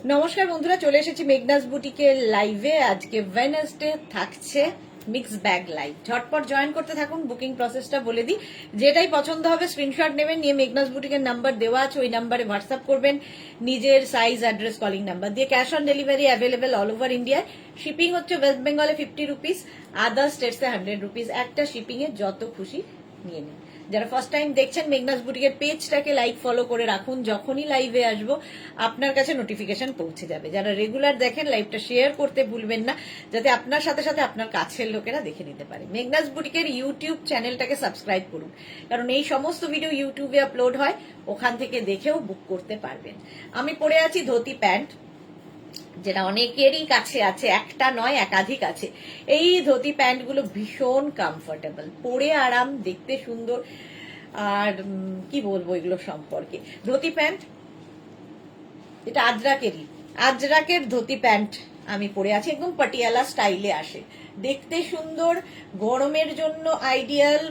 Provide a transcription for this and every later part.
নমস্কার বন্ধুরা, চলে এসেছি মেঘনাস বুটিকের লাইভে। আজকে ওয়েডনেসডে থাকছে মিক্স ব্যাগ লাইভ। ঝটপট জয়েন করতে থাকুন। বুকিং প্রসেসটা বলে দিই, যেটাই পছন্দ হবে স্ক্রিনশট নেবেন, নিয়ে মেঘনাস বুটিকের নাম্বার দেওয়া আছে, ওই নাম্বারে হোয়াটসঅ্যাপ করবেন নিজের সাইজ, অ্যাড্রেস, কলিং নাম্বার দিয়ে। Cash on delivery available all over ইন্ডিয়ায়। শিপিং হচ্ছে ওয়েস্ট বেঙ্গলে 50 রুপিস, আদার স্টেটসে 100 রুপিস। একটা শিপিং এ যত খুশি নিয়ে নিন। যারা ফার্স্ট টাইম দেখছেন মেঘনাস বুটিকের পেজটাকে লাইক ফলো করে রাখুন, যখনই লাইভে আসবো আপনার কাছে নোটিফিকেশন পৌঁছে যাবে। যারা রেগুলার দেখেন লাইভটা শেয়ার করতে ভুলবেন না, যাতে আপনার সাথে সাথে আপনার কাছের লোকেরা দেখে নিতে পারে। মেঘনাস বুটিকের ইউটিউব চ্যানেলটাকে সাবস্ক্রাইব করুন, কারণ এই সমস্ত ভিডিও ইউটিউবে আপলোড হয়, ওখান থেকে দেখেও বুক করতে পারবেন। আমি পরে আছি ধুতি প্যান্ট, যেটা অনেকেরই কাছে আছে, একটা নয় একাধিক আছে। এই ধুতি প্যান্ট গুলো ভীষণ কমফোর্টেবল, পরে আরাম, দেখতে সুন্দর। আর কি বলবো এগুলো সম্পর্কে। ধুতি প্যান্ট এটা আজরাকের ধুতি প্যান্ট আমি পরে আছি, একদম পাটিয়ালা স্টাইলে আসে, দেখতে সুন্দর, গরমের জন্য আইডিয়াল,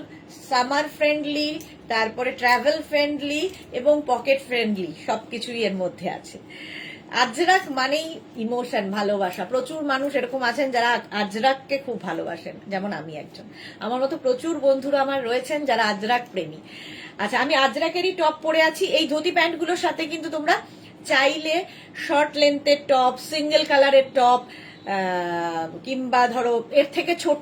সামার ফ্রেন্ডলি, তারপরে ট্রাভেল ফ্রেন্ডলি এবং পকেট ফ্রেন্ডলি, সবকিছুই এর মধ্যে আছে। আজরাক মানেই ইমোশন, ভালোবাসা। প্রচুর মানুষ এরকম আছেন যারা আজরাককে খুব ভালোবাসেন, যেমন আমি একজন। আমার মতো প্রচুর বন্ধুরা আমার রয়েছেন যারা আজরাক প্রেমী। আচ্ছা, আমি আজরাকেরই টপ পরে আছি। এই ধুতি প্যান্টগুলোর সাথে কিন্তু তোমরা চাইলে শর্ট লেন্থের টপ, সিঙ্গেল কালারের টপ, কিংবা ধরো এর থেকে ছোট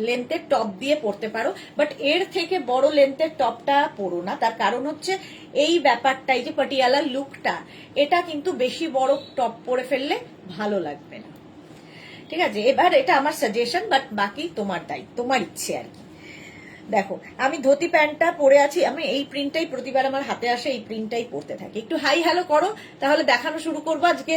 লেন্থের টপ দিয়ে পরতে পারো, বাট এর থেকে বড় লেন্থের টপটা পরো না। তার কারণ হচ্ছে এই ব্যাপারটাই, যে পাটিয়ালা লুকটা, এটা কিন্তু বেশি বড় টপ পরে ফেললে ভালো লাগবে না। ঠিক আছে, এবার এটা আমার সাজেশন, বাট বাকি তোমার দায়িত্ব, তোমার ইচ্ছে আর কি। দেখো, আমি ধুতি প্যান্টটা পরে আছি। আমি এই প্রিন্টটাই প্রতিবার আমার হাতে আসে, এই প্রিন্টটাই পরতে থাকি। একটু হাই হ্যালো করো, তাহলে দেখানো শুরু করবো। আজকে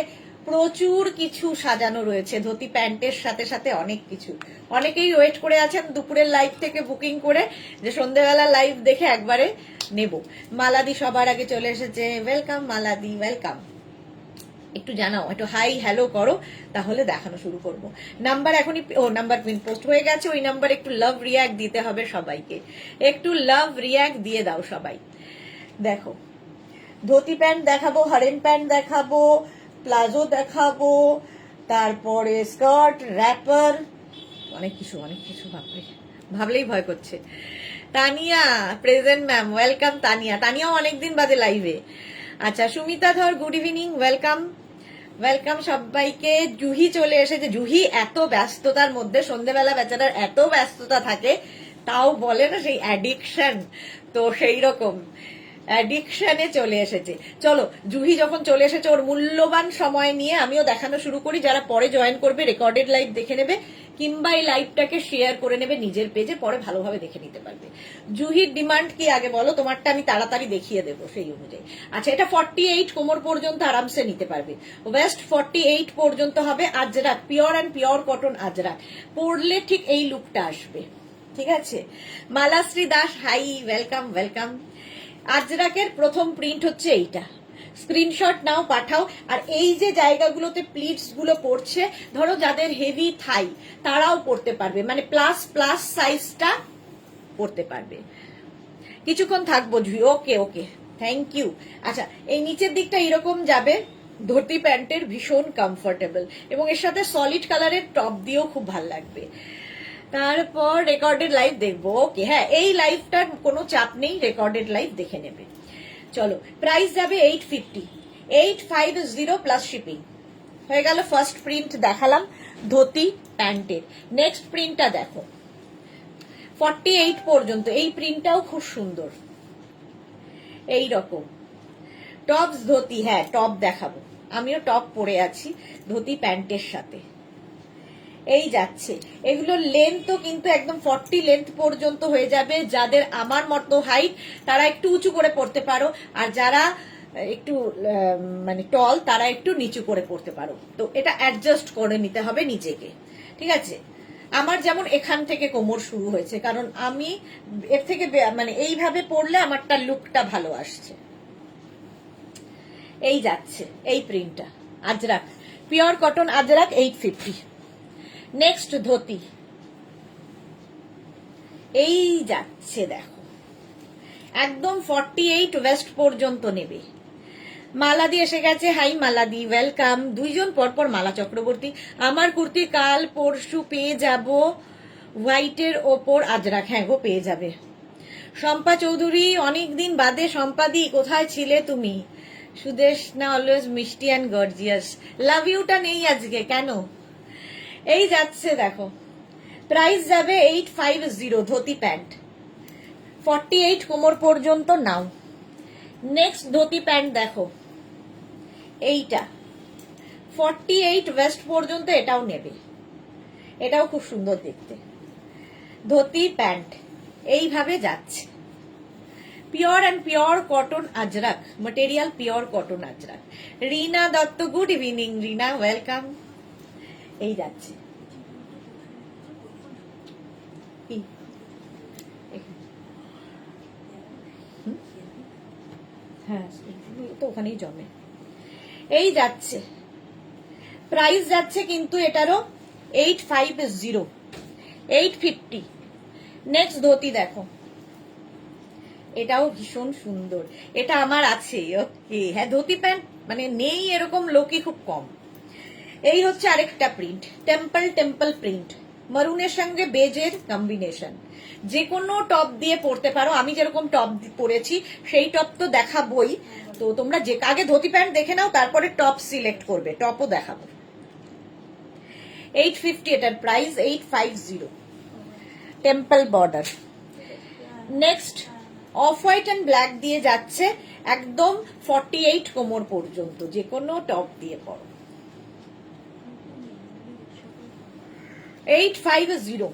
প্রচুর কিছু সাজানো রয়েছে ধুতি প্যান্টের সাথে সাথে, অনেক কিছু। অনেকেই ওয়েট করে আছেন দুপুরের লাইভ থেকে বুকিং করে, যে সন্ধ্যেবেলা লাইভ দেখে একবারে নেব। মালাদি সবার আগে চলে এসেছে, ওয়েলকাম মালাদি, ওয়েলকাম। একটু জানাও, একটু হাই হ্যালো করো, তাহলে দেখানো শুরু করব। নাম্বার এখনই, নাম্বার পিন পোস্ট হয়ে গেছে, ওই নাম্বার একটু লাভ রিয়াক্ট দিতে হবে সবাইকে, একটু লাভ রিয়াক্ট দিয়ে দাও সবাই। দেখো, ধুতি প্যান্ট দেখাবো, হারেন প্যান্ট দেখাবো, প্লাজো দেখাবো, তারপরে স্কার্ট, র্যাপার, অনেক কিছু ভাবলেই ভয় করছে। Tania present ma'am, welcome Tania. তানিয়াও অনেকদিন বাদে লাইভে। আচ্ছা, সুমিতা ধর, গুড ইভিনিং, ওয়েলকাম ওয়েলকাম সবাইকে। জুহি চলে এসেছে। জুহি এত ব্যস্ততার মধ্যে, সন্ধ্যেবেলা বেচারার এত ব্যস্ততা থাকে, তাও বলে না সেই অ্যাডিকশন, তো সেই রকম অ্যাডিকশনে চলে এসেছে। চলো, জুহি যখন চলে এসেছে, ওর মূল্যবান সময় নিয়ে আমিও দেখানো শুরু করি। যারা পরে জয়েন করবে রেকর্ডেড লাইভ দেখে নেবে, কিংবা এই লাইভটাকে শেয়ার করে নেবে নিজের পেজে, পরে ভালোভাবে দেখে নিতে পারবে। জুহির ডিমান্ড কি আগে বলো, তোমারটা আমি তাড়াতাড়ি দেখিয়ে দেবো সেই অনুযায়ী। আচ্ছা, এটা 48 কোমর পর্যন্ত আরামসে নিতে পারবে। ওয়েস্ট 48 পর্যন্ত হবে। Ajrakh, pure and pure cotton Ajrak পরলে ঠিক এই লুকটা আসবে। ঠিক আছে, মালাশ্রী দাস, হাই, ওয়েলকাম ওয়েলকাম। আজরাকের প্রথম প্রিন্ট হচ্ছে এইটা, স্ক্রিনশট নাও, পাঠাও। আর এই যে জায়গাগুলোতে প্লিটস গুলো পড়ছে, ধরো যাদের হেভি থাই তারাও পড়তে পারবে, মানে প্লাস প্লাস সাইজটা পড়তে পারবে। কিছুক্ষণ থাকবো জুহি, ওকে ওকে, থ্যাংক ইউ। আচ্ছা, এই নিচের দিকটা এরকম যাবে, ধুতি প্যান্টের ভীষণ কমফোর্টেবল, এবং এর সাথে সলিড কালারের টপ দিয়েও খুব ভাল লাগবে। তারপর রেকর্ডেড লাইভ দেখবো, ওকে, হ্যাঁ এই লাইভটার কোনো চাপ নেই, রেকর্ডেড লাইভ দেখে নেবে। চলো, প্রাইস যাবে 850, 850 প্লাস শিপিং। হয়ে গেল ফার্স্ট প্রিন্ট দেখালাম ধুতি প্যান্টের। নেক্সট প্রিন্টটা দেখো, 48 পর্যন্ত। এই প্রিন্টটাও খুব সুন্দর, এই রকম টপস ধুতি। হ্যাঁ, টপ দেখাবো, আমিও টপ পরে আছি ধুতি প্যান্টের সাথে। এই যাচ্ছে, এগুলো লেন্থও কিন্তু একদম 40 লেন্থ পর্যন্ত হয়ে যাবে। যাদের আমার মতো হাইট তারা একটু উঁচু করে পড়তে পারো, আর যারা একটু মানে টল তারা একটু নিচু করে পড়তে পারো। তো এটা অ্যাডজাস্ট করে নিতে হবে নিজেকে। ঠিক আছে, আমার যেমন এখান থেকে কোমর শুরু হয়েছে, কারণ আমি এর থেকে মানে এইভাবে পড়লে আমারটা লুকটা ভালো আসছে। এই যাচ্ছে এই প্রিন্টটা, Ajrak, pure cotton Ajrak, 850। Next dhoti, এই যাচ্ছে দেখো, একদম 48 ওয়েস্ট পর্যন্ত নেবে। মালাদি এসে গেছে, হাই মালাদি, ওয়েলকাম। দুইজন পরপর মালা চক্রবর্তী, আমার কুর্তি কাল পরশু পেয়ে যাব হোয়াইটের ওপর আজরাক, হ্যাঁ গো পেয়ে যাবে। শম্পা চৌধুরী, অনেকদিন বাদে শম্পাদি, কোথায় ছিলে তুমি? সুদেশ না অলওয়েজ মিষ্টি অ্যান্ড গর্জিয়াস, লাভ ইউটা নেই আজকে কেন? এই যাচ্ছে দেখো, প্রাইস যাবে 850, ধুতি প্যান্ট 48 কোমর পর্যন্ত নাও। নেক্সট ধুতি প্যান্ট দেখো, এইটা 48 ওয়েস্ট পর্যন্ত, এটাও নেবে, এটাও খুব সুন্দর দেখতে। ধুতি প্যান্ট এইভাবে যাচ্ছে, pure and pure cotton Ajrakh material, pure cotton Ajrakh. Rina Dutta, good evening Rina, welcome. এই যাচ্ছে, হ্যাঁ তো ওখানেই জমে। এই যাচ্ছে, প্রাইস যাচ্ছে কিন্তু এটারও 850, 850। নেক্সট ধুতি দেখো, এটাও ভীষণ সুন্দর, এটা আমার আছে। ওকে, হ্যাঁ ধুতি প্যান্ট মানে নেই এরকম লোকই খুব কম। এই হচ্ছে আরেকটা প্রিন্ট, টেম্পল প্রিন্ট, মারুনের সঙ্গে বেজের কম্বিনেশন। যে কোনো টপ দিয়ে পরতে পারো, আমি যেরকম টপ পরেছি সেই টপ তো দেখাবই, তো তোমরা যে আগে ধুতি প্যান্ট দেখে নাও, তারপরে টপ সিলেক্ট করবে, টপও দেখাবো। 850 এটার price, 850, temple border. Next of white and black দিয়ে যাচ্ছে একদম 48 কোমর পর্যন্ত, যে কোনো টপ দিয়ে পরো। 850,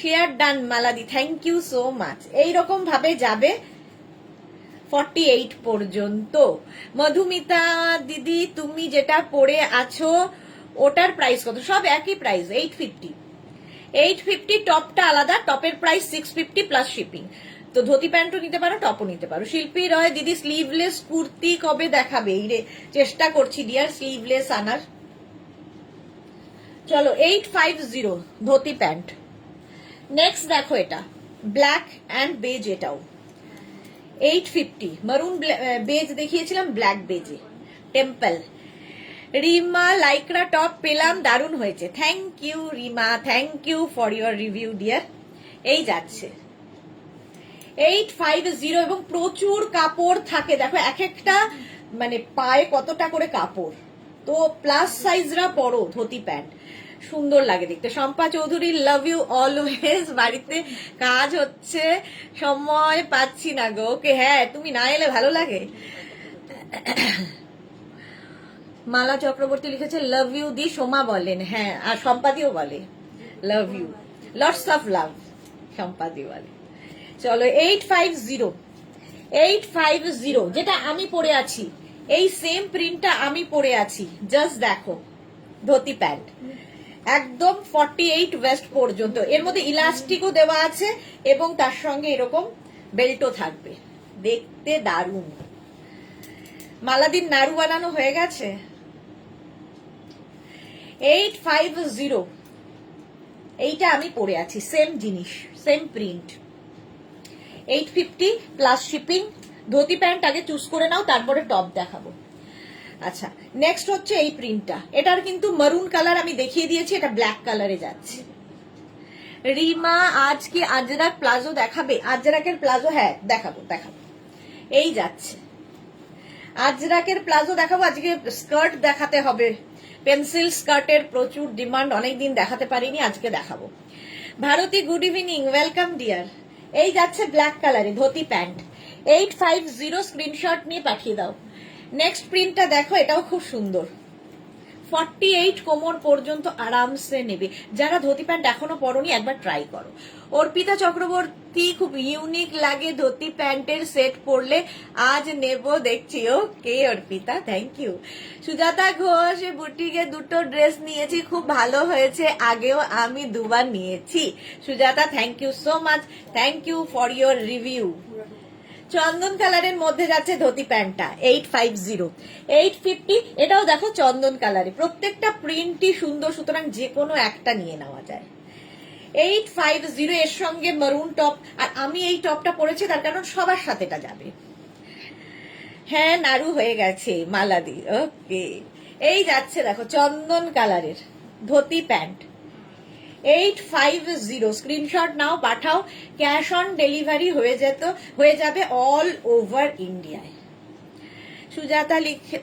শেয়ার ডান মালাদি, থ্যাংক ইউ সো মাচ। এইরকম ভাবে যাবে 48 পর্যন্ত। মধুমিতা দিদি, তুমি যেটা পরে আছো ওটার প্রাইস কত? সব একই প্রাইস, 850। 850, টপটা আলাদা, টপের প্রাইস 650 প্লাস শিপিং। তো ধুতি প্যান্টও নিতে পারো, টপও নিতে পারো। শিল্পী রয় দিদি, স্লিভলেস কুর্তি কবে দেখাবে? এই রে চেষ্টা করছি ডিয়ার স্লিভলেস আনার। চলো 850 ধুতি প্যান্ট। নেক্সট দেখো, এটা ব্ল্যাক অ্যান্ড বেজ, এটাও 850। মারুন বেজ দেখিয়েছিলাম, ব্ল্যাক বেজে টেম্পল। রিমা, লাইক্রা টপ পেলাম, দারুণ হয়েছে, thank you Rima, thank you for your review dear. এই যাচ্ছে 850 এবং প্রচুর কাপড় থাকে, দেখো এক একটা মানে পায়ে কতটা করে কাপড়। তো প্লাস সাইজরা পরো ধুতি প্যান্ট, সুন্দর লাগে দেখতে। Shampa Chowdhury, love you always, বাড়িতে কাজ হচ্ছে সময় পাচ্ছি না গো। ওকে, হ্যাঁ তুমি না এলে ভালো লাগে। মালা চক্রবর্তী লিখেছে লাভ ইউ দি, সোমা বলেন, হ্যাঁ আর সম্পাদিও বলে love you, lots of love, সম্পাদি বলে। চলো 850, 850 যেটা আমি পরে আছি, এই সেম প্রিন্টটা আমি পরে আছি, জাস্ট দেখো ধুতি প্যান্ট একদম 48 ওয়েস্ট পর্যন্ত। এর মধ্যে ইলাস্টিকও দেওয়া আছে এবং তার সঙ্গে এরকম বেল্টও থাকবে, দেখতে দারুণ। মালাদিন নাড়ু বানানো হয়ে গেছে। 850, এইটা আমি পরে আছি, সেম জিনিস, same print, 850 plus shipping. Dhoti pant আগে চুজ করে নাও, তারপরে টপ দেখাবো। আচ্ছা, নেক্সট হচ্ছে এই প্রিন্টটা, এটার কিন্তু মারুন কালার আমি দেখিয়ে দিয়েছি, এটা ব্ল্যাক কালারে যাচ্ছে। রিমা, আজ কি আজরাক প্লাজো দেখাবে? আজরাকের প্লাজো, হ্যাঁ দেখাবো দেখাবো। এই যাচ্ছে আজরাকের প্লাজো দেখাবো, আজকে স্কার্ট দেখাতে হবে, পেন্সিল স্কার্টের প্রচুর ডিমান্ড, অনেকদিন দেখাতে পারিনি, আজকে দেখাবো। Bharati, good evening, welcome dear. এই যাচ্ছে ব্ল্যাক কালারে ধুতি প্যান্ট, 850, স্ক্রিনশট নিয়ে পাঠিয়ে দাও। নেক্সট প্রিন্টটা দেখো, এটাও খুব সুন্দর, 48 কোমর পর্যন্ত আরামসে নেবে। যারা ধুতি প্যান্ট এখনো পরনি একবার ট্রাই করো। অর্পিতা চক্রবর্তী, খুব ইউনিক লাগে ধুতি প্যান্টের সেট পরলে, আজ নেব দেখছি। ওকে অর্পিতা, থ্যাংক ইউ। সুজাতা ঘোষ, বুটিকে দুটো ড্রেস নিয়েছি, খুব ভালো হয়েছে, আগেও আমি দুবার নিয়েছি। Sujata, thank you so much, thank you for your review. চন্দন কালারের মধ্যে যাচ্ছে ধুতি প্যান্টটা, 850, 850, এটাও দেখো চন্দন কালারে, প্রত্যেকটা প্রিন্টই সুন্দর, সুতরাং যে কোনো একটা নিয়ে নেওয়া যায়। 850 এর সঙ্গে মারুন টপ, আর আমি এই টপটা পরেছি তার কারণ সবার সাথে এটা যাবে। হ্যাঁ নাড়ু হয়ে গেছে মালাদি। ওকে, এই যাচ্ছে দেখো চন্দন কালারের ধুতি প্যান্ট 850। স্ক্রিনশট নাও, পাঠাও। ক্যাশ অন ডেলিভারি হয়ে যাবে অল ওভার ইন্ডিয়ায়। সুজাতা লিখে,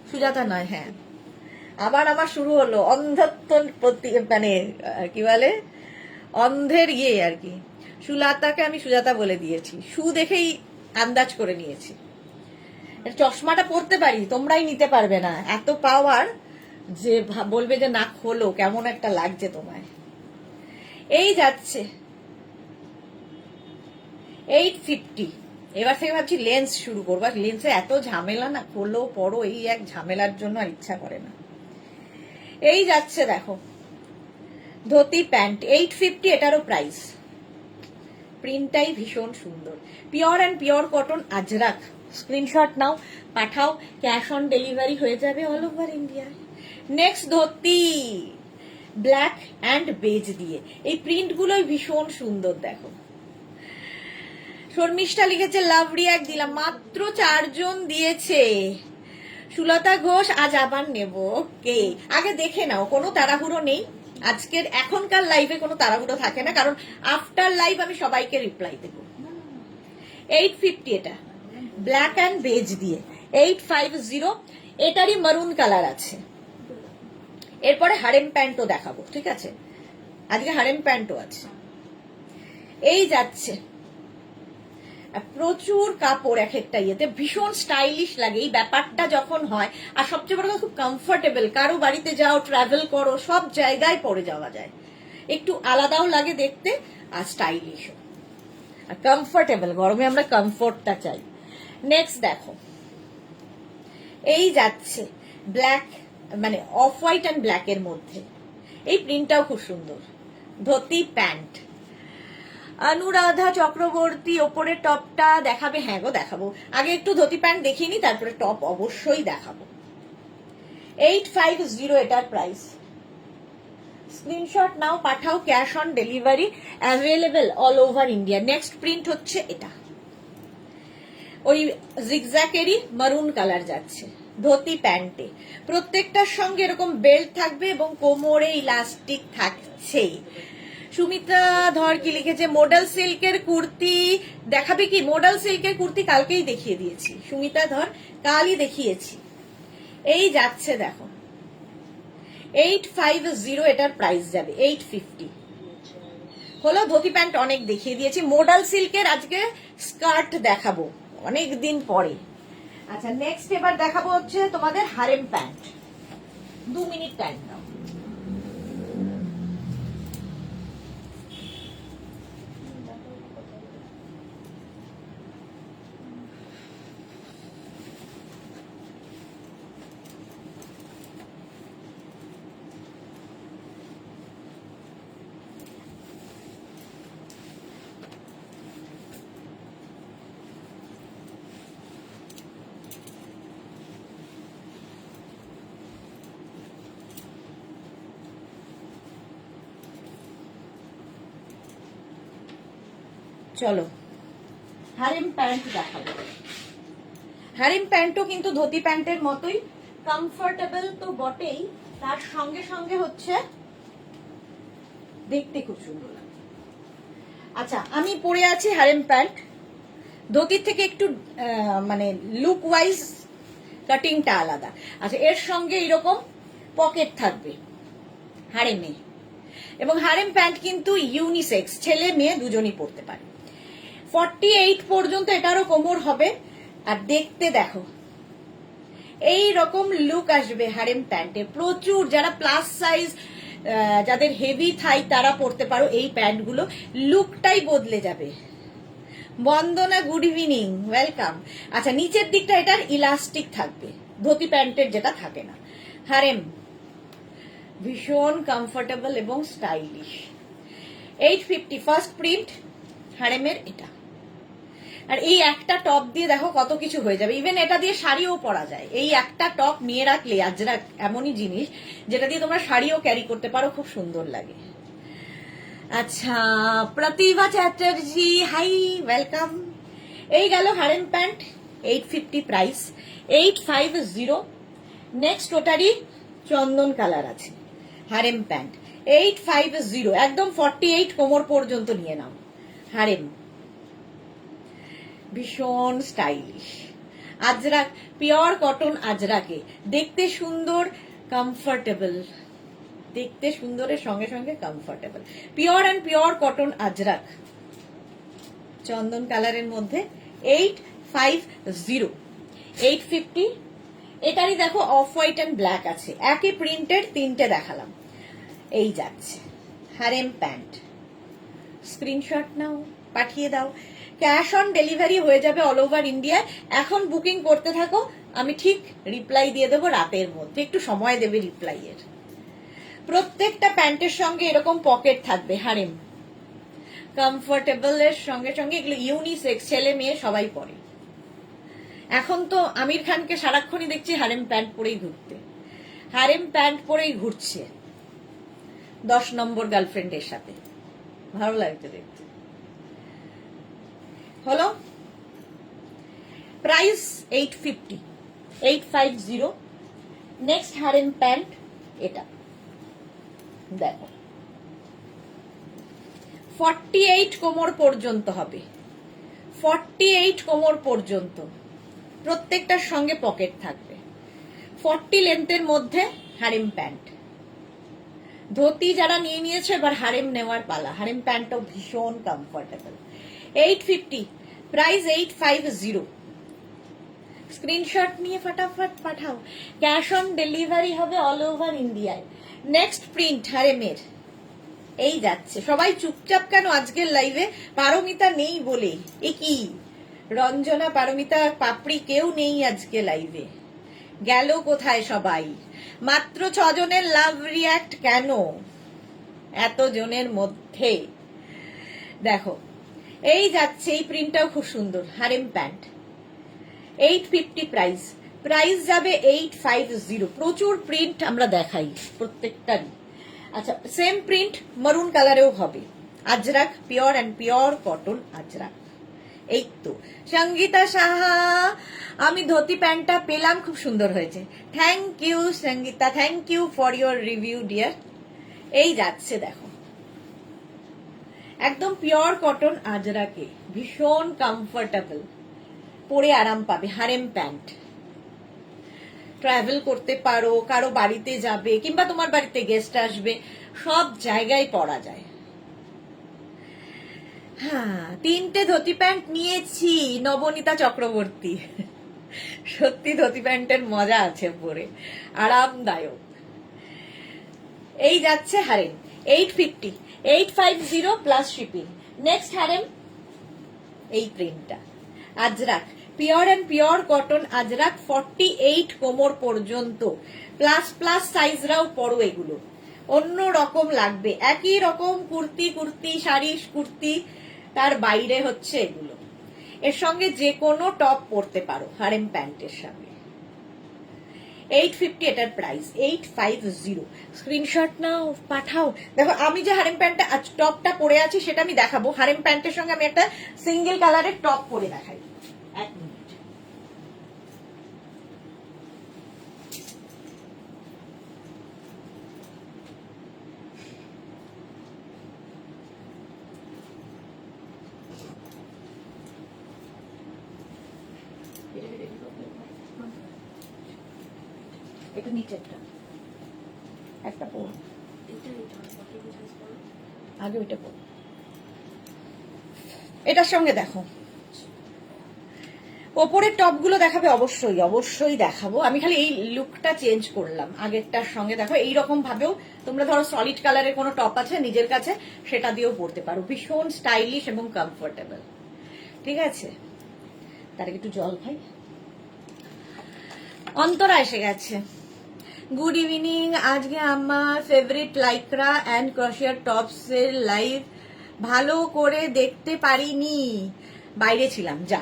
সুজাতা নয়, হ্যাঁ আবার আমার শুরু হলো অন্ধত্ব প্রতি, মানে কি বলে অন্ধের ইয়ে আর কি। সুলতাকে আমি সুজাতা বলে দিয়েছি, সু দেখেই আন্দাজ করে নিয়েছি। চশমাটা পরতে পারি, তোমরাই নিতে পারবে না, এত পাওয়ার যে বলবে যে না খোলো, কেমন একটা লাগছে তোমায়। এই যাচ্ছে 850। এবার থেকে ভাবছি লেন্স শুরু করবো, লেন্সে এত ঝামেলা না, খোলো পরো, এই এক ঝামেলার জন্য আর ইচ্ছা করে না। এই যাচ্ছে দেখো ধুতি প্যান্ট 850, এটারও প্রাইস। প্রিন্টটাই ভীষণ সুন্দর, pure and pure cotton Ajrak. Screenshot নাও, পাঠাও। ক্যাশ অন ডেলিভারি হয়ে যাবে অল ওভার ইন্ডিয়ায়। Next dhoti black and beige দিয়ে, এই প্রিন্টগুলোই ভীষণ সুন্দর। দেখো শর্মিষ্ঠা লিখেছে লাভ রিয়াক্ট দিলাম, মাত্র 4 জন দিয়েছে। সুলতা ঘোষ আজ আবার নেব। ওকে, আগে দেখে নাও, কোনো তাড়াহুড়ো নেই আজকের, এখনকার লাইভে কোনো তাড়াহুড়ো থাকে না, কারণ আফটার লাইভ আমি সবাইকে রিপ্লাই দেব। 850 এটা ব্ল্যাক অ্যান্ড বেজ দিয়ে 850। এটারই মারুন কালার আছে। এরপরে হারেম প্যান্টও দেখাবো, ঠিক আছে, আজকে হারেম প্যান্টও আছে। এই যাচ্ছে প্রচুর কাপড়, এক একটা ইয়েতে ভীষণ স্টাইলিশ লাগে এই ব্যাপারটা যখন হয়। আর সবচেয়ে বড় কথা খুব কমফোর্টেবল, কারো বাড়িতে যাও, ট্রাভেল করো, সব জায়গায় পরে যাওয়া যায়, একটু আলাদাও লাগে দেখতে আর স্টাইলিশও আর কমফোর্টেবল। গরমে আমরা কমফোর্টটা চাই। নেক্সট দেখো এই যাচ্ছে ব্ল্যাক, মানে অফ হোয়াইট অ্যান্ড ব্ল্যাক এর মধ্যে, এই প্রিন্টটাও খুব সুন্দর। ধুতি প্যান্ট অনুরাধা চক্রবর্তী, ওপরে টপটা দেখাবে? হ্যাঁ গো দেখাবো, আগে একটু ধুতি প্যান্ট দেখিয়ে নি, তারপরে টপ অবশ্যই দেখাবো। 850 এটার প্রাইস। স্ক্রিনশট নাও, পাঠাও। Cash on delivery available all over India. Next print হচ্ছে এটা, ওই জিগজ্যাকেরই মারুন কালার যাচ্ছে ধুতি প্যান্টে। প্রত্যেকটার সঙ্গে এরকম বেল্ট থাকবে এবং কোমরে ইলাস্টিক থাকছে। সুমিত্রা ধর কি লিখেছে, মডেল সিল্কের কুর্তি দেখাবে কি? মডেল সিল্কের কুর্তি কালকেই দেখিয়ে দিয়েছি সুমিত্রা ধর, কালই দেখিয়েছি। এই যাচ্ছে দেখো 850, এটার প্রাইস যাবে 850। হলো ধুতি প্যান্ট অনেক দেখিয়ে দিয়েছি, মডেল সিল্কের আজকে স্কার্ট দেখাবো অনেক দিন পরে। আচ্ছা নেক্সট এবার দেখাবো হচ্ছে তোমাদের হারেম প্যান্ট। 2 মিনিট টাইম দাও। চলো হারেম প্যান্ট দেখাবো। হারেম প্যান্টও কিন্তু ধুতি প্যান্টের মতোই কমফোর্টেবল তো বটেই, তার সঙ্গে সঙ্গে হচ্ছে দেখতে খুব সুন্দর লাগে। আচ্ছা আমি পরে আছি হারেম প্যান্ট, ধুতির থেকে একটু মানে লুক ওয়াইজ কাটিংটা আলাদা। আচ্ছা এর সঙ্গে এরকম পকেট থাকবে হারেমে, এবং হারেম প্যান্ট কিন্তু ইউনিসেক্স, ছেলে মেয়ে দুজনই পরতে পারে। 48 পর্যন্ত এটারও কোমর হবে। আর দেখতে দেখো এই রকম লুক আসবে হারেম প্যান্টে। প্রচুর যারা প্লাস সাইজ, যাদের হেভি থাই তারা পরতে পারো এই প্যান্টগুলো, লুকটাই বদলে যাবে। বন্দনা গুড ইভিনিং, ওয়েলকাম। আচ্ছা নিচের দিকটা এটার ইলাস্টিক থাকবে, ধুতি প্যান্টের যেটা থাকে না। হারেম ভীষণ কমফোর্টেবল এবং স্টাইলিশ। 850 ফার্স্ট প্রিন্ট হারেমের এটা। আর এই একটা টপ দিয়ে দেখো কত কিছু হয়ে যাবে, ইভেন এটা দিয়ে শাড়িও পরা যায়। এই একটা টপ নিয়ে রাখলে আজরাক এমনই জিনিস যেটা দিয়ে তোমরা শাড়িও ক্যারি করতে পারো, খুব সুন্দর লাগে। আচ্ছা প্রতিভা চ্যাটার্জি হাই, ওয়েলকাম। এই গেল হারেম প্যান্ট 850 প্রাইস, 850। নেক্সট ওটারই চন্দন কালার আছে, হারেম প্যান্ট, 850, একদম 48 কোমর পর্যন্ত নিয়ে নাও। হারেম, ভীষণ স্টাইলিশ, আজরাক, পিওর কটন আজরাকে, দেখতে সুন্দর, কমফর্টেবল, দেখতে সুন্দরের সঙ্গে সঙ্গে comfortable, pure and pure cotton Ajrakh, চন্দন কালারের মধ্যে 850, 850। এটারই দেখো অফ হোয়াইট অ্যান্ড ব্ল্যাক আছে, একই প্রিন্টেড তিনটে দেখালাম। এই যাচ্ছে হারেম প্যান্ট, স্ক্রিনশট নাও, পাঠিয়ে দাও। ক্যাশ অন ডেলিভারি হয়ে যাবে অল ওভার ইন্ডিয়ায়। এখন বুকিং করতে থাকো, আমি ঠিক রিপ্লাই দিয়ে দেবো রাতের মধ্যে, একটু সময় দেবে রিপ্লাইয়ের। প্রত্যেকটা প্যান্টের সঙ্গে এরকম পকেট থাকবে, হারেম, কমফোর্টেবল এর সঙ্গে সঙ্গে এগুলো ইউনিসেক্স, ছেলে মেয়ে সবাই পরে। এখন তো আমির খানকে সারাক্ষণই দেখছি হারেম প্যান্ট পরেই ঘুরতে, হারেম প্যান্ট পরেই ঘুরছে 10 নম্বর গার্লফ্রেন্ডের সাথে, ভালো লাগছে দেখতে। হলো প্রাইস 850, 850। নেক্সট হারেম প্যান্ট, এটা দেখো 48 কোমর পর্যন্ত হবে, 48 কোমর পর্যন্ত, প্রত্যেকটার সঙ্গে পকেট থাকবে, 40 লেন্থের মধ্যে হারেম প্যান্ট। ধুতি যারা নিয়ে নিয়েছে, এবার হারেম নেওয়ার পালা। হারেম প্যান্টটাও ভীষণ কমফোর্টেবল, 850, প্রাইস 850। স্ক্রিনশট নিয়ে ফটাফট পাঠাও, ক্যাশ অন ডেলিভারি হবে অল ওভার ইন্ডিয়ায়। নেক্সট প্রিন্ট হারেমের, এই যাচ্ছে। সবাই চুপচাপ কেন আজকের লাইভে? পারমিতা নেই বলে। এ কি রঞ্জনা, পারমিতা, পাপড়ি কেউ নেই আজকে লাইভে, গেল কোথায় সবাই? মাত্র 6 জনের লাভ রিয়াক্ট, কেন এত জনের মধ্যে? দেখো এই যাচ্ছে, এই প্রিন্টটাও খুব সুন্দর, হারেম প্যান্ট, 850 প্রাইস, প্রাইস যাবে 850। প্রচুর প্রিন্ট আমরা দেখাই প্রত্যেকটারই। আচ্ছা, সেম প্রিন্ট মারুন কালারেও হবে, Ajrakh, pure and pure cotton Ajrak. এই তো সঙ্গীতা সাহা, আমি ধুতি প্যান্টটা পেলাম, খুব সুন্দর হয়েছে, thank you Sangeeta, thank you for your review dear. এই যাচ্ছে দেখো, একদম পিওর কটন আজরাকে, ভীষণ কমফোর্টেবল, পরে আরাম পাবে, হারেম প্যান্ট। ট্রাভেল করতে পারো, কারো বাড়িতে যাবে, কিংবা তোমার বাড়িতে গেস্ট আসবে, সব জায়গায় পরা যায়। হ্যাঁ, 3টে ধুতি প্যান্ট নিয়েছি, নবনীতা চক্রবর্তী। সত্যি ধুতি প্যান্টের মজা আছে পরে, আরামদায়ক। এই যাচ্ছে harem, 850, 850 plus shipping. Next harem, এই প্রিন্টটা Ajrak, pure and pure cotton Ajrak, 48 কোমর পর্যন্ত, প্লাস প্লাস সাইজরাও পরো, এগুলো অন্য রকম লাগবে। একই রকম কুর্তি, কুর্তি শাড়ি, কুর্তি, তার বাইরে হচ্ছে এগুলো। এর সঙ্গে যে কোনো টপ পরতে পারো হারেম প্যান্টের সঙ্গে। 850 এটার প্রাইস, 850। স্ক্রিনশট নাও, পাঠাও। দেখো আমি যে হারেম প্যান্টটা টপটা পরে আছি সেটা আমি দেখাবো, হারেম প্যান্টের সঙ্গে আমি একটা সিঙ্গেল কালারের টপ পরে দেখাই। এক মিনিট, এটা নিচেরটা একটা পর, আগে ওইটা পর। এটার সঙ্গে দেখো ওপরের টপগুলো দেখাবে, অবশ্যই অবশ্যই দেখাবো। আমি খালি এই লুকটা চেঞ্জ করলাম আগেরটার সঙ্গে। দেখো এইরকম ভাবেও তোমরা ধরো সলিড কালারের কোনো টপ আছে নিজের কাছে, সেটা দিয়েও পরতে পারো, ভীষণ স্টাইলিশ এবং কমফোর্টেবল। ঠিক আছে, তার একটু জল খাই। অন্তরা এসে গেছে, গুড ইভিনিং। আজকে আমার ফেভারিট লাইক্রা অ্যান্ড ক্রশিয়ার টপস এর লাইভ ভালো করে দেখতে পারিনি, বাইরে ছিলাম, যা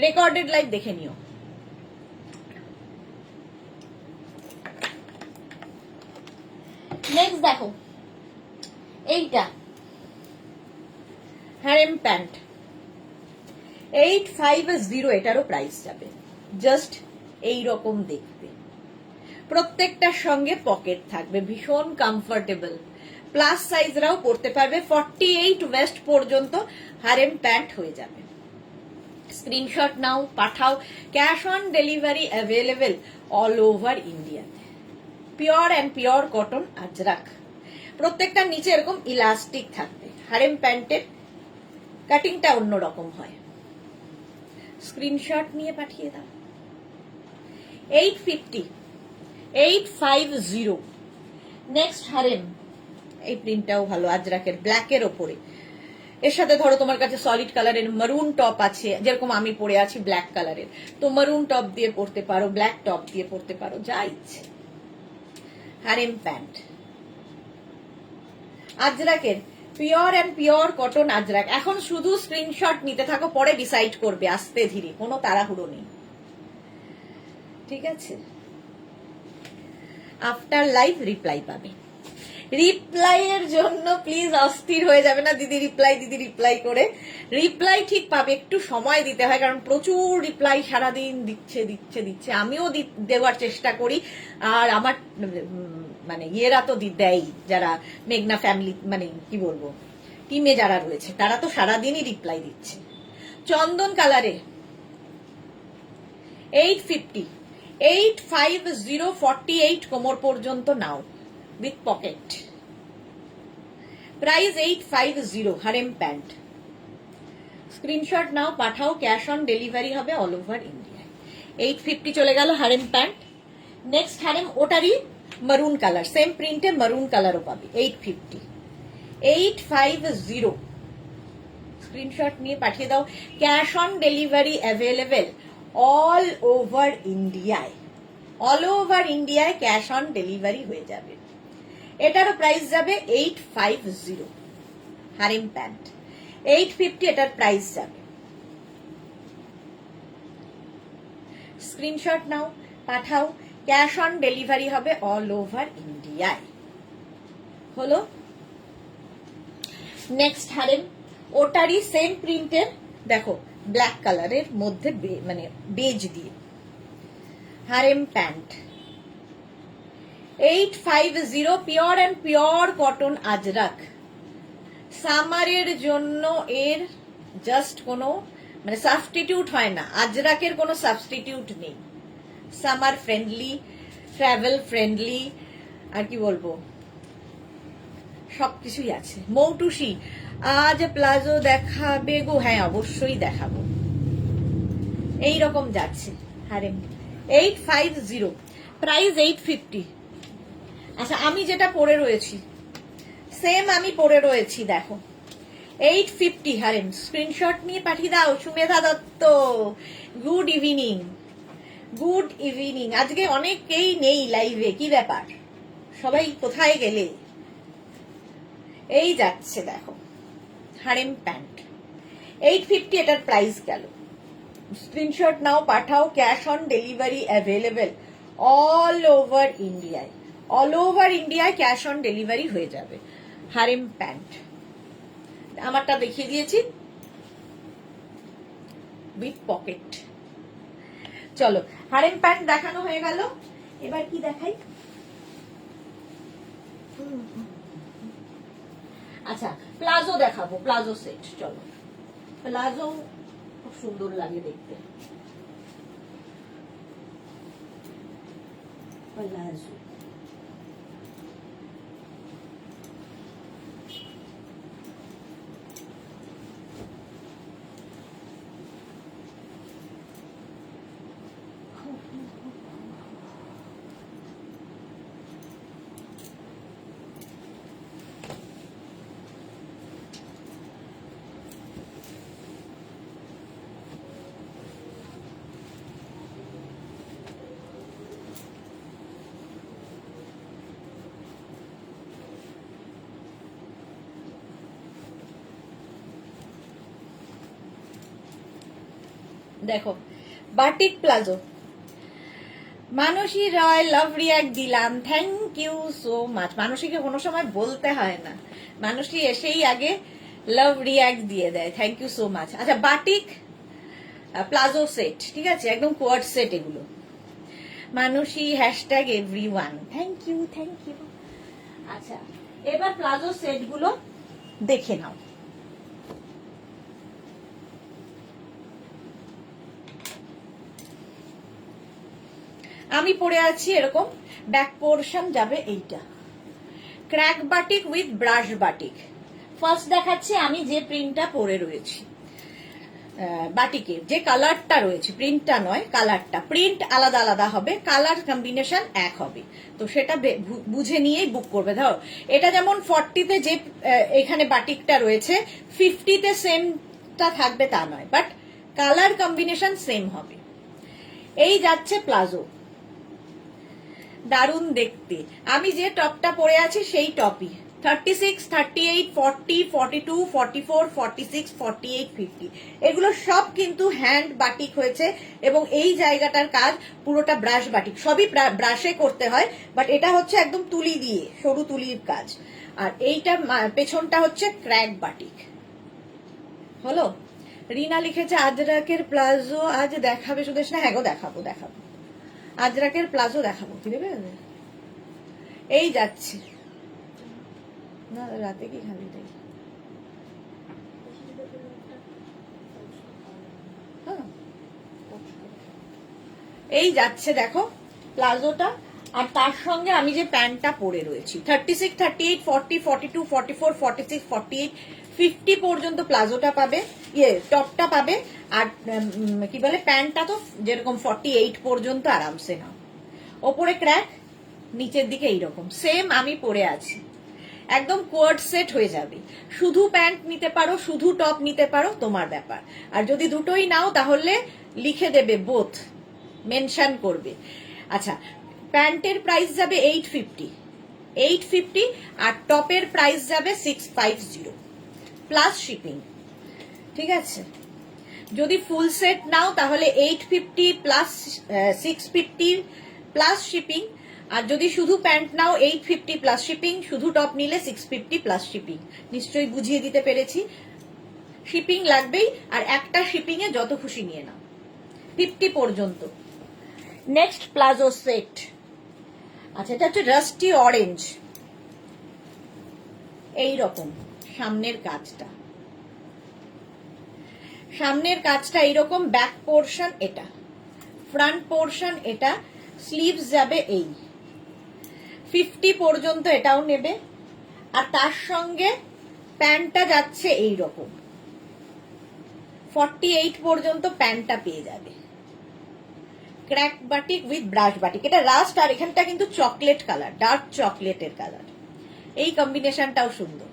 রেকর্ডেড লাইভ দেখে নিও। নেক্সট দেখো এইটা হারেম প্যান্ট, 850 এটারও প্রাইস যাবে। জাস্ট এইরকম দেখতে, প্রত্যেকটার সঙ্গে পকেট থাকবে, ভীষণ কমফোর্টেবল, প্লাস সাইজরাও পরতে পারবে। 48 ওয়েস্ট পর্যন্ত হারেম প্যান্ট হয়ে যাবে। স্ক্রিনশট নাও, পাঠাও। Cash on delivery available all over ইন্ডিয়াতে। Pure and pure cotton Ajrakh, প্রত্যেকটার নিচে এরকম ইলাস্টিক থাকবে। হারেম প্যান্টের কাটিংটা অন্যরকম হয়। স্ক্রিনশট নিয়ে পাঠিয়ে দাও। 850 নেক্সট হারেম। এই প্রিন্টটাও ভালো, আজরাকের ব্ল্যাকের ওপরে। এর সাথে ধরো তোমার কাছে সলিড কালারের মারুন টপ আছে, যেরকম আমি পরে আছি ব্ল্যাক কালারের, তো মারুন টপ দিয়ে পরতে পারো, ব্ল্যাক টপ দিয়ে পরতে পারো, যা ইচ্ছে। হারেম প্যান্ট আজরাকের, pure and pure cotton Ajrakh. এখন শুধু স্ক্রিনশট নিতে থাকো, পরে ডিসাইড করবে আস্তে ধীরে, কোনো তাড়াহুড়ো নেই, ঠিক আছে? আফটার লাইভ রিপ্লাই পাবে। রিপ্লাই এর জন্য প্লিজ অস্থির হয়ে যাবে না, দিদি রিপ্লাই করে। রিপ্লাই ঠিক পাবে, একটু সময় দিতে হয়, কারণ প্রচুর রিপ্লাই সারাদিন দিচ্ছে। আমিও দেওয়ার চেষ্টা করি, আর আমার মানে ইয়েরা তো দেয়, যারা মেঘনা ফ্যামিলি মানে কি বলবো টিমে যারা রয়েছে, তারা তো সারাদিনই রিপ্লাই দিচ্ছে। চন্দন কালারে 850, 48 কোমর পর্যন্ত নাও with pocket. Price 850, harem pant. Screenshot নাও, পাঠাও। ক্যাশ অন ডেলিভারি হবে অল ওভার ইন্ডিয়া। 850 চলে গেল হারেম প্যান্ট। নেক্সট হারেম, ওটারই মারুন কালার, সেম প্রিন্টে মারুন কালারও পাবে। 850 স্ক্রিনশট নিয়ে পাঠিয়ে দাও। Cash on delivery available all over ইন্ডিয়ায়। অল ওভার ইন্ডিয়ায় ক্যাশ অন ডেলিভারি হয়ে যাবে। এটারও প্রাইস যাবে 850, হারিম প্যান্ট 850, এটার প্রাইস যাবে। স্ক্রিনশট নাও, পাঠাও। ক্যাশ অন ডেলিভারি হবে অল ওভার ইন্ডিয়ায়। হলো নেক্সট হারেম, ওটারই সেম প্রিন্টের, দেখো ব্ল্যাক কালারের মধ্যে মানে বেজ দিয়ে harem pant 850, pure and pure cotton Ajrakh. সামারের জন্য এর জাস্ট কোনো মানে সাবস্টিটিউট হয় না, আজরাকের কোনো সাবস্টিটিউট নেই। সামার ফ্রেন্ডলি, ট্রাভেল ফ্রেন্ডলি, আর কি বলবো, সবকিছুই আছে। মৌটুসি, আজ প্লাজো দেখাবে গো? হ্যাঁ অবশ্যই দেখাবো। এইরকম যাচ্ছে হারেম 850, প্রাইস 850। আচ্ছা, আমি যেটা পরে রয়েছি সেম আমি পরে রয়েছি, দেখো 850 হারেম। স্ক্রিনশট নিয়ে পাঠিয়ে দাও। Sumedha Dutta, good evening. Good evening. আজকে অনেকেই নেই লাইভে, কি ব্যাপার, সবাই কোথায় গেলে? এই যাচ্ছে দেখো হারেম প্যান্ট 850, এটার প্রাইস গেল। স্ক্রিনশট নাও, পাঠাও। Cash on delivery available all over ইন্ডিয়ায়। অল ওভার ইন্ডিয়ায় ক্যাশ অন ডেলিভারি হয়ে যাবে। হারেম প্যান্ট আমারটা দেখিয়ে দিয়েছি উইথ পকেট। চলো, হারেম প্যান্ট দেখানো হয়ে গেল, এবার কি দেখাই? আচ্ছা, প্লাজো দেখাবো, প্লাজো সেট। চলো, প্লাজো খুব সুন্দর লাগে দেখতে। প্লাজো দেখো, বাটিক প্লাজো। মানসী রয়, লাভ রিয়াক্ট দিলাম, থ্যাংক ইউ সো মাচ। মানসীকে কোনো সময় বলতে হয় না, মানসী এসেই আগে লাভ রিয়াক্ট দিয়ে দেয়। Thank you so much. আচ্ছা, বাটিক প্লাজো সেট, ঠিক আছে, একদম কোয়ার্ড সেট এগুলো। মানুষই hashtag everyone, thank you thank you. আচ্ছা, এবার প্লাজো সেট গুলো দেখে নাও। আমি পরে আছি এরকম, ব্যাক পোর্শন যাবে এইটা, crack batik with brush batik. First দেখাচ্ছি আমি যে প্রিন্টটা পরে রয়েছি, বাটিকের যে কালারটা রয়েছে, প্রিন্টটা নয় কালারটা, প্রিন্ট আলাদা আলাদা হবে, কালার কম্বিনেশন এক হবে, তো সেটা বুঝে নিয়েই বুক করবে। ধরো এটা যেমন 40-তে যে এখানে বাটিকটা রয়েছে 50-তে সেমটা থাকবে তা নয়, বাট কালার কম্বিনেশন সেম হবে। এই যাচ্ছে প্লাজো, দারুণ দেখতে। আমি যে টপটা পরে আছি সেই টপই, 36, 38, 40, 42, 44, 46, 48, 50 এগুলো সব কিন্তু হ্যান্ড বাটিক হয়েছে, এবং এই জায়গাটার কাজ পুরোটা ব্রাশ বাটিক, সবই ব্রাশে করতে হয়, বাট এটা হচ্ছে একদম তুলি দিয়ে, সরু তুলির কাজ। আর এইটা পেছনটা হচ্ছে ক্র্যাক বাটিক। হলো, রিনা লিখেছে আজরাকের প্লাজো আজ দেখাবে সুদেশনা। হ্যাঁ গো, দেখাবো দেখাবো, আজরাকের প্লাজো দেখাবো। কি দেবে? এই যাচ্ছে না, রাতে কি খাবি তাই? এই যাচ্ছে দেখো প্লাজোটা, আর তার সঙ্গে আমি যে প্যান্টটা পরে রয়েছি 36, 38, 40, 42, 44, 46, 48, 50 পর্যন্ত প্লাজোটা পাবে, টপটা পাবে। আর কি বলে, প্যান্টটা তো যেরকম 48 পর্যন্ত আরামসে নাও। ওপরে ক্র্যাক, নিচের দিকে এইরকম সেম আমি পরে আছি, একদম কোয়ার্ড সেট হয়ে যাবে। শুধু প্যান্ট নিতে পারো, শুধু টপ নিতে পারো, তোমার ব্যাপার। আর যদি দুটোই নাও তাহলে লিখে দেবে বোথ, মেনশন করবে। আচ্ছা, প্যান্টের প্রাইস যাবে 850, আর টপের প্রাইস যাবে 650 প্লাস শিপিং, ঠিক আছে। যদি ফুল সেট নাও তাহলে 850 প্লাস 650 প্লাস শিপিং, আর যদি শুধু প্যান্ট নাও 850 প্লাস শিপিং, শুধু টপ নিলে 650 প্লাস শিপিং। নিশ্চয়ই বুঝিয়ে দিতে পেরেছি। শিপিং লাগবেই, আর একটা শিপিং এ যত খুশি নিয়ে নাও, 50 পর্যন্ত। নেক্সট প্লাজো সেট, আচ্ছা এটা হচ্ছে রাস্টি অরেঞ্জ, এই রকম সামনের কাজটা, সামনের কাজটা এইরকম, ব্যাক পোর্শন এটা, ফ্রন্ট পোর্শন এটা, স্লিভস যাবে এই 50 পর্যন্ত এটাও নেবে, আর তার সঙ্গে প্যান্টটা যাচ্ছে এই রকম 48 পর্যন্ত প্যান্টটা পেয়ে যাবে। Crack batik with brush batik, এটা রাস্ট, আর এখানটা কিন্তু চকলেট কালার, ডার্ক চকলেটের কালার, এই কম্বিনেশনটাও সুন্দর।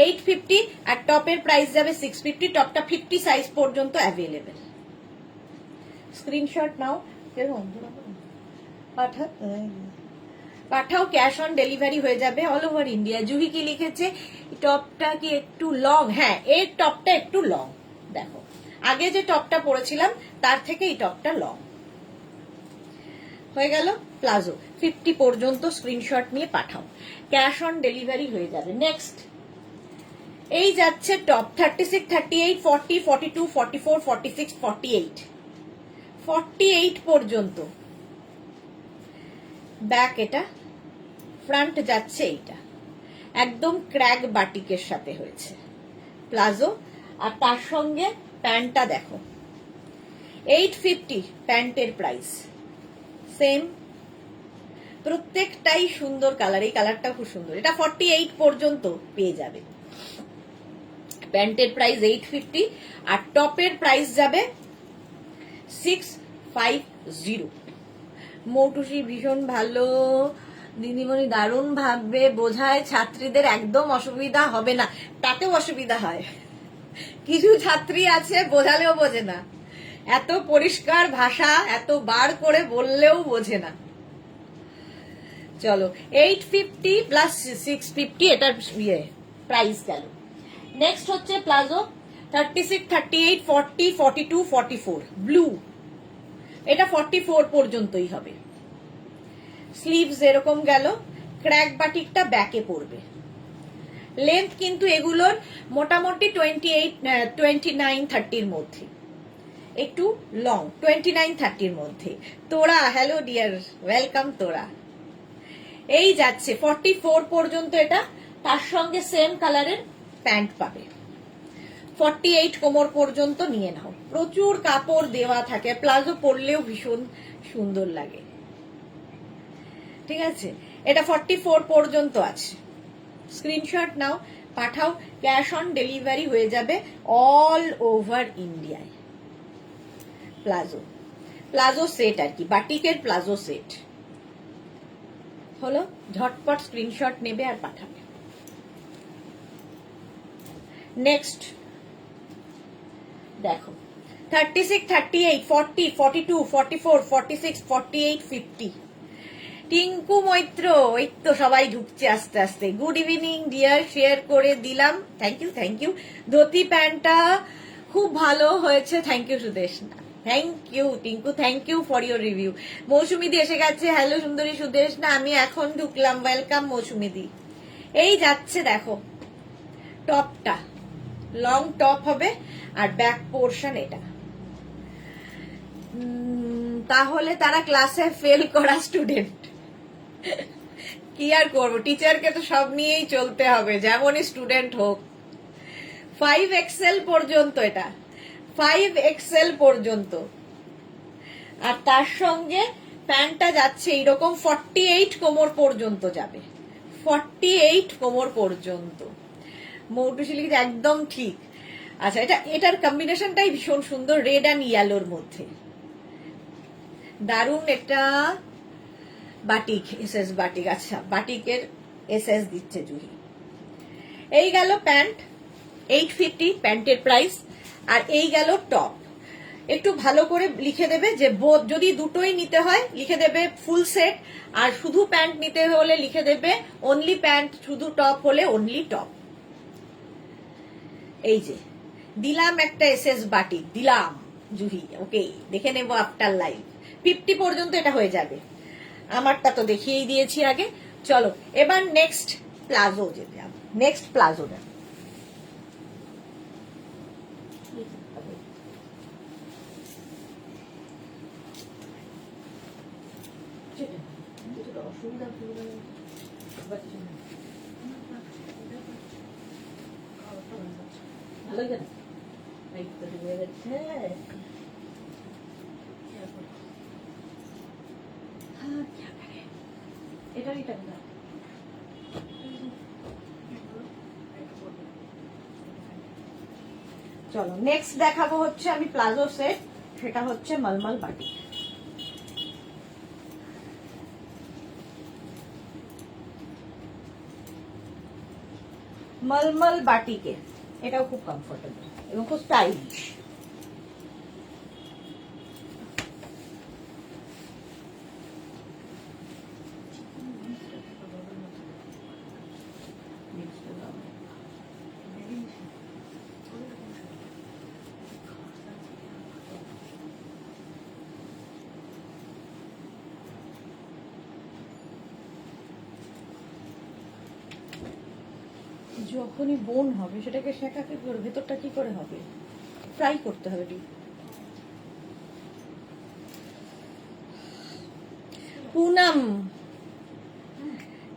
850, আর টপের প্রাইস যাবে 650, টপটা 50 সাইজ পর্যন্ত অ্যাভেলেবেল। স্ক্রিনশট নাও, পাঠাও, ক্যাশ অন ডেলিভারি হয়ে যাবে অল ওভার ইন্ডিয়া। জুহি কি লিখেছে, টপটা কি একটু লং? হ্যাঁ, এর টপটা একটু লং, দেখো আগে যে টপটা পরেছিলাম তার থেকে এই টপটা লং হয়ে গেল। প্লাজো 50 পর্যন্ত স্ক্রিনশট নিয়ে পাঠাও, ক্যাশ অন ডেলিভারি হয়ে যাবে। নেক্সট এই যাচ্ছে টপ 36, 38, 40, 42, 44, 46, 48, 48 পর্যন্ত ব্যাক, এটা ফ্রন্ট যাচ্ছে এইটা, একদম ক্র্যাক বাটিকের সাথে হয়েছে প্লাজো, আর তার সঙ্গে প্যান্টটা দেখো 850 প্যান্টের প্রাইস সেম, প্রত্যেকটাই সুন্দর কালার, এই কালারটা খুব সুন্দর, এটা 48 পর্যন্ত পেয়ে যাবে। প্যান্টের প্রাইস 850, আর টপের প্রাইস যাবে 650। মৌটুসি ভীষণ ভালো দিদিমণি, দারুণ ভাবে বোঝায়, ছাত্রীদের একদম অসুবিধা হবে না। তাতেও অসুবিধা হয়, কিছু ছাত্রী আছে বোঝালেও বোঝে না, এত পরিষ্কার ভাষা এত বার করে বললেও বোঝে না। চলো 850 প্লাস 650 এটার প্রাইস গেল। নেক্সট হচ্ছে প্লাজো 36, 38, 40, 42, 44 ব্লু, এটা 44 পর্যন্তই হবে। স্লিভস এরকম গেল, ক্র্যাক বাটিকটা ব্যাকে পড়বে। লেন্থ কিন্তু এগুলোর মোটামুটি 29, 30 মধ্যে, একটু লং 29-30 মধ্যে। তোরা, হ্যালো ডিয়ার, ওয়েলকাম তোরা। এই যাচ্ছে 44 পর্যন্ত এটা, তার সঙ্গে সেম কালারের প্যান্ট পাবে। 48 কোমর পর্যন্ত নিয়ে নাও, প্রচুর কাপড় দেওয়া থাকে, প্লাজো পরলেও ভীষণ সুন্দর লাগে। ঠিক আছে, এটা 44 পর্যন্ত আছে। স্ক্রিনশট নাও, পাঠাও, ক্যাশ অন ডেলিভারি হয়ে যাবে অল ওভার ইন্ডিয়ায়। প্লাজো সেট আর কি, বাটিকের প্লাজো সেট হলো। ঝটপট স্ক্রিনশট নেবে আর পাঠাবে। নেক্সট দেখো 36, 38, 40, 42, 44, 46, 48, 50। টিঙ্কু মৈত্র, এই তো সবাই ঢুকছে আস্তে আস্তে। গুড ইভিনিং ডিয়ার, শেয়ার করে দিলাম, thank you thank you. Dhoti প্যান্টটা খুব ভালো হয়েছে, thank you Sudeshna, thank you Tinku, thank you for your review. মৌসুমিদি এসে গেছে, হ্যালো সুন্দরী সুদেশনা, আমি এখন ঢুকলাম, ওয়েলকাম মৌসুমিদি। এই যাচ্ছে দেখো, টপটা লং টপ হবে আর ব্যাক পোর্শন এটা। তাহলে তারা ক্লাসে ফেল করা স্টুডেন্ট, কি আর করবো, টিচারকে তো সব নিয়েই চলতে হবে, যেমনই স্টুডেন্ট হোক। 5XL পর্যন্ত এটা, 5XL পর্যন্ত। আর তার সঙ্গে প্যান্টটা যাচ্ছে এইরকম 48 কোমর পর্যন্ত যাবে, 48 কোমর পর্যন্ত। মৌটুসি লিখেছে একদম ঠিক। আচ্ছা, এটার কম্বিনেশনটাই ভীষণ সুন্দর, রেড অ্যান্ড ইয়েলোর মধ্যে, দারুণ। এটা বাটিক, এসএস বাটিক। আচ্ছা, বাটিকের এসএস দিচ্ছে জুহি। এই গেল প্যান্ট, 850 প্যান্টের প্রাইস। আর এই গেল টপ। একটু ভালো করে লিখে দেবে যে যদি দুটোই নিতে হয় লিখে দেবে ফুল সেট, আর শুধু প্যান্ট নিতে হলে লিখে দেবে অনলি প্যান্ট, শুধু টপ হলে অনলি টপ। এই যে দিলাম একটা এসএস বাটিক, দিলাম জুহি। ওকে, দেখে নেবো আফটার লাইভ। 50 পর্যন্ত এটা হয়ে যাবে, আমারটা তো দেখিয়েই দিয়েছি আগে। চলো এবার নেক্সট প্লাজো যেতে হবে, নেক্সট প্লাজো দেখ। ভালো গেছে, এটারই টাকা। চলো নেক্সট দেখাবো হচ্ছে আমি প্লাজো সেট, সেটা হচ্ছে মলমল বাটি। মলমল বাটিকে, এটাও খুব কমফোর্টেবল এবং খুব স্টাইলিশ। যখনই বোন হবে সেটাকে শেখাকে করে, ভেতরটা কি করে হবে, ফ্রাই করতে হবে। पूनम,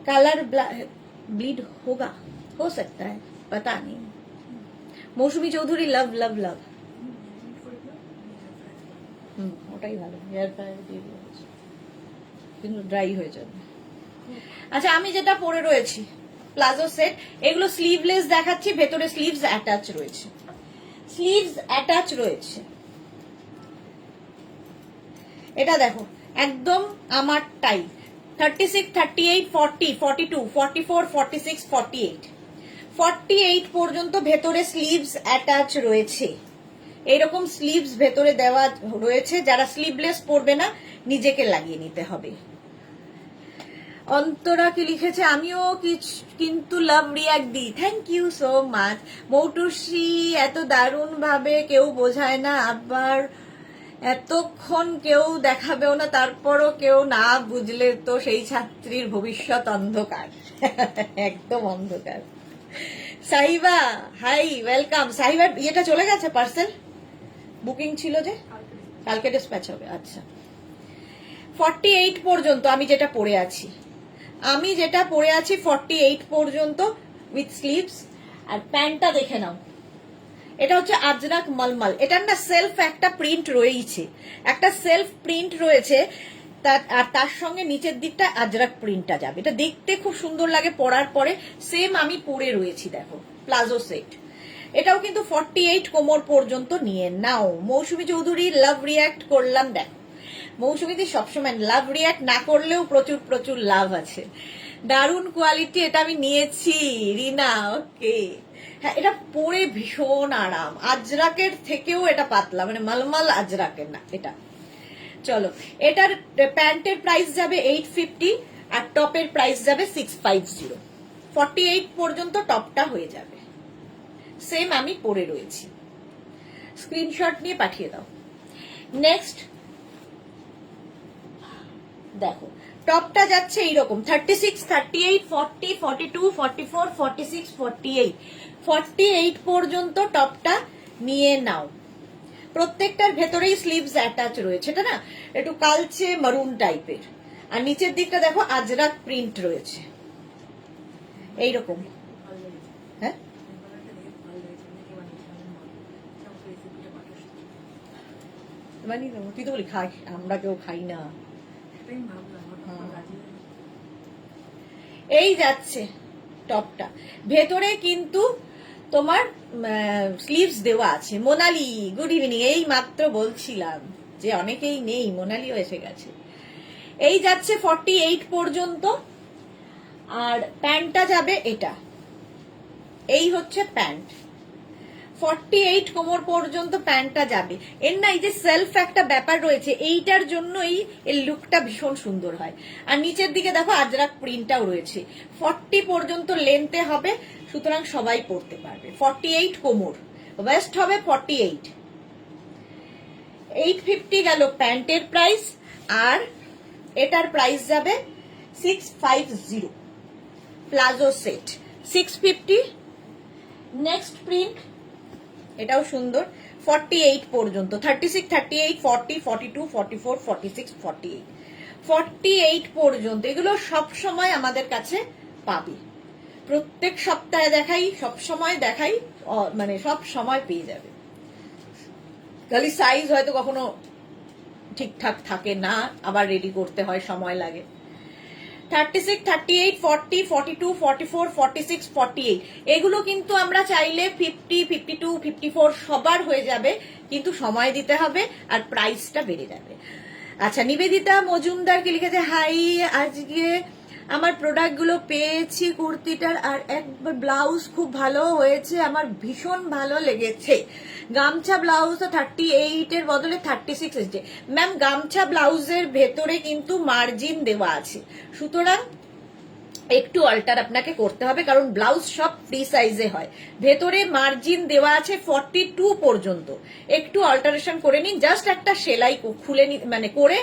कलर ब्लीड होगा, हो सकता है, पता नहीं। মৌসুমী চৌধুরী, লাভ লাভ লাভ। ওটাই ভালো, হেয়ার ফ্রায়ার দিয়ে দিয়েছি কিন্তু ড্রাই হয়ে যাবে। আচ্ছা, আমি যেটা পরে রয়েছি প্লাজো সেট, এগুলো স্লিভলেস দেখাচ্ছি, ভেতরে স্লিভস অ্যাটাচ রয়েছে, স্লিভস অ্যাটাচ রয়েছে। এটা দেখো একদম আমারটাই, 36, 38, 40, 42, 44, 46, 48, 48 পর্যন্ত ভেতরে স্লিভস অ্যাটাচ রয়েছে। এরকম স্লিভস ভেতরে দেওয়া রয়েছে, যারা স্লিভলেস পরবে না নিজেকে লাগিয়ে নিতে হবে। অন্তরা কি লিখেছে, আমিও কিন্তু লাভ রিয়াক্ট দিই, thank you so much. Moutusi, এত দারুণ ভাবে কেউ বোঝায় না, আবার এতক্ষণ কেউ দেখাবেও না, তারপরও কেউ না বুঝলে তো সেই ছাত্রীর ভবিষ্যৎ অন্ধকার। একদম অন্ধকার। Sahiba, high, welcome. সাহিবার ইয়েটা চলে গেছে, পার্সেল বুকিং ছিল যে কালকে ডিসপ্যাচ হবে। আচ্ছা 48 পর্যন্ত আমি যেটা পরে আছি 48 পর্যন্ত উইথ স্লিভস। আর প্যান্টটা দেখে নাও, এটা হচ্ছে আজরাক মলমল। এটার না সেলফ একটা প্রিন্ট রয়েছে, আর তার সঙ্গে নিচের দিকটা আজরাক প্রিন্টটা যাবে। এটা দেখতে খুব সুন্দর লাগে পরার পরে। সেম আমি পরে রয়েছি, দেখো প্লাজো সেট। এটাও কিন্তু 48 কোমর পর্যন্ত নিয়ে নাও। মৌসুমী চৌধুরী লাভ রিয়াক্ট করলাম। দেখো মৌসুমীদি সবসময় লাভ রিয়াক্ট না করলেও প্রচুর প্রচুর লাভ আছে। দারুণ কোয়ালিটি, এটা আমি নিয়েছি রিনা। ওকে, হ্যাঁ এটা পরে ভীষণ আরাম। আজরাকের থেকেও এটা পাতলা, মানে মালমাল আজরাকের না এটা। চলো, এটার প্যান্টের প্রাইস যাবে 850 আর টপের প্রাইস যাবে 650। 48 পর্যন্ত টপটা হয়ে যাবে। সেম আমি পরে রয়েছি, স্ক্রিনশট নিয়ে পাঠিয়ে দাও। নেক্সট দেখো, টপটা যাচ্ছে এইরকম 36, 38, 40, 42, 44, 46, 48। 48 পর্যন্ত টপটা নিয়ে নাও। প্রত্যেকটার ভেতরেই স্লিভস অ্যাটাচ রয়েছে, এটা না একটু কালচে মারুন টাইপের। আর নিচের দিকটা দেখো আজরাক প্রিন্ট রয়েছে এইরকম। হ্যাঁ তুই তো বলি খাই, আমরা কেউ খাই না। এই যাচ্ছে টপটা, ভেতরে কিন্তু তোমার স্লিভস দেওয়া আছে। মোনালি গুড ইভিনিং, এই মাত্র বলছিলাম যে অনেকেই নেই, মোনালিও এসে গেছে। এই যাচ্ছে 48 পর্যন্ত। আর প্যান্টটা যাবে এটা, এই হচ্ছে প্যান্ট। 48 কোমর পর্যন্ত প্যান্টটা যাবে। এর না এই যে সেলফ একটা ব্যাপার রয়েছে, এইটার জন্যই এর লুকটা ভীষণ সুন্দর হয়। আর নিচের দিকে দেখো আজরাক প্রিন্টটাও রয়েছে। 40 পর্যন্ত লেন্থে হবে, সুতরাং সবাই পরতে পারবে। 48 কোমর, ওয়েস্ট হবে 48। 850 গেল প্যান্টের প্রাইস, আর এটার প্রাইস যাবে 650। Palazzo set 650। নেক্সট প্রিন্ট, এটাও সুন্দর। 48 পর্যন্ত, 36, 38, 40, 42, 44, 46, 48। 48 পর্যন্ত এগুলো সব সময় আমাদের কাছে পাবে। প্রত্যেক সপ্তাহে দেখাই, সব সময় দেখাই, মানে সব সময় পেয়ে যাবে। খালি সাইজ হয়তো কখনো ঠিকঠাক থাকে না, আবার রেডি করতে হয়, সময় লাগে। 36, 38, 40, 42, 44, 46, 48 এগুলো কিন্তু আমরা চাইলে 50, 52, 54 সবার হয়ে যাবে, কিন্তু সময় দিতে হবে আর প্রাইসটা বেড়ে যাবে। আচ্ছা, নিবেদিতা মজুমদারকে লিখেছে, হাই আজকে আমার প্রোডাক্টগুলো পেয়েছি কুর্তিটার, আর একবার ব্লাউজ খুব ভালো হয়েছে, আমার ভীষণ ভালো লেগেছে। গামছা ব্লাউজ তো 38 এর বদলে 36 এসেছে। ম্যাম গামছা ব্লাউজের ভেতরে কিন্তু মার্জিন দেওয়া আছে, সুতরাং একটু অল্টার আপনাকে করতে হবে, কারণ ব্লাউজ সব ফ্রি সাইজে হয়। ভেতরে মার্জিন দেওয়া আছে 42 পর্যন্ত, একটু অল্টারেশন করে নিন। জাস্ট একটা সেলাই খুলে মানে করে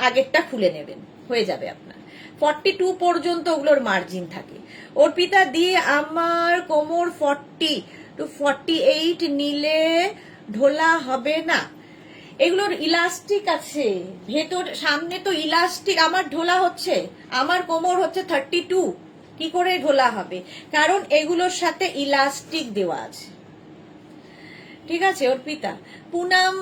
আগেরটা খুলে নেবেন, হয়ে যাবে আপনার। 42 পর্যন্ত ওগুলোর মার্জিন থাকে। অর্পিতা দিয়ে আমার কোমর 40 to 48 নিলে ঢোলা হবে না। এগুলোর ইলাস্টিক আছে ভেতর, সামনে তো ইলাস্টিক। আমার ঢোলা হচ্ছে, আমার কোমর হচ্ছে 32, কি করে ঢোলা হবে? কারণ এগুলোর সাথে ইলাস্টিক দেওয়া আছে। ठीक है अर्पिता। पूनम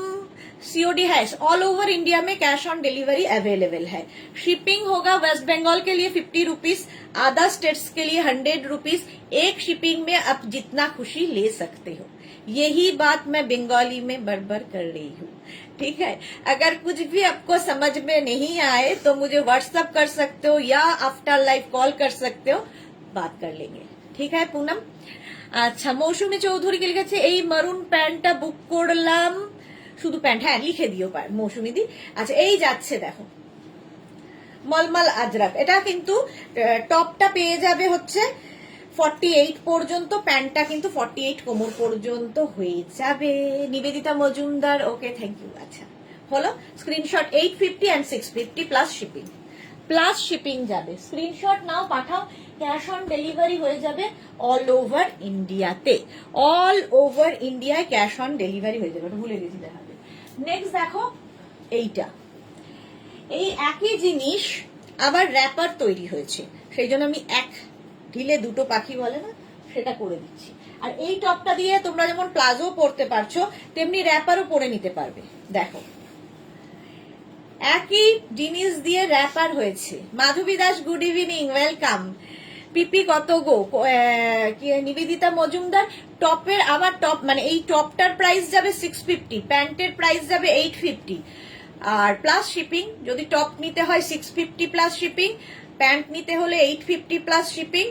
सीओडी है, ऑल ओवर इंडिया में कैश ऑन डिलीवरी अवेलेबल है। शिपिंग होगा वेस्ट बंगाल के लिए 50 रुपीज, अदर स्टेट्स के लिए 100 रुपीज। एक शिपिंग में आप जितना खुशी ले सकते हो। यही बात मैं बंगाली में बरबर कर रही हूँ, ठीक है। अगर कुछ भी आपको समझ में नहीं आए तो मुझे व्हाट्सएप कर सकते हो या आफ्टर लाइव कॉल कर सकते हो, बात कर लेंगे, ठीक है पूनम। আচ্ছা, মৌসুমী চৌধুরী লিখেছে, এই মারুন প্যান্টটা বুক করলাম, শুধু প্যান্ট, হ্যাঁ লিখে দিও মৌসুমী দি। আচ্ছা, এই যাচ্ছে দেখো মলমল আজরাক। এটা কিন্তু টপটা পেয়ে যাবে হচ্ছে 48 পর্যন্ত, প্যান্টটা কিন্তু 48 কোমর পর্যন্ত হয়ে যাবে। Nivedita Majumdar, okay thank you. আচ্ছা হলো, screenshot 850 and 650 plus shipping. Plus shipping যাবে। স্ক্রিনশট নাও, পাঠাও, ক্যাশ অন ডেলিভারি হয়ে যাবে অল ওভার ইন্ডিয়াতে। অল ওভার ইন্ডিয়ায় ক্যাশ অন ডেলিভারি হয়ে যাবে, ওটা ভুলে গেছি দেখাবে। নেক্সট দেখো এইটা, এই একই জিনিস আবার র্যাপার তৈরি হয়েছে, সেই জন্য আমি এক ঢিলে দুটো পাখি বলে না, সেটা করে দিচ্ছি। আর এই টপটা দিয়ে তোমরা যেমন প্লাজো পরতে পারছো তেমনি র্যাপারও পরে নিতে পারবে। দেখো একই জিনিস দিয়ে র্যাপার হয়েছে। মাধবী দাস গুড ইভিনিং, ওয়েলকাম। পিপি কত গো, নিবেদিতা মজুমদার। টপের আবার টপ মানে এই টপটার প্রাইস যাবে 650, প্যান্টের প্রাইস যাবে 850 আর প্লাস শিপিং। যদি টপ নিতে হয় 650 প্লাস শিপিং, প্যান্ট নিতে হলে 850 প্লাস শিপিং,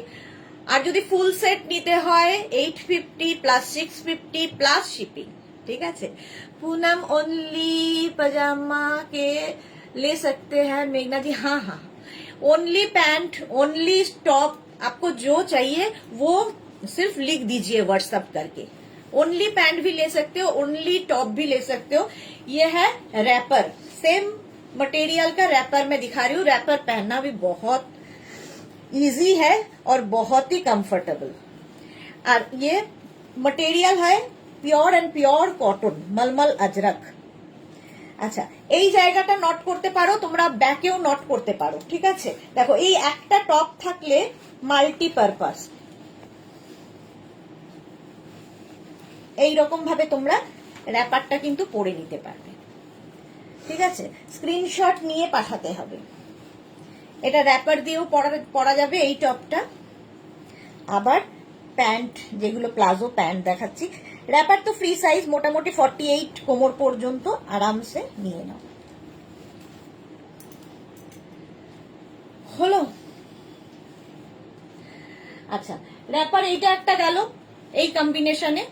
আর যদি ফুল সেট নিতে হয় 850 প্লাস 650 প্লাস শিপিং। ঠিক আছে। पूनम ओनली पजामा के ले सकते हैं मेघना जी? हाँ हाँ, ओनली पैंट, ओनली टॉप, आपको जो चाहिए वो सिर्फ लिख दीजिए व्हाट्सएप करके। ओनली पैंट भी ले सकते हो, ओनली टॉप भी ले सकते हो। ये है रैपर, सेम मटेरियल का रैपर मैं दिखा रही हूँ। रैपर पहनना भी बहुत इजी है और बहुत ही कंफर्टेबल। और ये मटेरियल है পিওর এন্ড পিওর কটন, মলমল আজরক। আচ্ছা, এই জায়গাটা নট করতে পারো তোমরা, ব্যাকেও নট করতে পারো। ঠিক আছে, দেখো এই একটা টপ থাকলে মাল্টিপারপাস, এইরকম ভাবে তোমরা র্যাপারটা কিন্তু পরে নিতে পারবে। ঠিক আছে, স্ক্রিনশট নিয়ে পাঠাতে হবে। এটা র্যাপার দিয়েও পরা যাবে এই টপটা। আবার প্যান্ট, যেগুলো প্লাজো প্যান্ট দেখাচ্ছি, র্যাপার তো ফ্রি সাইজ, মোটামুটি 48 কোমর পর্যন্ত আরামসে নিয়ে নাও। হলো? আচ্ছা, র্যাপার এইটা একটা গেল এই কম্বিনেশনে,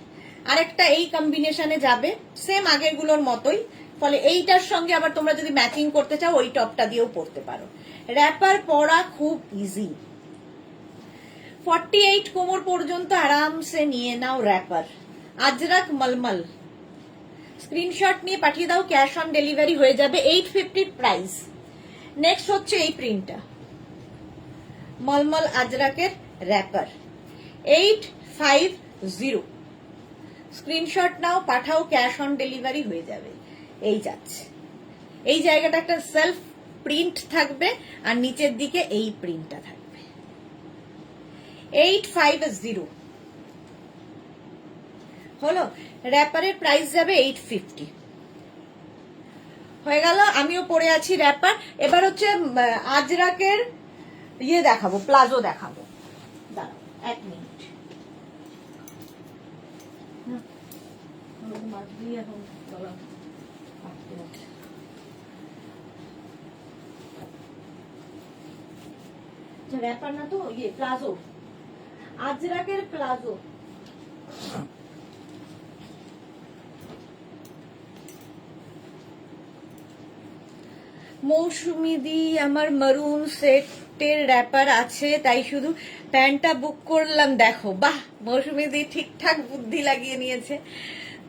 আরেকটা এই কম্বিনেশনে যাবে সেম আগেরগুলোর মতোই। ফলে এইটার সঙ্গে আবার তোমরা যদি ম্যাচিং করতে চাও ওই টপটা দিয়েও পরতে পারো। র্যাপার পরা খুব ইজি, 48 কোমর পর্যন্ত আরামসে নিয়ে নাও র্যাপার, আজরক মলমল। স্ক্রিনশট নিয়ে পাঠিয়ে দাও, ক্যাশ অন ডেলিভারি হয়ে যাবে 850 প্রাইস। নেক্সট হচ্ছে এই প্রিন্টটা, মলমল আজরকের র্যাপার 850। স্ক্রিনশট নাও, পাঠাও, ক্যাশ অন ডেলিভারি হয়ে যাবে। এই যাচ্ছে, এই জায়গাটা একটা সেলফ প্রিন্ট থাকবে আর নিচের দিকে এই প্রিন্টটা থাকবে। 850 হলো। র্যাপারের প্রাইস যাবে 850। হয়ে গেল, আমিও পরে আছি র্যাপার। এবার হচ্ছে আজরাকের ইয়ে দেখাবো, প্লাজো দেখাবো। দাঁড়াও 1 মিনিট। র্যাপার না তো, ইয়ে প্লাজো, আজরাকের প্লাজো। মৌসুমিদি, আমার মারুন সেটের র্যাপার আছে তাই শুধু প্যান্টটা বুক করলাম। দেখো, বাহ, মৌসুমিদি ঠিকঠাক বুদ্ধি লাগিয়ে নিয়েছে।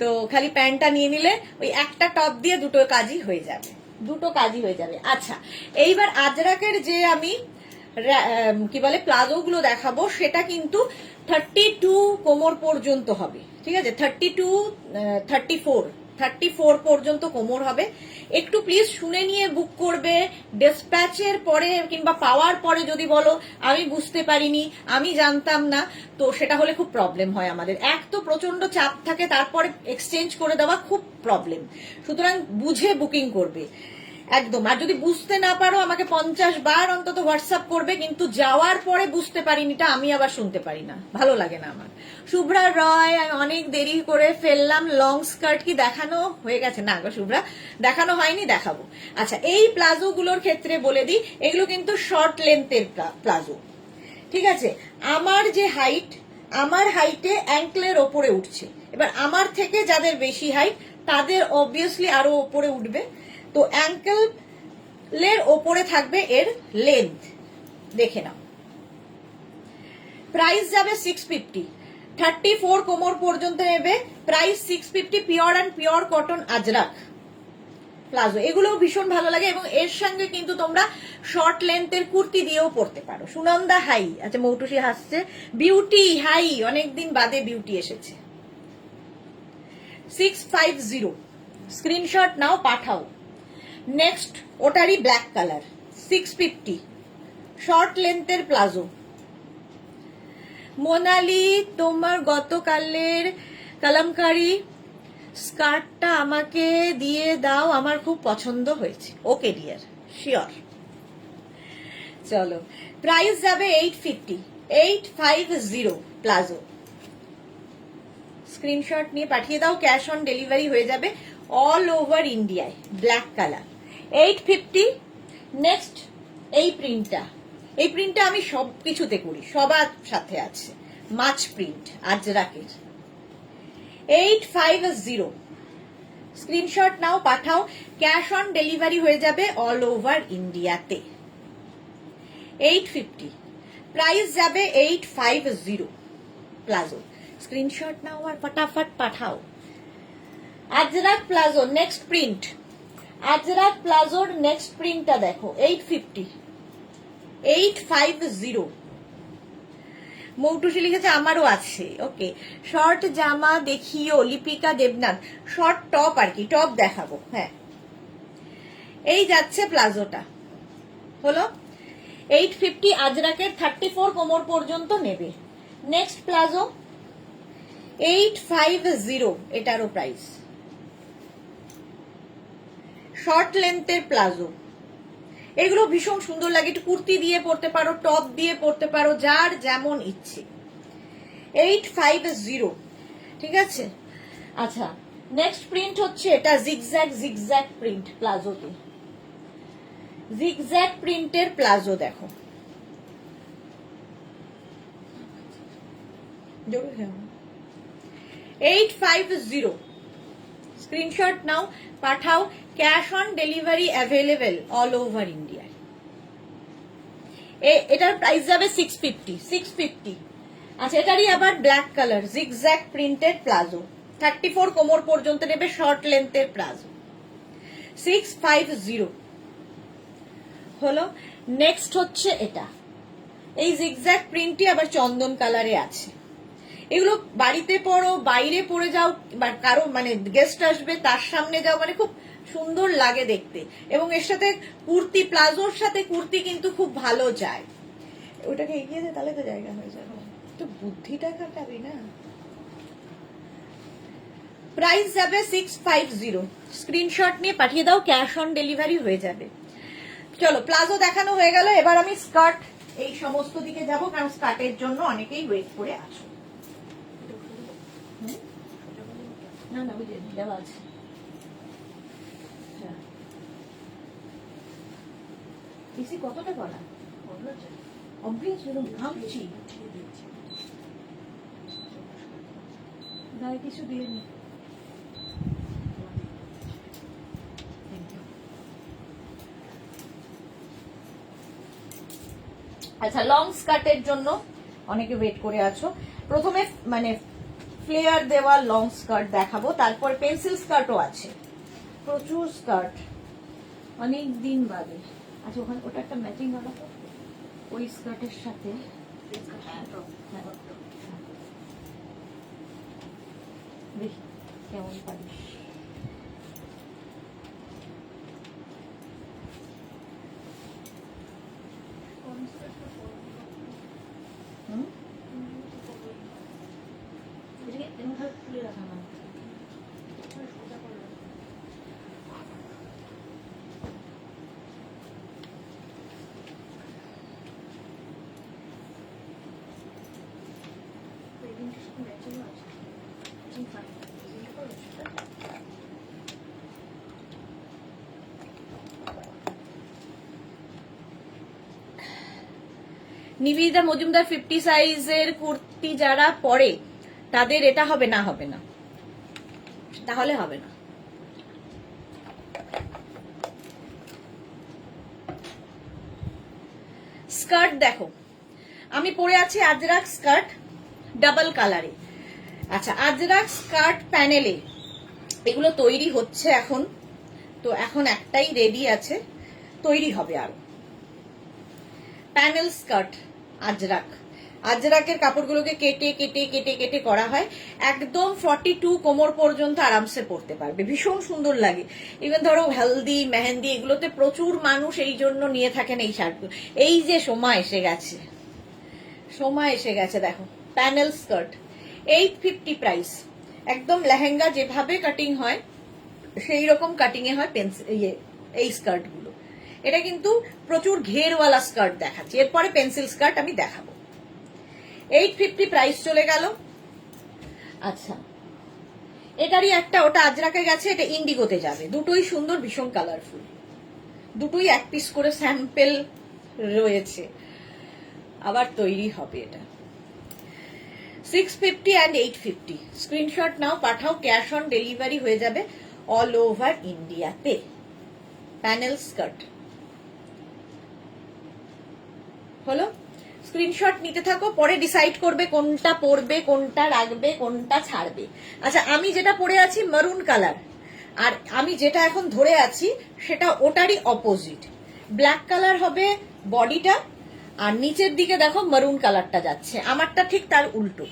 তো খালি প্যান্টটা নিয়ে নিলে ওই একটা টপ দিয়ে দুটো কাজই হয়ে যাবে, দুটো কাজই হয়ে যাবে। আচ্ছা, এইবার আজরাকের যে আমি কি বলে প্লাজো গুলো দেখাবো সেটা কিন্তু 32 কোমর পর্যন্ত হবে। ঠিক আছে, 34 পর্যন্ত কোমর হবে। একটু প্লিজ শুনে নিয়ে বুক করবে। ডিসপ্যাচের পরে কিংবা পাওয়ার পরে যদি বলো আমি বুঝতে পারিনি, আমি জানতাম না, তো সেটা হলে খুব প্রবলেম হয় আমাদের। এক তো প্রচন্ড চাপ থাকে, তারপরে এক্সচেঞ্জ করে দেওয়া খুব প্রবলেম। সুতরাং বুঝে বুকিং করবে একদম। আর যদি বুঝতে না পারো আমাকে 50 বার অন্তত হোয়াটসঅ্যাপ করবে, কিন্তু যাওয়ার পরে বুঝতে পারিনিটা আমি আবার শুনতে পারি না, ভালো লাগে না আমার। শুভ্রা রয়, আমি অনেক দেরি করে ফেললাম, লং স্কার্ট কি দেখানো হয়ে গেছে? না গো শুভ্রা, দেখানো হয়নি, দেখাবো। আচ্ছা, এই প্লাজো গুলোর ক্ষেত্রে বলে দিই, এগুলো কিন্তু শর্ট লেন্থের প্লাজো। ঠিক আছে, আমার যে হাইট, আমার হাইটে অ্যাঙ্কলের ওপরে উঠছে। এবার আমার থেকে যাদের বেশি হাইট তাদের অবভিয়াসলি আরো ওপরে উঠবে। তো অ্যাঙ্কেলের ওপরে থাকবে এর লেন্থ, দেখে নাও। প্রাইস যাবে 650, 34 কোমর পর্যন্ত নেবে, price 650, pure and pure cotton Ajrak. Palazzo, এগুলো ভীষণ ভালো লাগে এবং এর সঙ্গে কিন্তু তোমরা শর্ট লেন্থের কুর্তি দিয়েও পরতে পারো। সুনন্দা হাই, আচ্ছা মৌটুসি হাসছে। বিউটি হাই, অনেকদিন বাদে বিউটি এসেছে। 650 স্ক্রিনশট নাও, পাঠাও। নেক্সট ওটারই ব্ল্যাক কালার, 650 শর্ট লেন্থের প্লাজো। মোনালি, তোমার গতকালের কালামকারী স্কার্টটা আমাকে দিয়ে দাও, আমার খুব পছন্দ হয়েছে। Okay dear, sure. চলো, প্রাইস যাবে 850, 850 প্লাজো। স্ক্রিনশট নিয়ে পাঠিয়ে দাও, ক্যাশ অন ডেলিভারি হয়ে যাবে অল ওভার ইন্ডিয়ায়। Black colour 850। নেক্সট এই প্রিন্টটা, এই প্রিন্টটা আমি সব কিছুতে করি, সবার সাথে আছে। মাছ প্রিন্ট, আজরাকের 850। স্ক্রিনশট নাও, পাঠাও, ক্যাশ অন ডেলিভারি হয়ে যাবে অল ওভার ইন্ডিয়াতে। 850 প্রাইস যাবে 850 প্লাজো। স্ক্রিনশট নাও আর ফটাফট পাঠাও। Ajrakh palazzo next print, Ajrakh প্লাজোর নেক্সট প্রিন্টটা দেখো, 850, 850। মৌটুসি লিখেছে আমারও আছে। ওকে, শর্ট জামা দেখিও, লিপিকা দেবনাথ। শর্ট টপ আর কি, টপ দেখাবো। হ্যাঁ, এই যাচ্ছে প্লাজোটা, হলো 850। আজরাকের 34 কোমর পর্যন্ত নেবে। নেক্সট প্লাজো 850, এটারও প্রাইস। শর্ট লেন্থের প্লাজো, এগুলো ভীষণ সুন্দর লাগে, একটু কুর্তি দিয়ে পরতে পারো, টপ দিয়ে পরতে পারো, যার যেমন ইচ্ছে। 850, ঠিক আছে। আচ্ছা, নেক্সট প্রিন্ট হচ্ছে এটা, জিগজ্যাগ, জিগজ্যাগ প্রিন্ট প্লাজোতে। জিগজ্যাগ প্রিন্টের প্লাজো দেখো, 850। স্ক্রিনশট নাও, পাঠাও, cash on delivery available all over India. এটার প্রাইস যাবে 650, 650। আচ্ছা, এটারই আবার black colour, zigzag printed palazzo, 34 কোমর পর্যন্ত নেবে, শর্ট লেন্থের প্লাজো। 650 হলো। নেক্সট হচ্ছে এটা, এই জিগজ্যাগ প্রিন্টটি আবার চন্দন কালারে আছে। এগুলো বাড়িতে পরো, বাইরে পরে যাও, বা কারো মানে গেস্ট আসবে তার সামনে যাও, মানে খুব সুন্দর লাগে দেখতে। এবং এর সাথে কুর্তি, প্লাজোর সাথে কুর্তি কিন্তু খুব ভালো যায়। ওটাকে এগিয়ে দে, তাহলে তো জায়গা হয়ে যাবে। তো বুদ্ধিটা কাটাবি না। প্রাইস যাবে 650। স্ক্রিনশট নিয়ে পাঠিয়ে দাও, ক্যাশ অন ডেলিভারি হয়ে যাবে। চলো, প্লাজো দেখানো হয়ে গেল, এবার আমি স্কার্ট এই সমস্ত দিকে যাব, কারণ স্কার্টের জন্য অনেকেই ওয়েট করে আছো। না না, বুঝে দেওয়া আছে। এসি কতটা করা অবভিয়াস, ভাবছি গায়ে কিছু দিয়ে নি। আচ্ছা, লং স্কার্টের জন্য অনেকে ওয়েট করে আছো। প্রথমে মানে ফ্লেয়ার দেওয়া লং স্কার্ট দেখাবো, তারপর পেন্সিল স্কার্টও আছে, প্রচুর স্কার্ট অনেক দিন বাদে। আচ্ছা, ওখানে ওটা একটা ম্যাচিং হলো তো ওই স্কার্টের সাথে। দেখি কেমন পারিস। নিবেদিতা মজুমদার 50 সাইজের কুর্তি যারা পরে তাদের এটা হবে না, হবে না, তাহলে হবে না। স্কার্ট দেখো, আমি পরে আছি আজরাক স্কার্ট ডাবল কালারে। আচ্ছা, আজরাক স্কার্ট প্যানেলে এগুলো তৈরি হচ্ছে, এখন তো এখন একটাই রেডি আছে, তৈরি হবে আরো। Panel skirt, Ajrakh. আজরাকের কাপড়গুলোকে কেটে কেটে কেটে কেটে করা হয়, একদম 42 কোমর পর্যন্ত আরামসে পরতে পারবে, ভীষণ সুন্দর লাগে। ইভেন ধরো হেলদি মেহেন্দি এগুলোতে প্রচুর মানুষ এই জন্য নিয়ে থাকেন এই শার্টগুলো। এই যে সময় এসে গেছে, সময় এসে গেছে, দেখো প্যানেল স্কার্ট 850 প্রাইস। একদম লেহেঙ্গা যেভাবে কাটিং হয় সেই রকম কাটিং এ হয় এই স্কার্ট গুলো। এটা কিন্তু প্রচুর ঘেরওয়ালা স্কার্ট দেখাচ্ছি, এরপরে পেন্সিল স্কার্ট আমি দেখাবো। 850 প্রাইস চলে গেল। আচ্ছা, এটারই একটা, ওটা আজরাকে গেছে, এটা ইন্ডিগোতে যাবে। দুটোই সুন্দর, ভীষণ কালারফুল, দুটোই এক পিস করে স্যাম্পেল রয়েছে, আবার তৈরি হবে। এটা 650 অ্যান্ড 850। স্ক্রিনশট নাও, পাঠাও, ক্যাশ অন ডেলিভারি হয়ে যাবে অল ওভার ইন্ডিয়াতে। প্যানেল স্কার্ট হলো, স্ক্রিনশট নিতে থাকো, পরে ডিসাইড করবে কোনটা পরবে, কোনটা রাখবে, কোনটা ছাড়বে। আচ্ছা, আমি যেটা পরে আছি মারুন কালার, আর আমি যেটা এখন ধরে আছি সেটা ওটারই অপোজিট। ব্ল্যাক কালার হবে বডিটা, আর নিচের দিকে দেখো মারুন কালারটা যাচ্ছে, আমারটা ঠিক তার উল্টো।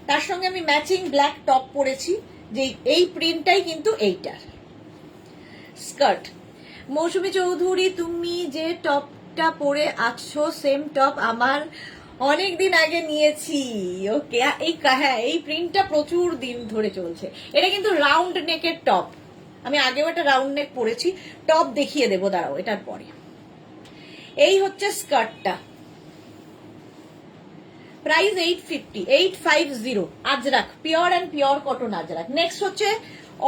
তার সঙ্গে আমি ম্যাচিং ব্ল্যাক টপ পরেছি, যে এই প্রিন্টটাই কিন্তু এইটার। স্কার্ট, মৌসুমী চৌধুরী তুমি যে টপটা পরে আছো সেম টপ আমার অনেক দিন আগে নিয়েছি। ওকে, হ্যাঁ এই প্রিন্টটা প্রচুর দিন ধরে চলছে। এটা কিন্তু রাউন্ড নেকের টপ, আমি আগেও একটা রাউন্ড নেক পরেছি, টপ দেখিয়ে দেবো, দাঁড়াও এটার পরে। এই হচ্ছে স্কার্টটা, price 850, 850 Ajrakh, pure and pure cotton Ajrakh. Next হচ্ছে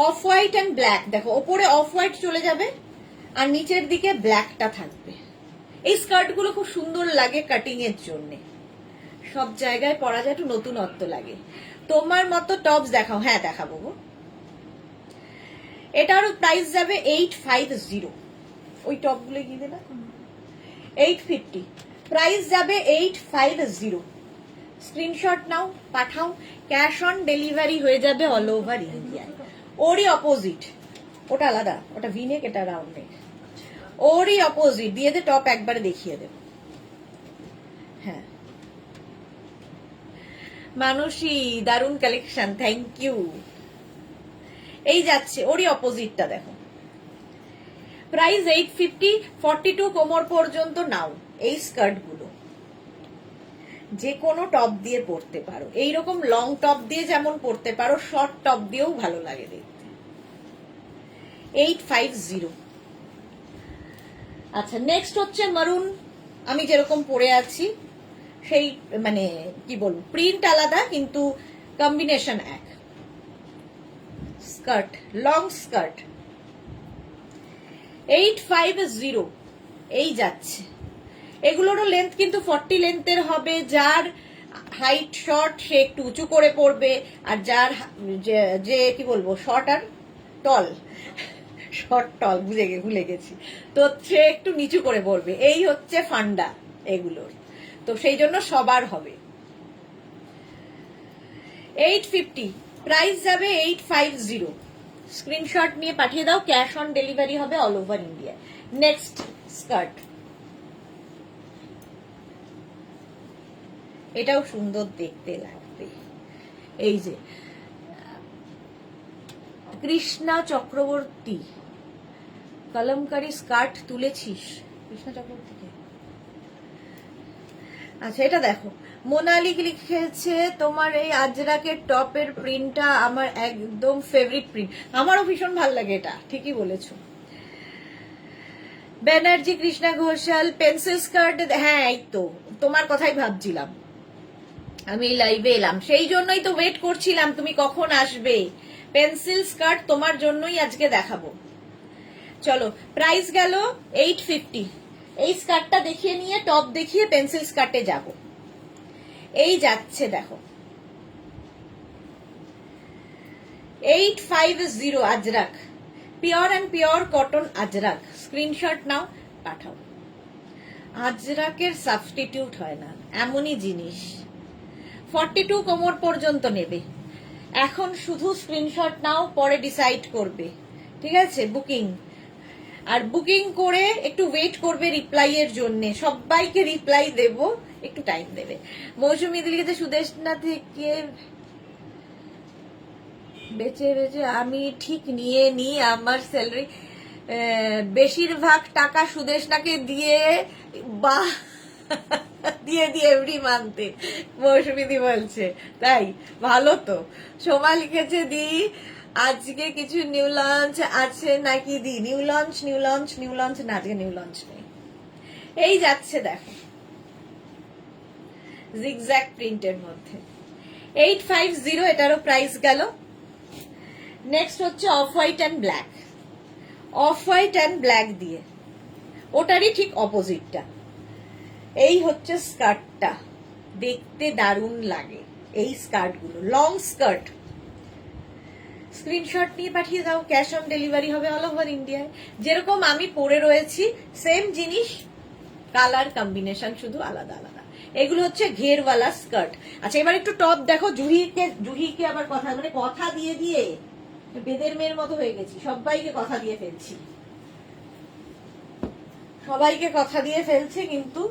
অফ হোয়াইট অ্যান্ড ব্ল্যাক। দেখো ওপরে অফ হোয়াইট চলে যাবে আর নিচের দিকে ব্ল্যাকটা থাকবে। এই স্কার্ট গুলো খুব সুন্দর লাগে কাটিং এর জন্য, সব জায়গায় পরা যায়, একটু নতুনত্ব লাগে। তোমার মতো টপস দেখাও। হ্যাঁ দেখাবো গো। এটারও প্রাইস যাবে 850। ওই টপ গুলো গিয়ে দেবে 850, প্রাইস যাবে 850। স্ক্রিনশট নাও, পাঠাও, ক্যাশ অন ডেলিভারি হয়ে যাবে অল ওভার ইন্ডিয়া। ওরই অপোজিট, ওটা আলাদা, ওটা ভিনেক, এটা রাউন্ড নেক। ওরই অপোজিট দিয়ে দে, টপ একবারে দেখিয়ে দেব। হ্যাঁ মানুষই, দারুণ কালেকশন, থ্যাংক ইউ। এই যাচ্ছে, ওরই অপোজিটটা দেখো। প্রাইস 850, 42 কোমর পর্যন্ত নাও। এই স্কার্ট গুলো যে কোনো টপ দিয়ে পরতে পারো, এইরকম লং টপ দিয়ে যেমন পরতে পারো, শর্ট টপ দিয়েও ভালো লাগে দেখতে। 850। আচ্ছা, নেক্সট হচ্ছে মারুন, আমি যেরকম পরে আছি সেই, মানে কি বলবো, প্রিন্ট আলাদা কিন্তু কম্বিনেশন এক। Skirt, long skirt 850। এই যাচ্ছে, এগুলোরও লেন্থ কিন্তু 40 লেন্থের হবে। যার হাইট শর্ট সে একটু উঁচু করে পড়বে, আর যার যে কি বলবো শর্ট আর টল, শর্ট টল ভুলে গেছি, তো সে একটু নিচু করে পড়বে। এই হচ্ছে ফান্ডা এগুলোর, তো সেই জন্য সবার হবে। 850, প্রাইস যাবে 850। স্ক্রিনশট নিয়ে পাঠিয়ে দাও, ক্যাশ অন ডেলিভারি হবে all over India. Next skirt, এটাও সুন্দর দেখতে লাগবে। এই যে কৃষ্ণা চক্রবর্তী কলমকারী স্কার্ট তুলেছিস, কৃষ্ণা চক্রবর্তীকে। আচ্ছা, এটা দেখো, মোনালি লিখেছে তোমার এই আজরাকের টপের প্রিন্টটা আমার একদম ফেভারিট প্রিন্ট। আমারও ভীষণ ভালো লাগে এটা, ঠিকই বলেছো। ব্যানার্জি কৃষ্ণা ঘোষাল পেন্সিল স্কার্ট, হ্যাঁ এই তো তোমার কথাই ভাবছিলাম, আমি লাইভে এলাম সেই জন্যই তো ওয়েট করছিলাম তুমি কখন আসবে। পেন্সিল স্কার্ট তোমার জন্যই আজকে দেখাবো। চলো, প্রাইস গেল 850। এই স্কার্টটা দেখিয়ে নিয়ে টপ দেখিয়ে পেন্সিল স্কার্টে যাব। এই যাচ্ছে দেখো 850 Ajrakh, pure and pure cotton Ajrak. Screenshot নাও, পাঠাও। আজরাকের সাবস্টিটিউট হয় না, এমনই জিনিস। 42 কোমর পর্যন্ত নেবে। এখন শুধু স্ক্রিনশট নাও, পরে ডিসাইড করবে, ঠিক আছে? বুকিং আর বুকিং করে একটু ওয়েট করবে রিপ্লাই এর জন্য, সবাইকে রিপ্লাই দেব, একটু টাইম দেবে। মৌসুমী দিলিকে সুদেশনা থেকে বেচে বেচে আমি ঠিক নিয়ে নি আমার স্যালারি, বেশিরভাগ টাকা সুদেশনাকে দিয়ে বা দিয়ে দিয়ে এভরি মান্থে, মৌসুমীদি বলছে। তাই ভালো তো। সোমা লিখেছে দি আজকে কিছু নিউ লঞ্চ আছে নাকি দি? নিউ লঞ্চ না, আজকে নিউ লঞ্চ নেই। এই যাচ্ছে দেখো জিগজ্যাগ প্রিন্টের মধ্যে 850, এটারও প্রাইস গেল। নেক্সট হচ্ছে off white and black, of white and black দিয়ে, ওটারই ঠিক অপোজিটটা। এই হচ্ছে স্কার্টটা, দেখতে দারুণ লাগে এই স্কার্ট গুলো, লং স্কার্ট। স্ক্রিনশট নিয়ে পাঠিয়ে দাও, ক্যাশ অন ডেলিভারি হবে অল ওভার ইন্ডিয়ায়। যেরকম আমি পরে রয়েছি সেম জিনিস, কালার কম্বিনেশন শুধু আলাদা আলাদা। এগুলো হচ্ছে ঘেরওয়ালা স্কার্ট। আচ্ছা এবার একটু টপ দেখো। জুহিকে আবার কথা, মানে কথা দিয়ে দিয়ে বেদের মেয়ের মতো হয়ে গেছি, সবাইকে কথা দিয়ে ফেলছি, সবাইকে কথা দিয়ে ফেলছে কিন্তু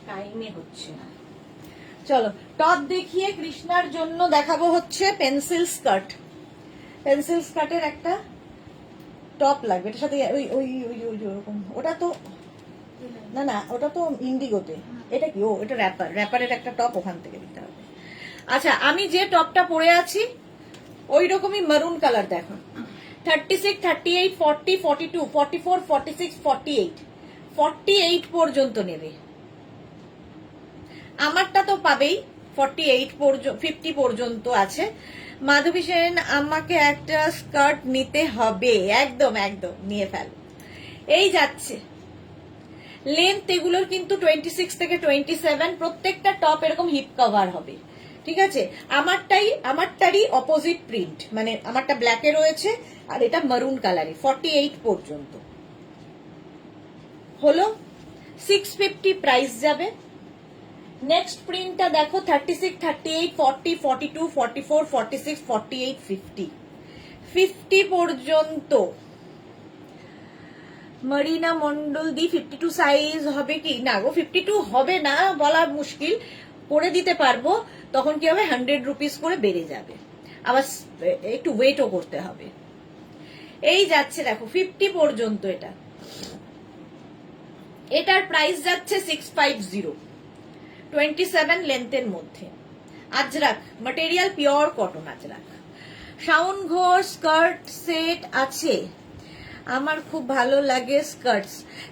টাইমে হচ্ছে না। চলো টপ দেখিয়ে কৃষ্ণার জন্য দেখাবো হচ্ছে পেন্সিল স্কার্ট। পেন্সিল স্কার্টের একটা টপ লাগবে এটার সাথে, ওই ওই ওই ওই ওরকম। ওটা তো না, ওটা তো ইন্ডিগোতে। এটা কি? ও এটা র্যাপারের একটা টপ, ওখান থেকে দিতে হবে। আচ্ছা আমি যে টপটা পরে আছি ওই রকমই মারুন কালার দেখো। 36, 38, 40, 42, 44, 46, 48, 48 পর্যন্ত নেবে। আমারটা তো পাবেই 48 পর্যন্ত, 50 পর্যন্ত আছে। মাধবী সেন আমাকে একটা স্কার্ট নিতে হবে। একদম একদম নিয়ে ফেল। এই যাচ্ছে লেন্থ এগুলোর কিন্তু 26 থেকে 27, প্রত্যেকটা টপ এরকম হিপ কভার হবে। ঠিক আছে, আমারটারই অপোজিট প্রিন্ট, মানে আমারটা ব্ল্যাকে রয়েছে আর এটা মারুন কালারে। 48 পর্যন্ত হলো, 650 প্রাইস যাবে। নেক্সট প্রিন্টটা দেখো 36, 38, 40, 42, 44, 46, 48, 50, 50 পর্যন্ত। মরিনা মন্ডল দি 52 সাইজ হবে কি? না গো 52 হবে না, বলা মুশকিল। করে দিতে পারবো, তখন কি হবে 100 রুপিস করে বেড়ে যাবে, আবার একটু ওয়েটও করতে হবে। এই যাচ্ছে দেখো 50 পর্যন্ত। এটার প্রাইস যাচ্ছে 650, 27 লেন্থের মধ্যে। Ajrak material, pure cotton Ajrak. Shaon Ghosh skirt set আছে, আমার খুব ভালো লাগে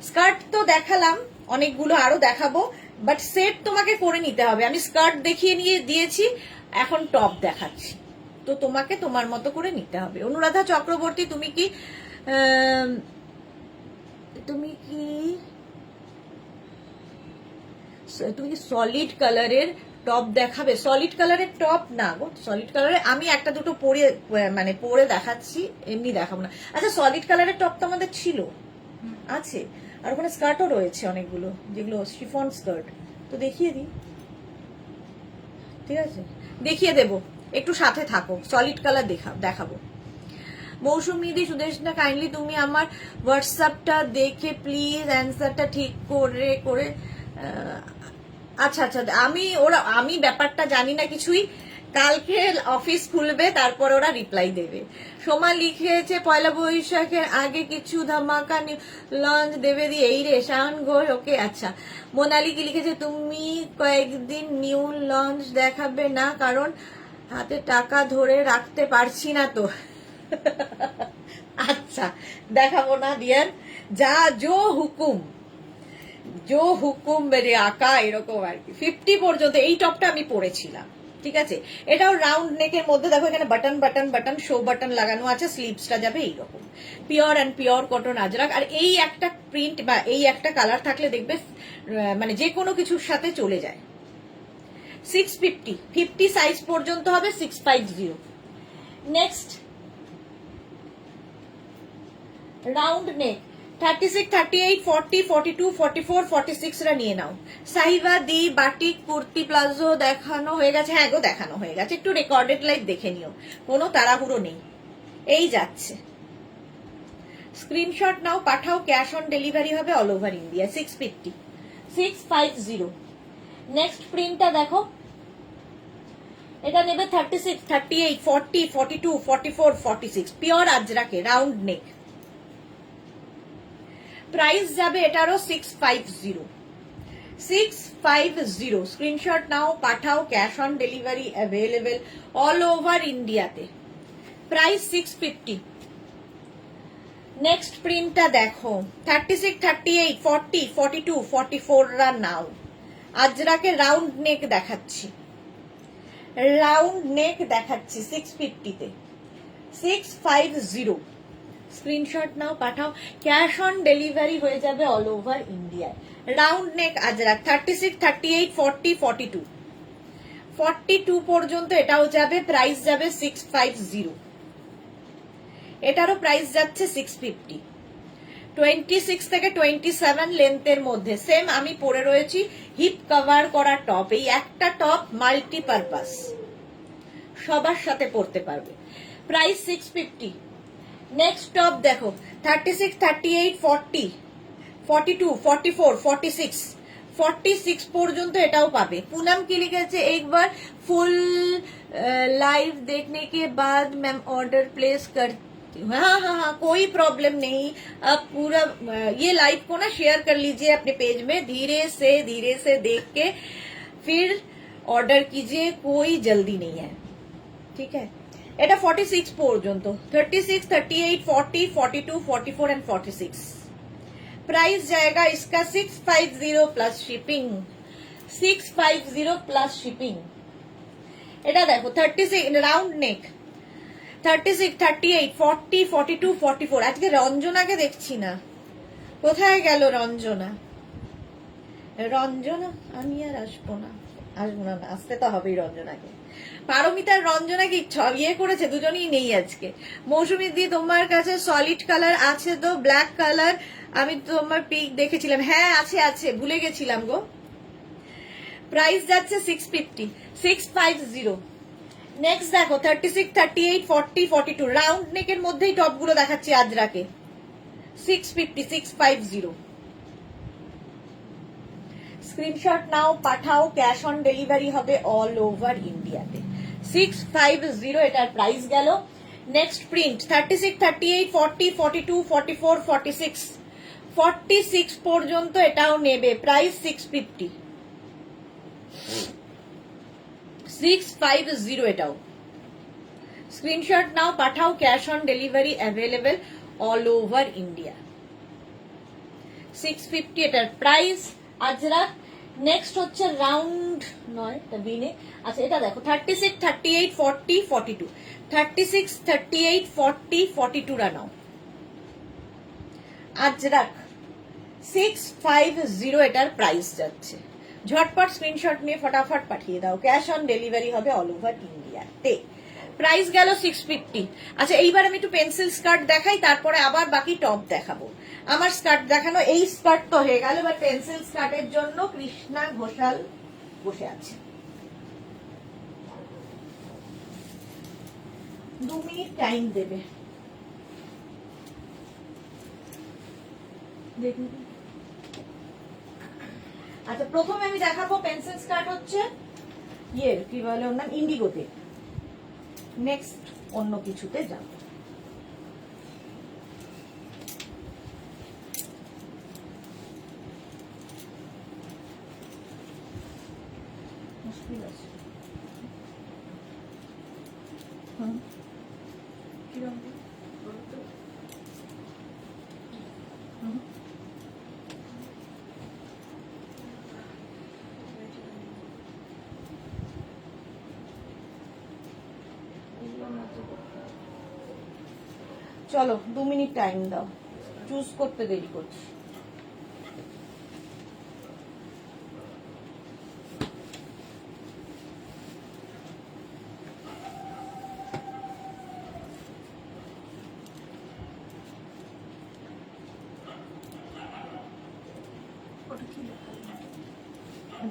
স্কার্ট তো দেখালাম অনেকগুলো, আরো দেখাবো, বাট সেট তোমাকে করে নিতে হবে। আমি স্কার্ট দেখিয়ে নিয়ে দিয়েছি, এখন টপ দেখাচ্ছি, তো তোমাকে তোমার মতো করে নিতে হবে। অনুরাধা চক্রবর্তী তুমি কি সলিড কালারের টপ দেখাবে? সলিড কালারের টপ না গো, সলিড কালারে আমি একটা দুটো পরে দেখাচ্ছি, এমনি দেখাবো না। আচ্ছা সলিড কালারের টপ তো আমাদের ছিল, আছে, আর ওখানে স্কার্টও রয়েছে অনেকগুলো, যেগুলো শিফন স্কার্ট। তো দেখিয়ে দিই, ঠিক আছে দেখিয়ে দেবো, একটু সাথে থাকো। সলিড কালার দেখাবো। মৌসুমী দি সুদেশনা কাইন্ডলি তুমি আমার হোয়াটসঅ্যাপটা দেখে প্লিজ অ্যান্সারটা ঠিক করে আচ্ছা আচ্ছা, আমি ব্যাপারটা জানি না কিছুই, কালকে অফিস খুলবে তারপর ওরা রিপ্লাই দেবে। সোমা লিখেছে পয়লা বৈশাখের আগে কিছু ধামাকা লঞ্চ দেবে দিয়ে, এই রে শাওন ঘোষ, ওকে আচ্ছা। মোনালি কি লিখেছে তুমি কয়েকদিন নিউ লঞ্চ দেখাবে না, কারণ হাতে টাকা ধরে রাখতে পারছি না তো। আচ্ছা দেখাবো না ডিয়ার, যা জো হুকুম মেরে আকা, এরকম আর কি। 50 পর্যন্ত এই টপটা আমি পরেছিলাম, ঠিক আছে। এটাও রাউন্ড নেকের মধ্যে, দেখো এখানে বাটন শো বাটন লাগানো আছে, স্লিভসটা যাবে এইরকম। Pure and pure cotton Ajrakh. আর এই একটা প্রিন্ট বা এই একটা কালার থাকলে দেখবে মানে যে কোনো কিছুর সাথে চলে যায়। 650, 50 সাইজ পর্যন্ত হবে 650। নেক্সট রাউন্ড নেক 36, 38, 40, 42, 44, 46 রা নিয়ে নাও। সাহিবা দি বাটিক কুর্তি প্লাজো দেখানো হয়ে গেছে? হ্যাঁ গো দেখানো হয়ে গেছে, একটু রেকর্ডেড লাইভ দেখে নিও, কোনো তাড়াহুড়ো নেই। এই যাচ্ছে স্ক্রিনশট নাও, পাঠাও, ক্যাশ অন ডেলিভারি হবে অল ওভার ইন্ডিয়া। 650, 650। নেক্সট প্রিন্টটা দেখো, এটা নেবে 36, 38, 40, 42, 44, 46, পিওর আজরাকে, রাউন্ড নেক। প্রাইস যাবে এটারও 650, 650। স্ক্রিনশট নাও, পাঠাও, cash on delivery available all over ইন্ডিয়াতে। প্রাইস 650। নেক্সট প্রিন্টটা দেখো, 36, 38, 40, 42, 44 রা নাও। আজরাকে রাউন্ড নেক দেখাচ্ছি, রাউন্ড নেক দেখাচ্ছি 650-তে, 650। স্ক্রিনশট নাও, পাঠাও, ক্যাশ অন ডেলিভারি হয়ে যাবে অল ওভার ইন্ডিয়ায়। রাউন্ড নেক আজরাক, 36, 38, 40, 42, 42 পর্যন্ত এটাও যাবে। প্রাইস যাবে 650। এটারও প্রাইস যাচ্ছে 650। 26 থেকে 27 লেন্থের মধ্যে। সেম আমি পরে রয়েছি হিপ কভার করা টপ। এই একটা টপ মাল্টিপারপাস, সবার সাথে পরতে পারবে। প্রাইস 650। নেক্সট টপ দেখো, 36, 38, 40, 42, 44, 46, 46 পর্যন্ত এটাও পাবে। पूनम की लिखेছে एक बार फुल लाइव देखने के बाद मैम ऑर्डर प्लेस करती हूँ। हाँ हाँ हाँ, कोई प्रॉब्लम नहीं। आप पूरा ये लाइव को ना शेयर कर लीजिए अपने पेज में, धीरे से देख के फिर ऑर्डर कीजिए, कोई जल्दी नहीं है, ठीक है। এটা 46 পর্যন্ত, 36, 38, 40, 42, 44 एंड 46। प्राइस जाएगा इसका 650 प्लस शिपिंग, 650 प्लस शिपिंग। এটা দেখো 36 রাউন্ড নেক, 36, 38, 40, 42, 44। আজকে রঞ্জনাকে দেখছি না, কোথায় গেল রঞ্জনা? রঞ্জনা, আমি আর আসবো না, আসতে তো হবেই রঞ্জনাকে। পারমিতার রঞ্জনা কি ইয়ে করেছে, দুজনেই নেই আজকে। মৌসুমী দি, তোমার কাছে সলিড কালার আছে তো? ব্ল্যাক কালার আমি তোমার পিক দেখেছিলাম। হ্যাঁ আছে আছে, ভুলে গেছিলাম গো। প্রাইস যাচ্ছে 650, 650। নেক্সট দেখো 36, 38, 40, 42 রাউন্ড নেকের মধ্যেই টপ গুলো দেখাচ্ছি আজরাকে। 650, 650। স্ক্রিনশট নাও, পাঠাও, ক্যাশ অন ডেলিভারি হবে অল ওভার ইন্ডিয়াতে। 650 এটার প্রাইস গেল। নেক্সট প্রিন্ট 36, 38, 40, 42, 44, 46, 46 পর্যন্ত এটাও নেবে। প্রাইস 650, 650 এটাও। স্ক্রিনশট নাও, পাঠাও, cash on delivery available all over India. 650 এটার প্রাইস আজরা। নেক্সট হচ্ছে রাউন্ড নয়, বিনে। আচ্ছা এটা দেখো 36, 38, 40, 42, 36, 38, 40, 42 রা নাও। আজরাক 650 এটার প্রাইস যাচ্ছে। ঝটপট স্ক্রিনশট নিয়ে ফটাফট পাঠিয়ে দাও, ক্যাশ অন ডেলিভারি হবে অল ওভার ইন্ডিয়াতে। প্রাইস গেল 650। আচ্ছা এইবার আমি একটু পেন্সিল স্কার্ট দেখাই, তারপরে আবার বাকি টপ দেখাবো। আমার স্কার্ট দেখানো, এই স্কার্ট তো হয়ে গেল। এবার পেন্সিল স্কার্টের জন্য কৃষ্ণা ঘোষাল বসে আছে। 2 মিনিট টাইম দেবে। দেখুন, আচ্ছা প্রথমে আমি দেখাবো পেন্সিল স্কার্ট হচ্ছে ইয়ে কি বলে ওর নাম, ইন্ডিগোতে। নেক্সট অন্য কিছুতে যাব। মুশকিল আছে। কিরকম চলো 2 মিনিট টাইম দাও, চুজ করতে দেরি করছি।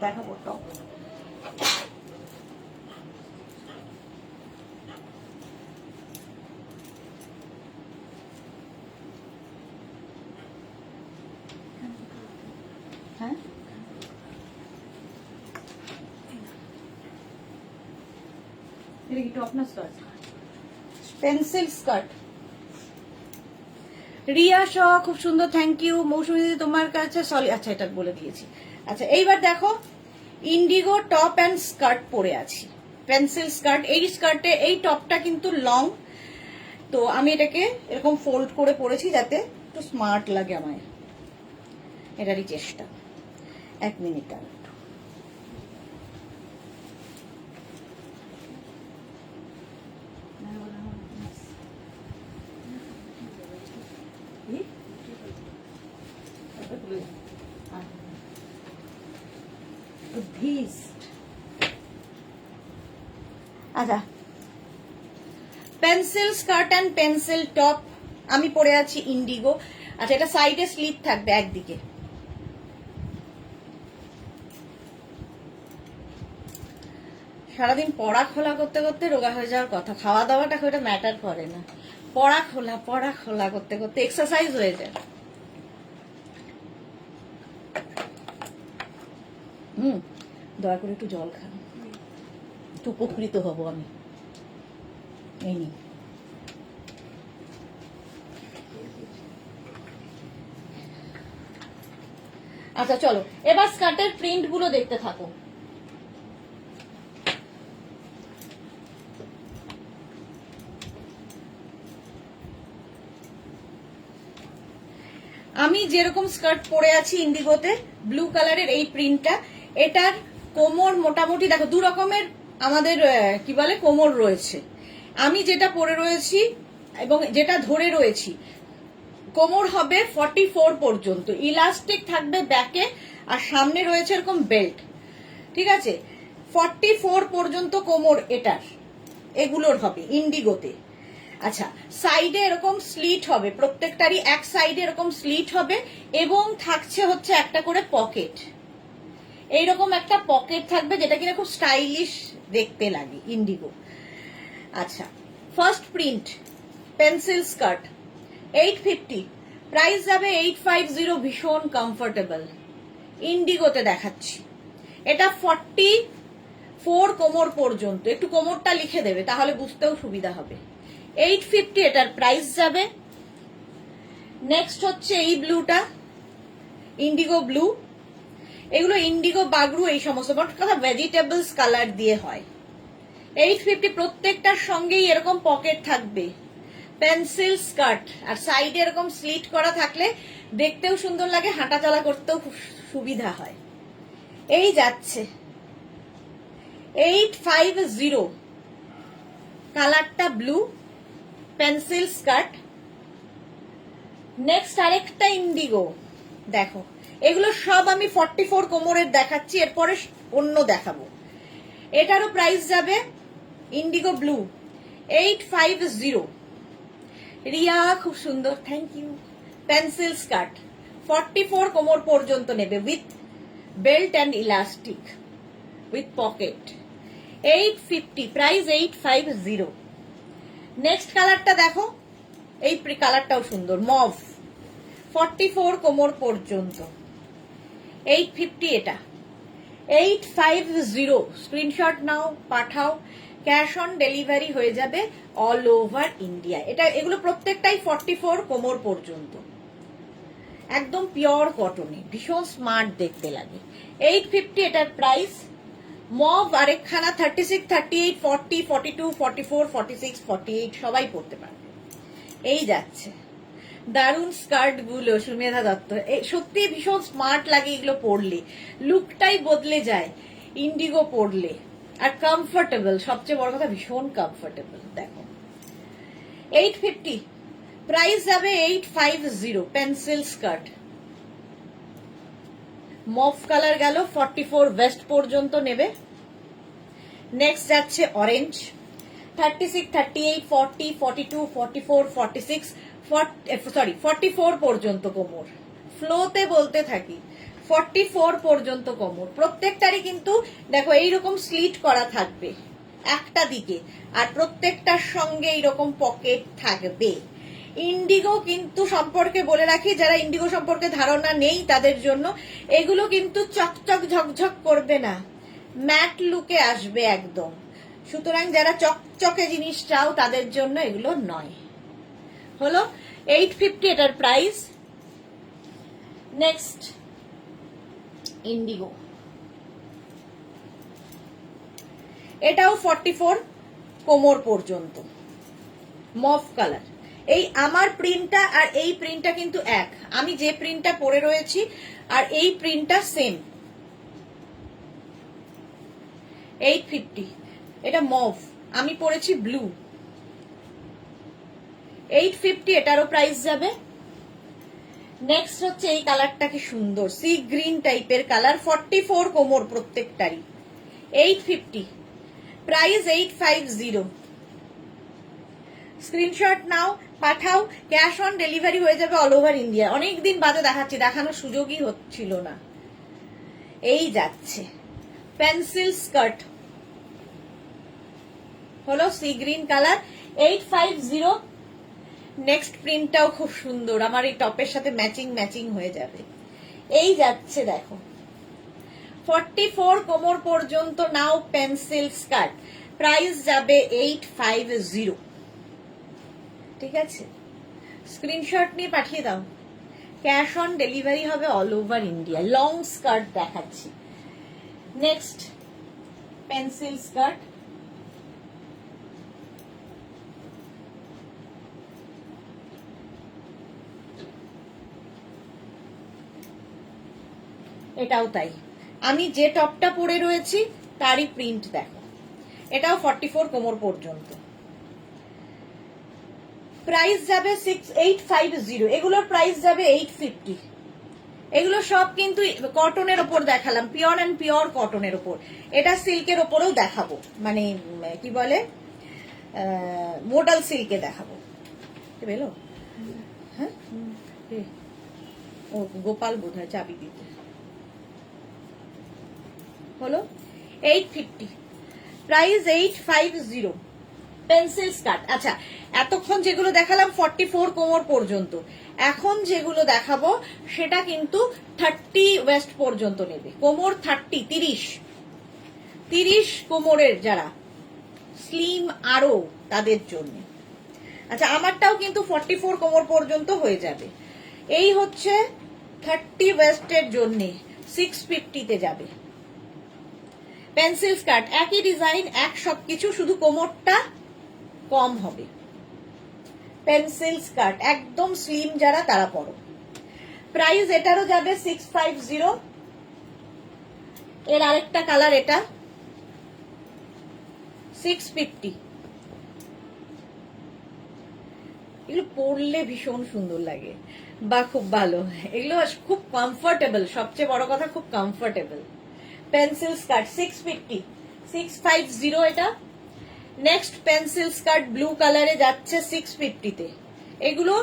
দেখাবো টপ। এটা কি টপ না skirt? Pencil skirt. Riya Shaw খুব সুন্দর, থ্যাংক ইউ। মৌসুমী দিদি তোমার কাছে সলি, আচ্ছা এটা বলে দিয়েছি। আচ্ছা এইবার দেখো ইন্ডিগো টপ অ্যান্ড স্কার্ট পরে আছি, পেন্সিল স্কার্ট। এই স্কার্টে এই টপটা কিন্তু লং, তো আমি এটাকে এরকম ফোল্ড করে পরেছি যাতে একটু স্মার্ট লাগে আমায়, এটারই চেষ্টা। এক মিনিট আর একটু। আচ্ছা pencil skirt and pencil top আমি পরে আছি ইন্ডিগো। আচ্ছা এটা সাইডে স্লিপ থাকবে একদিকে। সারাদিন পড়া খোলা করতে করতে রোগা হয়ে যাওয়ার কথা, খাওয়া দাওয়াটা ওটা ম্যাটার করে না, পড়া খোলা করতে করতে এক্সারসাইজ হয়ে যায়। দয়া করে একটু জল খান, একটু উপকৃত হব আমি। এই নি আচ্ছা চলো এবার স্কার্টের প্রিন্ট গুলো দেখতে থাকো। আমি যেরকম স্কার্ট পরে আছি ইন্ডিগোতে, ব্লু কালারের এই প্রিন্টটা, এটার কোমর মোটামুটি দেখো দু রকমের আমাদের কি বলে কোমর রয়েছে। আমি যেটা পরে রয়েছি এবং যেটা ধরে রয়েছি, কোমর হবে 44 পর্যন্ত, ইলাস্টিক থাকবে ব্যাকে, আর সামনে রয়েছে এরকম বেল্ট, ঠিক আছে? 44 পর্যন্ত কোমর এটার, এগুলোর হবে ইন্ডিগোতে। আচ্ছা সাইডে এরকম স্লিট হবে, প্রত্যেকটারই এক সাইডে এরকম স্লিট হবে এবং থাকছে হচ্ছে একটা করে পকেট, এইরকম একটা পকেট থাকবে যেটা কিনা খুব স্টাইলিশ দেখতে লাগে ইন্ডিগো। আচ্ছা first print pencil skirt 850, price যাবে 850, ভীষণ কমফোর্টেবল ইন্ডিগোতে দেখাচ্ছি। এটা 44 কোমর পর্যন্ত, একটু কোমরটা লিখে দেবে তাহলে বুঝতেও সুবিধা হবে। 850 এটার প্রাইস যাবে। নেক্সট হচ্ছে এই ব্লুটা, ইন্ডিগো ব্লু, এগুলো ইন্ডিগো বাগরু এই সমস্ত কথা ভেজিটেবলস কালার দিয়ে হয়। 850, প্রত্যেকটার সঙ্গেই এরকম পকেট থাকবে, পেন্সিল স্কার্ট, আর সাইডে এরকম স্লিট করা থাকলে দেখতেও সুন্দর লাগে, হাঁটা চলা করতেও খুব সুবিধা হয়। এই যাচ্ছে 850, কালারটা ব্লু, পেন্সিল স্কার্ট। নেক্সট আরেকটা ইন্ডিগো দেখো, এগুলো সব আমি 44 কোমরের দেখাচ্ছি, এরপরে অন্য দেখাবো। এটারও প্রাইস যাবে ইন্ডিগো ব্লু 850। রিয়া খুব সুন্দর, থ্যাংক ইউ। পেন্সিল স্কার্ট 44 কোমর পর্যন্ত নেবে, with belt and elastic, with pocket. 850, price 850। Next কালারটা দেখো, এই কালারটাও সুন্দর, মভ, 44 কোমর পর্যন্ত, 850 এটা। 850, স্ক্রিনশট নাও, পাঠাও, ক্যাশ অন ডেলিভারি হয়ে যাবে অল ওভার ইন্ডিয়া। এটা এগুলো প্রত্যেকটাই 44 কোমর পর্যন্ত, একদম পিওর কটনে, ভীষণ স্মার্ট দেখতে লাগে। 850 এটার প্রাইস। মভ আরেকখানা 36, 38, 40, 42, 44, 46, 48 সবাই পড়তে পারবে। এই যাচ্ছে দারুন স্কার্ট গুলো, সুমেধা দত্ত, সত্যি ভীষণ স্মার্ট লাগে এগুলো পরলে, লুকটাই বদলে যায় ইন্ডিগো পরলে, আর কমফোর্টেবল, সবচেয়ে বড় কথা ভীষণ কমফোর্টেবল। দেখো 850, প্রাইস যাবে 850, পেন্সিল স্কার্ট, মফ কালার গেল, 44 ওয়েস্ট পর্যন্ত নেবে। নেক্সট যাচ্ছে অরেঞ্জ, 36, 38, 40, 42, 44, 46, 44 পর্যন্ত কোমর, ফ্লোতে বলতে থাকি, 44 পর্যন্ত কোমর। প্রত্যেকটারই কিন্তু দেখো এইরকম স্লিট করা থাকবে একটা দিকে, আর প্রত্যেকটার সঙ্গে এইরকম পকেট থাকবে। ইন্ডিগো কিন্তু সম্পর্কে বলে রাখি, যারা ইন্ডিগো সম্পর্কে ধারণা নেই তাদের জন্য, এগুলো কিন্তু চকচক ঝকঝক করবে না, ম্যাট লুকে আসবে একদম। সুতরাং যারা চকচকে জিনিস চাও তাদের জন্য এগুলো নয়। হলো 850 এটার প্রাইস। নেক্সট ইন্ডিগো, এটাও 44 কোমর পর্যন্ত, মফ কালার। এই আমার প্রিন্টটা আর এই প্রিন্টটা কিন্তু এক, আমি যে প্রিন্টটা পরে রয়েছি আর এই প্রিন্টটা সেম। 850, এটা মফ, আমি পরেছি ব্লু। 850 এটারও প্রাইস যাবে। নেক্সট হচ্ছে এই কালারটা কি সুন্দর, সি গ্রিন টাইপের কালার, 44 কোমর প্রত্যেকটারই, 850, প্রাইস 850। স্ক্রিনশট নাও, পাঠাও, ক্যাশ অন ডেলিভারি হয়ে যাবে অল ওভার ইন্ডিয়া। অনেকদিন বাদে দেখাচ্ছি, দেখানোর সুযোগই হচ্ছিল না। এই যাচ্ছে পেন্সিল স্কার্ট, হলো সি গ্রিন কালার, 850। নেক্সট প্রিন্টটাও খুব সুন্দর, আমার এই টপের সাথে ম্যাচিং হয়ে যাবে। এই যাচ্ছে দেখো 44 কোমর পর্যন্ত, নাও পেন্সিল স্কার্ট, প্রাইস যাবে 850। ঠিক আছে, স্ক্রিনশট নিয়ে পাঠিয়ে দাও, ক্যাশ অন ডেলিভারি হবে all over India. Long skirt দেখাচ্ছি। নেক্সট পেন্সিল স্কার্ট, এটাও তাই, আমি যে টপটা পরে রয়েছি তারই প্রিন্ট দেখো। এটাও 44 কোমর পর্যন্ত, প্রাইস যাবে 850। এগুলোর প্রাইস যাবে 850। এগুলো সব কিন্তু কটনের ওপর দেখালাম, পিওর অ্যান্ড পিওর কটনের ওপর। এটা সিল্কের ওপরেও দেখাবো, মানে কি বলে মোডাল সিল্কে দেখাবো। বেলো, হ্যাঁ ও গোপাল বোধ হয় চাবি দিতে। হলো 850, প্রাইস 850, পেন্সিল স্কার্ট। আচ্ছা, এতক্ষণ যেগুলো দেখালাম 44 কোমর পর্যন্ত, এখন যেগুলো দেখাবো সেটা কিন্তু 30 ওয়েস্ট পর্যন্ত নেবে। কোমর 30 30 কোমরের যারা স্লিম আরো তাদের জন্য। আচ্ছা, আমারটাও কিন্তু 44 কোমর পর্যন্ত হয়ে যাবে। এই হচ্ছে 30 ওয়েস্টের জন্য 650 তে যাবে। পেন্সিল স্কার্ট, একই ডিজাইন, এক সবকিছু, শুধু কোমরটা কম হবে। পেন্সিল স্কার্ট একদম স্লিম যারা তারা পরো। প্রাইস এটারও যাবে 650। এর আরেকটা কালার, এটা 650। এগুলো পরলে ভীষণ সুন্দর লাগে বা খুব ভালো, এগুলো খুব কমফোর্টেবল, সবচেয়ে বড় কথা খুব কমফোর্টেবল। পেন্সিল স্কার্ট 650 এটা। নেক্সট পেন্সিল স্কার্ট ব্লু কালারে যাচ্ছে 650 তে। এগুলো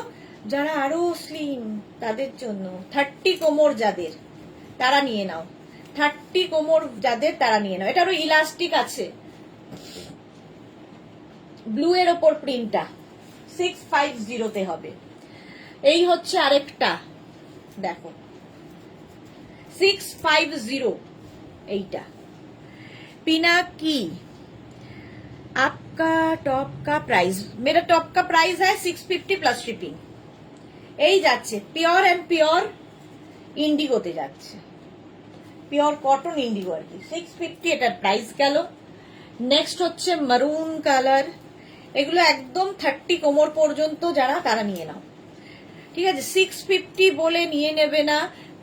যারা আরো স্লিম তাদের জন্য, 30 কোমর যাদের তারা নিয়ে নাও, 30 কোমর যাদের তারা নিয়ে নাও। এটারও ইলাস্টিক আছে, ব্লু এর ওপর প্রিন্টটা, 650 তে হবে। এই হচ্ছে আরেকটা দেখো 650, এইটা पिनाकी। आपका टॉप का प्राइस, मेरा टॉप का प्राइस है 650 प्लस शिपिंग। এই যাচ্ছে পিওর এন্ড পিওর ইন্ডিগোতে যাচ্ছে, পিওর কটন ইন্ডিগো আর কি, 650 এটার প্রাইস গেল। নেক্সট হচ্ছে মারুন কালার, এগুলো একদম 30 কোমর পর্যন্ত যারা তারা নিয়ে নাও। ঠিক আছে, 650 বলে নিয়ে নেবে না,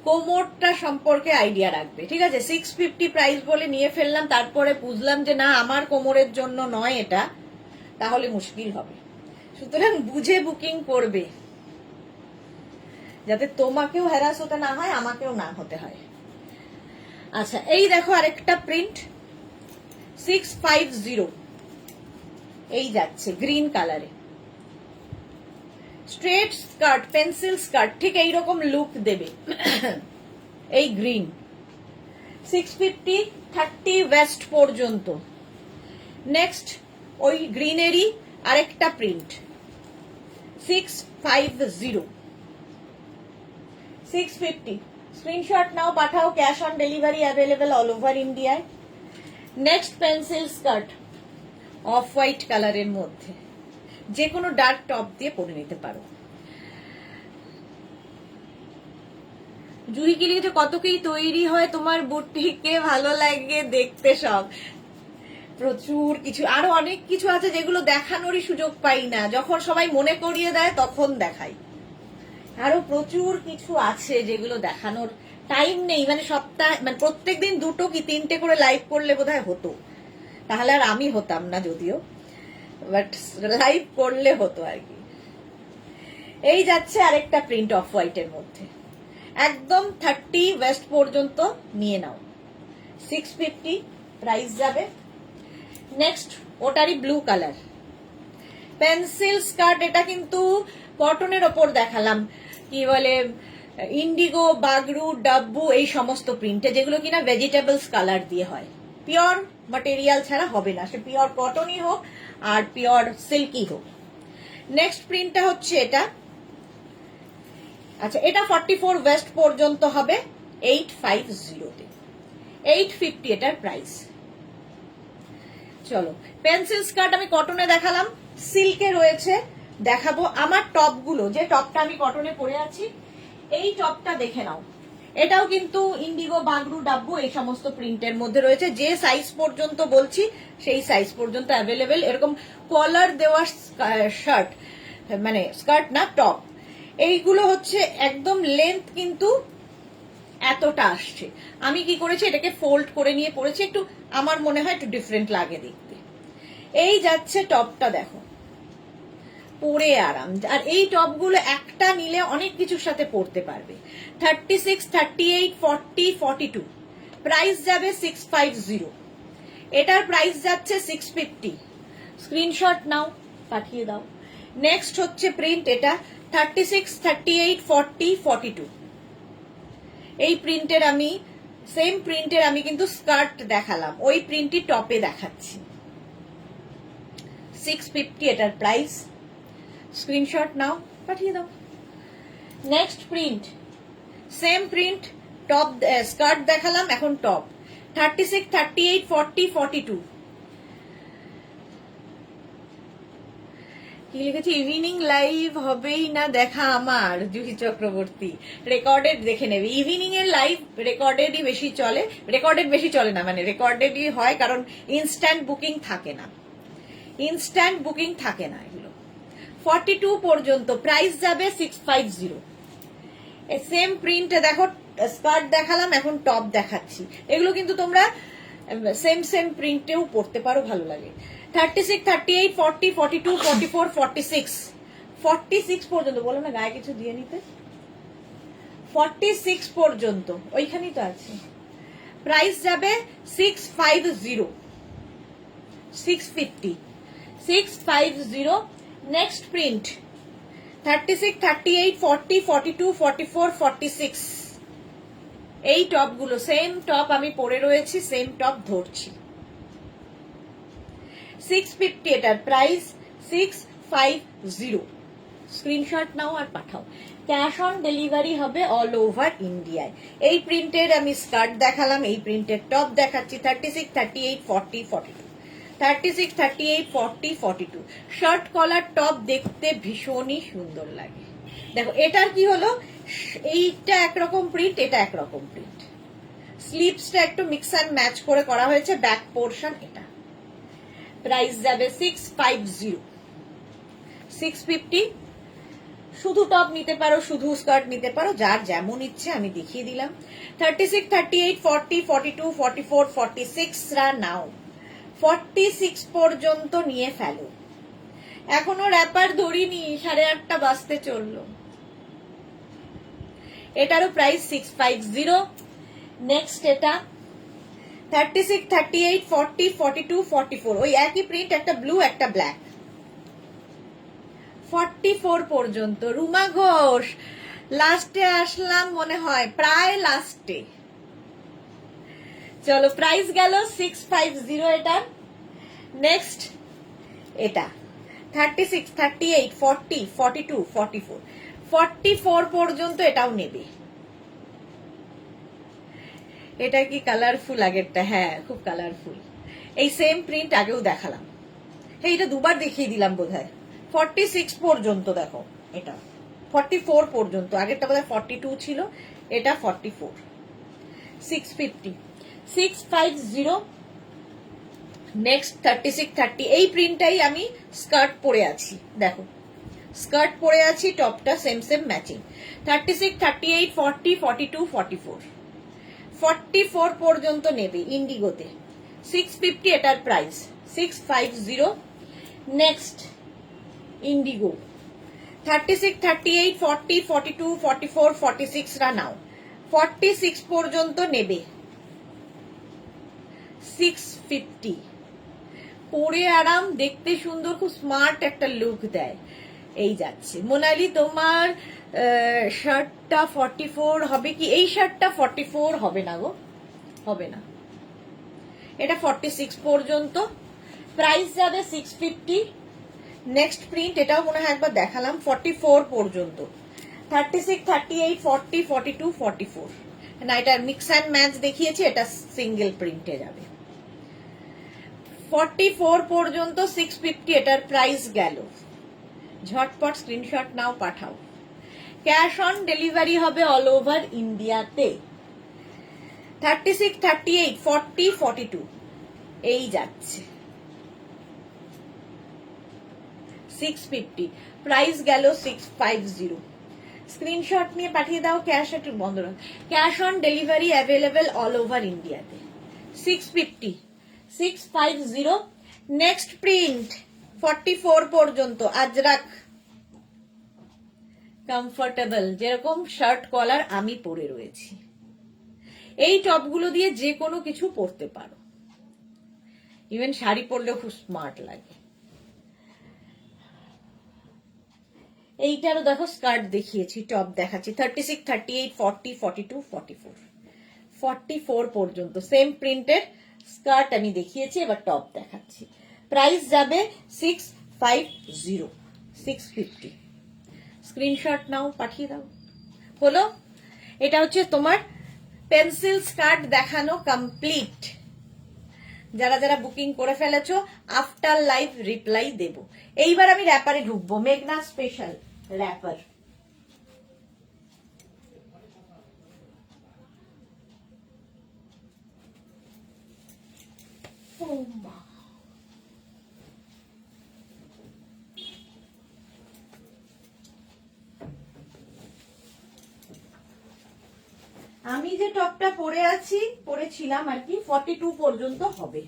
কোমরটা সম্পর্কে আইডিয়া রাখবে। ঠিক আছে, 650 প্রাইস বলে নিয়ে ফেললাম, তারপরে বুঝলাম যে না আমার কোমরের জন্য নয় এটা, তাহলে মুশকিল হবে। সুতরাং বুঝে বুকিং করবে, যাতে তোমাকেও হ্যারাস হতে না হয়, আমাকেও না হতে হয়। আচ্ছা, এই দেখো আরেকটা প্রিন্ট 650, এই যাচ্ছে গ্রিন কালারে, স্ট্রেট স্কার্ট, পেন্সিল স্কার্ট, ঠিক এইরকম লুক দেবে। এই গ্রিন 650, 30 ওয়েস্ট পর্যন্ত। নেক্সট ওই গ্রিনেরই আরেকটা প্রিন্ট 650, 650। স্ক্রিনশট নাও, পাঠাও, cash on delivery available all over ইন্ডিয়ায়। Next pencil skirt off white কালারের মধ্যে যে কোনো ডার্ক টপ দিয়ে পরে নিতে পারো। জুহি কি লিখেছে, কত কি তৈরি হয় তোমার বুটিকে, ভালো লাগে দেখতে সব। প্রচুর কিছু, আরো অনেক কিছু আছে যেগুলো দেখানোরই সুযোগ পাই না, যখন সবাই মনে করিয়ে দেয় তখন দেখাই। আরো প্রচুর কিছু আছে যেগুলো দেখানোর টাইম নেই, মানে সপ্তাহে মানে প্রত্যেকদিন 2টো কি 3টে করে লাইভ করলে বোধহয় হতো, তাহলে আর আমি হতাম না যদিও, বাট লাইভ করলে হতো আর কি। এই যাচ্ছে আরেকটা প্রিন্ট অফ হোয়াইটের মধ্যে, একদম 30 ওয়েস্ট পর্যন্ত নিয়ে নাও, 650 প্রাইস যাবে। নেক্সট ওটারই ব্লু কালার পেন্সিল স্কার্ট, এটা কিন্তু কটনের ওপর দেখালাম, কি বলে ইন্ডিগো, বাগরু, ডাব্বু, এই সমস্ত প্রিন্টে, যেগুলো কিনা ভেজিটেবলস কালার দিয়ে হয়, পিওর ম্যাটেরিয়াল ছাড়া হবে না, সে পিওর কটনই হোক আর পিওর সিল্কি হোক। নেক্সট প্রিন্টটা হচ্ছে এটা, আচ্ছা এটা 44 ওয়েস্ট পর্যন্ত হবে 850 তে, 850 এটার প্রাইস। চলো পেন্সিল স্কার্ট আমি কটনে দেখালাম, সিল্কে রয়েছে, দেখাবো আমার টপগুলো, যে টপটা আমি কটনে পরে আছি এই টপটা দেখে নাও, এটাও কিন্তু ইন্ডিগো, বাগরু, ডাব্বু এই সমস্ত প্রিন্টের মধ্যে রয়েছে, যে সাইজ পর্যন্ত বলছি সেই সাইজ পর্যন্ত অ্যাভেলেবেল। এরকম কলার দেওয়া শার্ট, মানে স্কার্ট না টপ, এইগুলো হচ্ছে একদম লেন্থ কিন্তু এতটা আসছে। আমি কি করেছি, এটাকে ফোল্ড করে নিয়ে পরেছি, একটু আমার মনে হয় একটু ডিফারেন্ট লাগে দেখতে। এই যাচ্ছে টপটা, দেখো পরে আরাম, আর এই টপগুলো একটা নিলে অনেক কিছুর সাথে পরতে পারবে। 36, 38, 40, 42 প্রাইস যাবে 650, এটার প্রাইস যাচ্ছে 650, স্ক্রিনশট নাও পাঠিয়ে দাও। নেক্সট হচ্ছে প্রিন্ট, এটা 36, 38, 40, 42 এই প্রিন্টের আমি সেম প্রিন্টের আমি কিন্তু স্কার্ট দেখালাম, ওই প্রিন্টই টপে দেখাচ্ছি, 650 এটার প্রাইস, স্ক্রিনশট নাও পাঠিয়ে দাও। Next print, same print, top skirt দেখালাম, এখন টপ 36, 38, 40, 42 কি লিখেছি, ইভিনিং লাইভ হবেই না দেখা আমার, জুহি চক্রবর্তী রেকর্ডেড দেখে নেবে। ইভিনিং এর লাইভ রেকর্ডেডই বেশি চলে, রেকর্ডেড বেশি চলে না, মানে রেকর্ডেডই হয়, কারণ ইনস্ট্যান্ট বুকিং থাকে না, ইনস্ট্যান্ট বুকিং থাকে না এগুলো। 42 পর্যন্ত প্রাইস যাবে 650। সেম প্রিন্টে দেখো স্কার্ট দেখালাম, এখন টপ দেখাচ্ছি, এগুলো কিন্তু তোমরা সেম সেম প্রিন্টেও পড়তে পারো, ভালো লাগে। 36, 38, 40, 42, 44, 46 46 পর্যন্ত, বলো না গায়ে কিছু দিয়ে নিতে, 46 পর্যন্ত ওইখানেই তো আছে, প্রাইস যাবে 650, 650, 650। নেক্সট প্রিন্ট 36, 38, 40, 42, 44, 46 এই টপগুলো, সেম টপ আমি পরে রয়েছি, সেম টপ ধরছি, 650 এটার প্রাইস, 650, স্ক্রিনশট নাও আর পাঠাও। ক্যাশ অন ডেলিভারি হবে অল ওভার ইন্ডিয়ায়। এই প্রিন্টের আমি স্কার্ট দেখালাম, এই প্রিন্টের টপ দেখাচ্ছি, 36, 38, 40, 42, 36, 38, 40, 42 শার্ট কলার টপ দেখতে ভীষণই সুন্দর লাগে। দেখো এটার কি হলো, এইটা একরকম প্রিন্ট, এটা একরকম প্রিন্ট, স্লিভসটা একটু মিক্স অ্যান্ড ম্যাচ করে করা হয়েছে, ব্যাক পোর্শন এটা, প্রাইস যাবে 650, 650। শুধু টপ নিতে পারো, শুধু স্কার্ট নিতে পারো, যার যেমন ইচ্ছে, আমি দেখিয়ে দিলাম। 36, 38, 40, 42, 44, 46 রা নাও, 46 পর্যন্ত নিয়ে ফেলো, এখনো র্যাপার ধরিনি, 8:30 বাজতে চললো। এটারও প্রাইস 650। নেক্সট এটা 36, 38, 40, 42, 44 ওই একই প্রিন্ট, একটা ব্লু একটা ব্ল্যাক, 44 পর্যন্ত। রুমা ঘোষ, লাস্টে আসলাম মনে হয়, প্রায় লাস্টে। চলো প্রাইস গেল 650 এটা। নেক্সট এটা 36, 38, 40, 42, 44 44 পর্যন্ত এটাও নেবে। এটা কি কালারফুল আগেরটা? হ্যাঁ খুব কালারফুল। এই সেম প্রিন্ট আগেও দেখালাম, এইটা দুবার দেখিয়ে দিলাম বোধহয়। 46 পর্যন্ত দেখো, এটা 44 পর্যন্ত, আগেরটা বোধহয় 42 ছিল, এটা 44। 650, 650। নেক্সট 36, 30, এই প্রিন্টটাই আমি স্কার্ট পরে আছি, দেখো স্কার্ট পরে আছি, টপটা সেম সেম ম্যাচিং। 36, 38, 40, 42, 44, 44 পর্যন্ত নেবে ইন্ডিগোতে। 650 এটার প্রাইস, 650। নেক্সট ইন্ডিগো 36, 38, 40, 42, 44, 46 রা নাও। 46 পর্যন্ত নেবে, 650। পরে আরাম, দেখতে সুন্দর, খুব স্মার্ট একটা লুক দেয়। এই যাচ্ছে। মোনালি তোমার শার্টটা 44 হবে কি? এই শার্টটা 44 হবে না গো, হবে না, এটা 46 পর্যন্ত। প্রাইস যাবে 650। নেক্সট প্রিন্ট, এটাও মনে হয় একবার দেখালাম, 44 পর্যন্ত। 36, 38, 40, 42, 44 না, এটা মিক্স অ্যান্ড ম্যাচ দেখিয়েছি, এটা সিঙ্গেল প্রিন্টে যাবে। 44 পর্যন্ত 650 এটার প্রাইস গেল। ঝটপট স্ক্রিনশট নাও, পাঠাও। ক্যাশ অন ডেলিভারি হবে অল ওভার ইন্ডিয়াতে। 36, 38, 40, 42 এই যাচ্ছে। 650 প্রাইস গেল, 650। স্ক্রিনশট নিয়ে পাঠিয়ে দাও। ক্যাশ একটু বন্ধ রাখ। Cash on delivery available all over ইন্ডিয়াতে। 650, 650। নেক্সট প্রিন্ট 44 পর্যন্ত, আজরাক কমফোর্টেবল, যেরকম শার্ট কলার আমি পরে রয়েছি। এই টপগুলো দিয়ে যে কোনো কিছু পরতে পারো, ইভেন শাড়ি পরলেও খুব স্মার্ট লাগে। এইটারও দেখো স্কার্ট দেখিয়েছি, টপ দেখাচ্ছি। 36, 38, 40, 42, 44, 44 পর্যন্ত সেম প্রিন্টের স্কার্ট আমি দেখিয়েছি, এবার টপ দেখাচ্ছি। প্রাইস যাবে 650, 650। স্ক্রিনশট নাও, পাঠিয়ে দাও। হলো, এটা হচ্ছে তোমার পেন্সিল স্কার্ট দেখানো কমপ্লিট। যারা যারা বুকিং করে ফেলেছো, আফটার লাইভ রিপ্লাই দেব। এইবার আমি র্যাপারে ঢুকবো, মেঘনা স্পেশাল র্যাপার। আমি যে টপটা পরে আছি, পরেছিলাম আর কি, 42 পর্যন্ত হবে।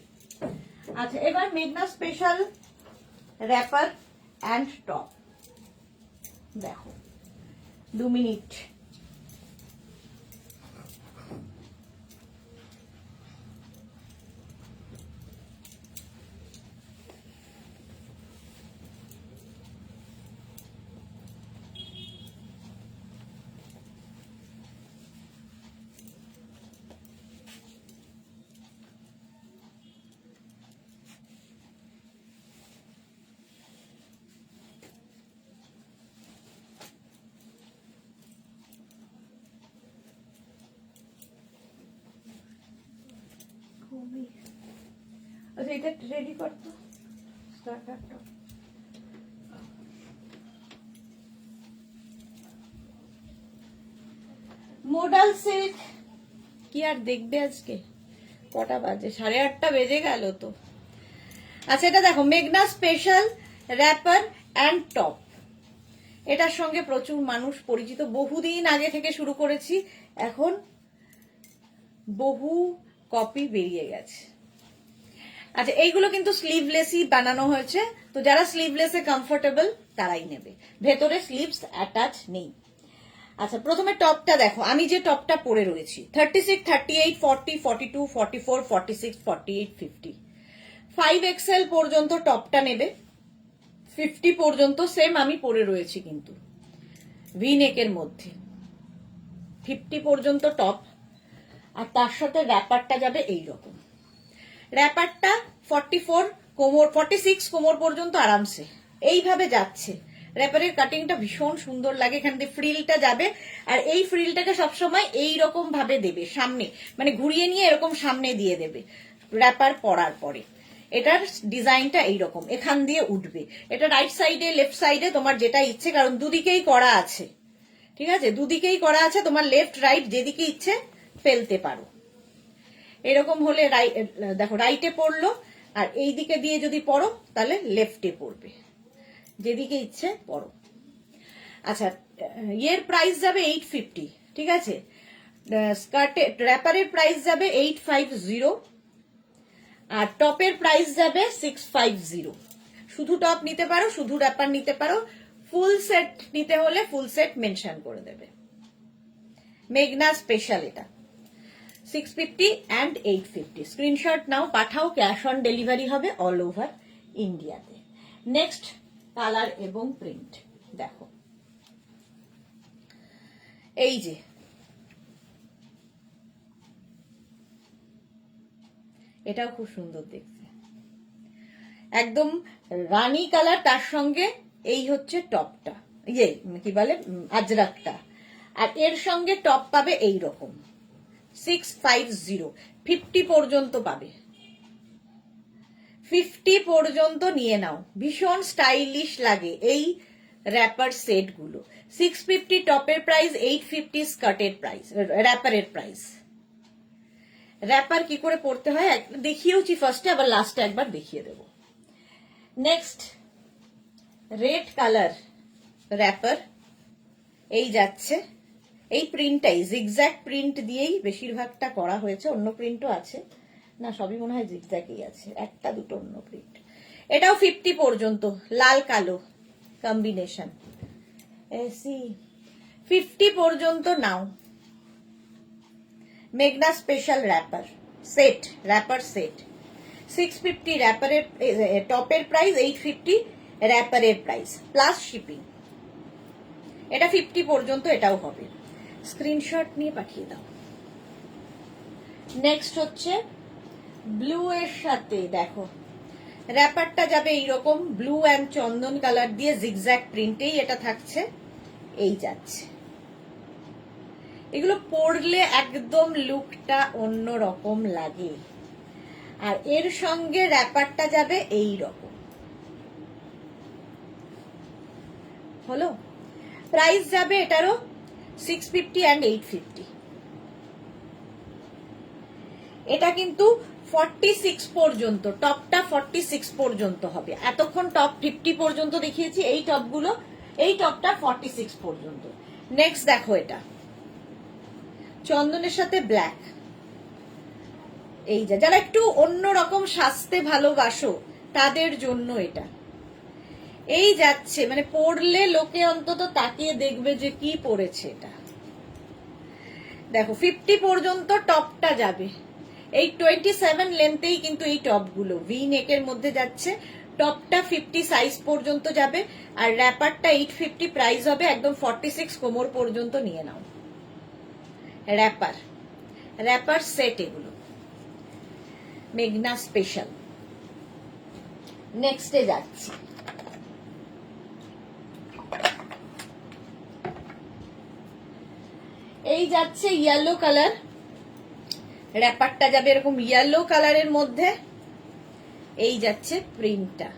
আচ্ছা, এবার মেঘনা স্পেশাল র্যাপার অ্যান্ড টপ দেখো, 2 মিনিট। আচ্ছা, এটা রেডি করতো স্টার্টারটা। মোডাল সিল্ক কি আর দেখবে আজকে, কটা বাজে? 8:30 বেজে গেল তো। আচ্ছা, এটা দেখো, মেঘনা স্পেশাল র্যাপার অ্যান্ড টপ। এটার সঙ্গে প্রচুর মানুষ পরিচিত, বহুদিন আগে থেকে শুরু করেছি, এখন বহু কপি বেরিয়ে গেছে। আচ্ছা, এইগুলো কিন্তু স্লিভলেসই বানানো হয়েছে, তো যারা স্লিভলেসে কমফোর্টেবল তারাই নেবে, ভেতরে স্লিভস অ্যাটাচ নেই। আচ্ছা, প্রথমে টপটা দেখো, আমি যে টপটা পরে রয়েছি, 36, 38, 40, 42, 44, 46, 48, 50, 5XL পর্যন্ত টপটা নেবে। 50 পর্যন্ত সেম আমি পরে রয়েছি কিন্তু ভি নেকের মধ্যে। 50 পর্যন্ত টপ, আর তার সাথে র্যাপারটা যাবে এইরকম। র্যাপারটা 44 কোমর, 46 কোমর পর্যন্ত আরামসে এইভাবে যাচ্ছে। র্যাপারের কাটিংটা ভীষণ সুন্দর লাগে, এখান দিয়ে ফ্রিলটা যাবে, আর এই ফ্রিলটাকে সবসময় এইরকম ভাবে দেবে সামনে, মানে ঘুরিয়ে নিয়ে এরকম সামনে দিয়ে দেবে র্যাপার পরার পরে। এটার ডিজাইনটা এইরকম, এখান দিয়ে উঠবে। এটা রাইট সাইডে লেফট সাইডে তোমার যেটা ইচ্ছে, কারণ দুদিকেই করা আছে, ঠিক আছে, দুদিকেই করা আছে, তোমার লেফট রাইট যেদিকে ইচ্ছে ফেলতে পারো। এরকম হলে দেখো রাইটে পড়লো, আর এই দিকে দিয়ে যদি পড়ো তাহলে লেফটে পড়বে, যেদিকে ইচ্ছে পড়ো। আচ্ছা, এর প্রাইস যাবে 850, ঠিক আছে। স্কার্টে র্যাপারের প্রাইস যাবে 850, আর টপের প্রাইস যাবে 650। শুধু টপ নিতে পারো, শুধু র্যাপার নিতে পারো, ফুল সেট নিতে হলে ফুল সেট মেনশন করে দেবে। মেঘনা স্পেশাল এটা 650 and 850। স্ক্রিনশট নাও, পাঠাও, ক্যাশ অন ডেলিভারি হবে অল ওভার ইন্ডিয়াতে। নেক্সট কালার এবং প্রিন্ট দেখো, এই যে এটাও খুব সুন্দর দেখতে, একদম রানী কালার, তার সঙ্গে এই হচ্ছে টপটা, ইয়ে কি বলে আজরাকটা, আর এর সঙ্গে টপ পাবে এই রকম 650। 50 পর্যন্ত পাবে, 50 পর্যন্ত নিয়ে নাও, ভীষণ স্টাইলিশ লাগে এই র্যাপার সেট গুলো। 650 টপের প্রাইস, 850 স্কার্টের প্রাইস, র্যাপারের প্রাইস। র্যাপার কি করে পড়তে হয় দেখিয়েওছি ফার্স্টে, আবার লাস্টে একবার দেখিয়ে দেব। নেক্সট রেড কালার র্যাপার, এই যাচ্ছে, এই প্রিন্টটাই জিগজ্যাগ প্রিন্ট দিয়েই বেশিরভাগটা করা হয়েছে, অন্য প্রিন্টও আছে না, সবই মনে হয় জিগজ্যাগই আছে, একটা দুটো অন্য প্রিন্ট। এটাও 50 পর্যন্ত, লাল কালো কম্বিনেশন, 50 পর্যন্ত নাও। মেঘনা special wrapper set, wrapper set 650, র্যাপারের টপের প্রাইস 850, র্যাপারের প্রাইস প্লাস শিপিং। এটা 50 পর্যন্ত এটাও হবে, স্ক্রিনশট নিয়ে পাঠিয়ে দাও। নেক্সট হচ্ছে ব্লু এর সাথে দেখো, র্যাপারটা যাবে এইরকম ব্লু অ্যান্ড চন্দন কালার দিয়ে, জিগজ্যাগ প্রিন্টেই এটা থাকছে, এই যাচ্ছে। এগুলো পরলে একদম লুকটা অন্য রকম লাগে, আর এর সঙ্গে র্যাপারটা যাবে এই রকম। হলো, প্রাইস যাবে এটারও 650 and 850। এটা কিন্তু 46 পর্যন্ত, টপটা 46 পর্যন্ত হবে। এতক্ষণ টপ 50 পর্যন্ত দেখিয়েছি, এই টপগুলো, এই টপটা 46 পর্যন্ত। নেক্সট দেখো, এটা চন্দনের সাথে ব্ল্যাক, এই যারা একটু অন্যরকম সাজতে ভালোবাসো তাদের জন্য এটা। এই যাচ্ছে, মানে পরলে লোকে অন্তত তাকিয়ে দেখবে যে কি পরেছে এটা। দেখো 50 পর্যন্ত টপটা যাবে, এই 27 লেন্থেই কিন্তু এই টপগুলো ভি নেকের মধ্যে যাচ্ছে। টপটা 50 সাইজ পর্যন্ত যাবে, আর র্যাপারটা 850 প্রাইস হবে, একদম 46 কোমর পর্যন্ত নিয়ে নাও। র্যাপার, র্যাপার সেট এগুলো মেঘনা স্পেশাল। নেক্সটে যাচ্ছি, এই যাচ্ছে ইয়েলো কালার, র্যাপারটা যাবে এরকম ইয়েলো কালারের মধ্যে, এই যাচ্ছে প্রিন্টটা,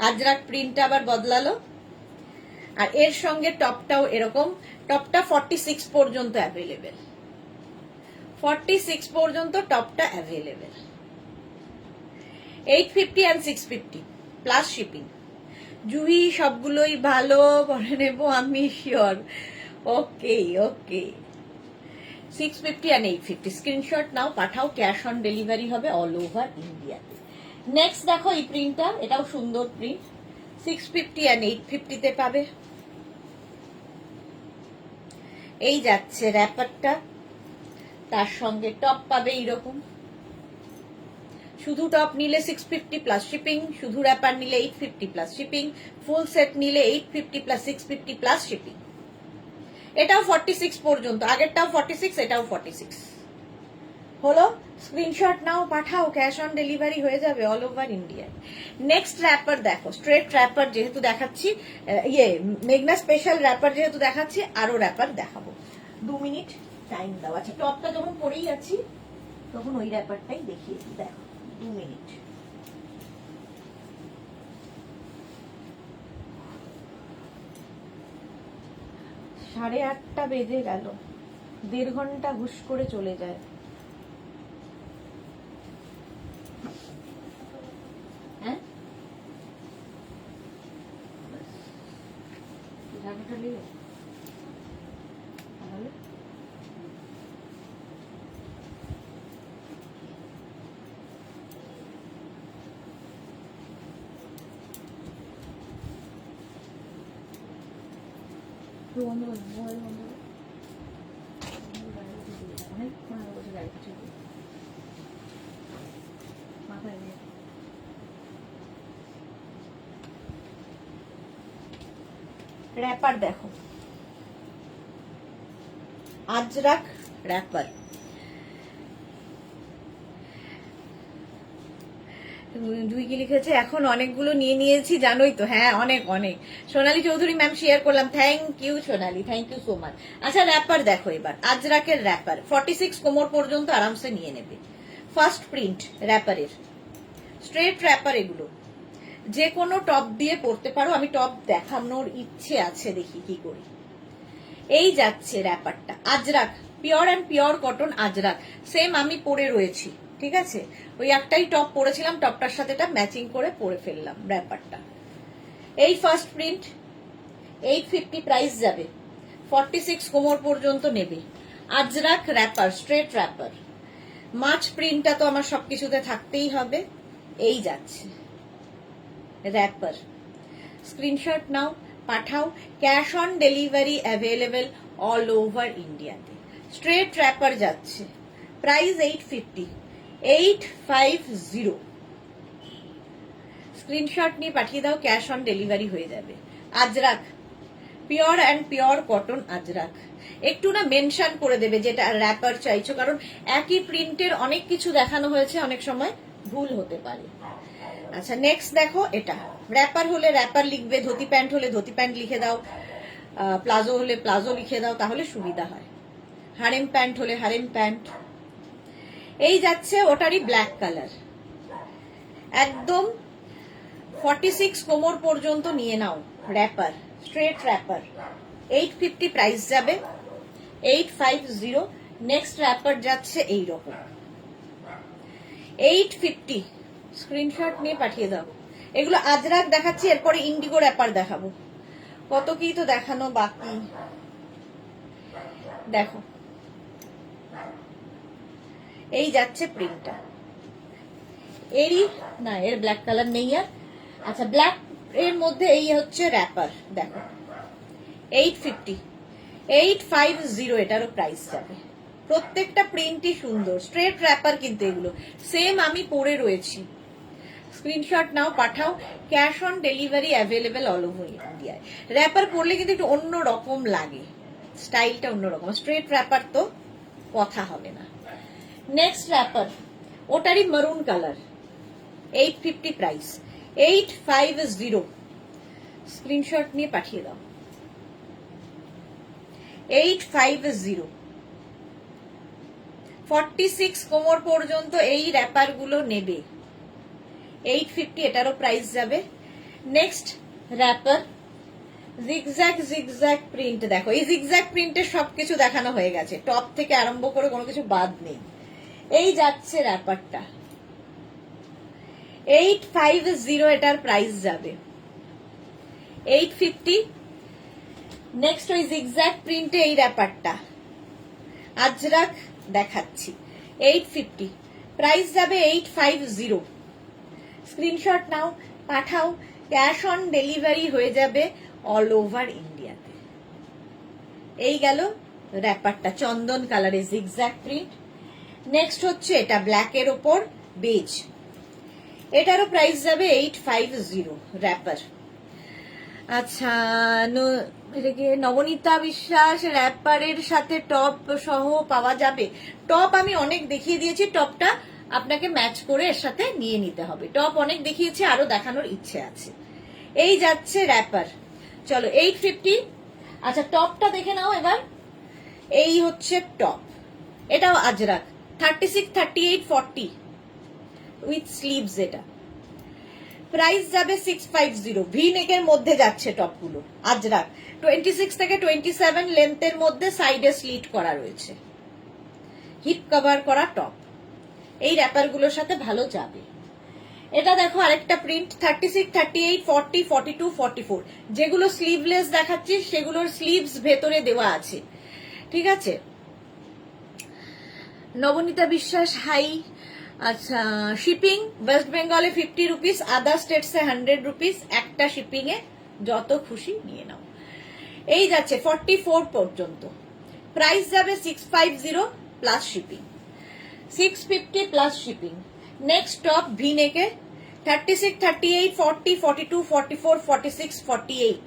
আজরাক প্রিন্টটা আবার বদলালো, আর এর সঙ্গে টপটাও এরকম। টপটা 46 পর্যন্ত অ্যাভেলেবেল, 46 পর্যন্ত টপটা available. 850 and 650 plus shipping. Juhi সবগুলোই ভালো, পরে নেবো আমি sure. Okay okay, 650 and 850 screenshot নাও, পাঠাও, ক্যাশ অন ডেলিভারি হবে অল ওভার ইন্ডিয়াতে। নেক্সট দেখো এই প্রিন্টটা, এটাও সুন্দর প্রিন্ট, 650 and 850 তে পাবে। এই যাচ্ছে র্যাপারটা, তার সঙ্গে টপ পাবে এইরকম। শুধু টপ নিলে 650 প্লাস শিপিং, শুধু র্যাপার নিলে 850 প্লাস শিপিং, ফুল সেট নিলে 850 প্লাস 650 প্লাস শিপিং। এটাও 46 পর্যন্ত, আগেরটাও 46, এটাও 46 হলো। স্ক্রিনশট নাও, পাঠাও, ক্যাশ অন ডেলিভারি হয়ে যাবে all over India. Next wrapper দেখো, স্ট্রেট র্যাপার যেহেতু দেখাচ্ছি, মেঘনা স্পেশাল র্যাপার যেহেতু দেখাচ্ছি, আরো র্যাপার দেখাবো। 2 মিনিট টাইম দাও। আচ্ছা, টপটা যখন পরেই আছি তখন ওই র্যাপারটাই দেখিয়েছি, দেখো 2 মিনিট। 8:30 বেজে গেল, 1.5 ঘন্টা হুশ করে চলে যায়। হ্যাঁ বন্ধ করে মোবাইল বন্ধ করে অনেক বসে গাড়ি কিছু মাথায় দিয়ে র‍্যাপার দেখো, আজরাক র‍্যাপার। জুই কি লিখেছে, এখন অনেকগুলো নিয়ে নিয়েছি জানোই তো। হ্যাঁ অনেক অনেক। সোনালী চৌধুরী ম্যাম শেয়ার করলাম, thank you Sonali, thank you so much. আচ্ছা র‍্যাপার দেখো এবার, আজরাকের র‍্যাপার 46 কোমর পর্যন্ত আরামসে নিয়ে নেবে। ফার্স্ট প্রিন্ট র‍্যাপারের, স্ট্রেট র‍্যাপার, এগুলো যে কোনো টপ দিয়ে পরতে পারো। আমি টপ দেখানোর ইচ্ছে আছে, দেখি কি করি। এই যাচ্ছে র‍্যাপারটা, Ajrakh, pure and pure cotton Ajrakh. Same আমি পরে রয়েছি, ঠিক আছে। ওই একটাই টপ পরেছিলাম, টপটার সাথে এটা ম্যাচিং করে পরে ফেললাম র‍্যাপারটা। এই ফার্স্ট প্রিন্ট, 850 প্রাইস যাবে। 46 কোমর পর্যন্ত নেবে। Ajrakh wrapper, straight wrapper. মাছ প্রিন্টটা তো আমার সবকিছুতে থাকতেই হবে। এই যাচ্ছে র‍্যাপার, স্ক্রিনশট নাও, পাঠাও। Cash on delivery available all over ইন্ডিয়াতে। স্ট্রেট র‍্যাপার যাচ্ছে, প্রাইস 850, 850। স্ক্রিনশট নিয়ে পাঠিয়ে দাও, ক্যাশ অন ডেলিভারি হয়ে যাবে। Ajrakh, pure and pure cotton Ajrakh. একটু না মেনশন করে দেবে যেটা র‍্যাপার চাইছো, কারণ একই প্রিন্টের অনেক কিছু দেখানো হয়েছে, অনেক সময় ভুল হতে পারে। আচ্ছা নেক্সট দেখো, এটা র‍্যাপার হলে র‍্যাপার লিখবে, ধুতি প্যান্ট হলে ধুতি প্যান্ট লিখে দাও, প্লাজো হলে প্লাজো লিখে দাও, তাহলে সুবিধা হয়। হারেম প্যান্ট হলে হারেম প্যান্ট। এই যাচ্ছে ওটারই ব্ল্যাক কালার, একদম 46 কোমর পর্যন্ত নিয়ে নাও র‍্যাপার, স্ট্রেট র‍্যাপার। 850 প্রাইস যাবে, 850। নেক্সট র‍্যাপার যাচ্ছে এইরকম, 850। স্ক্রিনশট নিয়ে পাঠিয়ে দাও। এগুলো আজরাক দেখাচ্ছি, এরপরে ইন্ডিগো র‍্যাপার দেখাবো। কত কি তো দেখানো বাকি। দেখো এই যাচ্ছে প্রিন্টটা, এরই না, এর ব্ল্যাক কালার নেই আর। আচ্ছা ব্ল্যাক এর মধ্যে এই হচ্ছে র‍্যাপার, দেখো 850, 850 এটারও প্রাইস যাবে। প্রত্যেকটা প্রিন্টই সুন্দর, স্ট্রেট র‍্যাপার কিন্তু এগুলো সেম আমি পরে রয়েছি। স্ক্রিনশট নাও, পাঠাও। Cash on delivery available all over ইন্ডিয়ায়। র‍্যাপার পরলে কিন্তু একটু অন্য রকম লাগে, স্টাইলটা অন্যরকম। স্ট্রেট র‍্যাপার তো কথা হবে না। Next wrapper, ওটারই maroon colour, 850 price, 850। Screenshot নিয়ে পাঠিয়ে দাও, 850। 46 কোমর পর্যন্ত এই র‍্যাপার গুলো নেবে, 850 এটারও প্রাইস যাবে। Next wrapper, zigzag zigzag print. দেখো এই জিগজ্যাগ প্রিন্টের সবকিছু দেখানো হয়ে গেছে, টপ থেকে আরম্ভ করে কোনো কিছু বাদ নেই। এই যাচ্ছে র‍্যাপারটা, 850 এটার প্রাইস যাবে, 850। নেক্সট ওই জিগজ্যাগ প্রিন্টে এই র‍্যাপারটা আজরাক দেখাচ্ছি, 850 প্রাইস যাবে, 850। স্ক্রিনশট নাও, পাঠাও। ক্যাশ অন ডেলিভারি হয়ে যাবে অল ওভার ইন্ডিয়াতে। এই গেল র‍্যাপারটা, চন্দন কালারে জিগজ্যাগ প্রিন্ট। নেক্সট হচ্ছে এটা ব্ল্যাকের ওপর বেজ, এটারও প্রাইস যাবে 850 র‍্যাপার। আচ্ছা নবনীতা বিশ্বাস, র‍্যাপারের সাথে টপ সহ পাওয়া যাবে? টপ আমি অনেক দেখিয়ে দিয়েছি, টপটা আপনাকে ম্যাচ করে এর সাথে নিয়ে নিতে হবে। টপ অনেক দেখিয়েছি, আরো দেখানোর ইচ্ছে আছে। এই যাচ্ছে র‍্যাপার, চলো 850। আচ্ছা টপটা দেখে নাও এবার। এই হচ্ছে টপ, এটাও আজরাক, 36, 38, 40 উইথ স্লিভস। এটা প্রাইস যাবে 650। ভি নেকের মধ্যে যাচ্ছে টপগুলো আজরাক। 26 থেকে 27 লেন্থের মধ্যে সাইডে স্লিট করা রয়েছে, হিপ কভার করা টপ। এই র্যাপার গুলোর সাথে ভালো যাবে। এটা দেখো আরেকটা প্রিন্ট 36, 38, 40, 42, 44। যেগুলো স্লিভলেস দেখাচ্ছি সেগুলোর স্লিভস ভেতরে দেওয়া আছে, ঠিক আছে। নবনীতা বিশ্বাস হাই। আচ্ছা, শিপিং ওয়েস্ট বেঙ্গলে 50 রুপিস, আদার স্টেটসে 100 রুপিস। একটা শিপিং এ যত খুশি নিয়ে নাও। এই যাচ্ছে 44 পর্যন্ত। প্রাইস যাবে 650 plus shipping, 650 plus shipping. Next top V নেকে 36, 38, 40, 42, 44, 46, 48।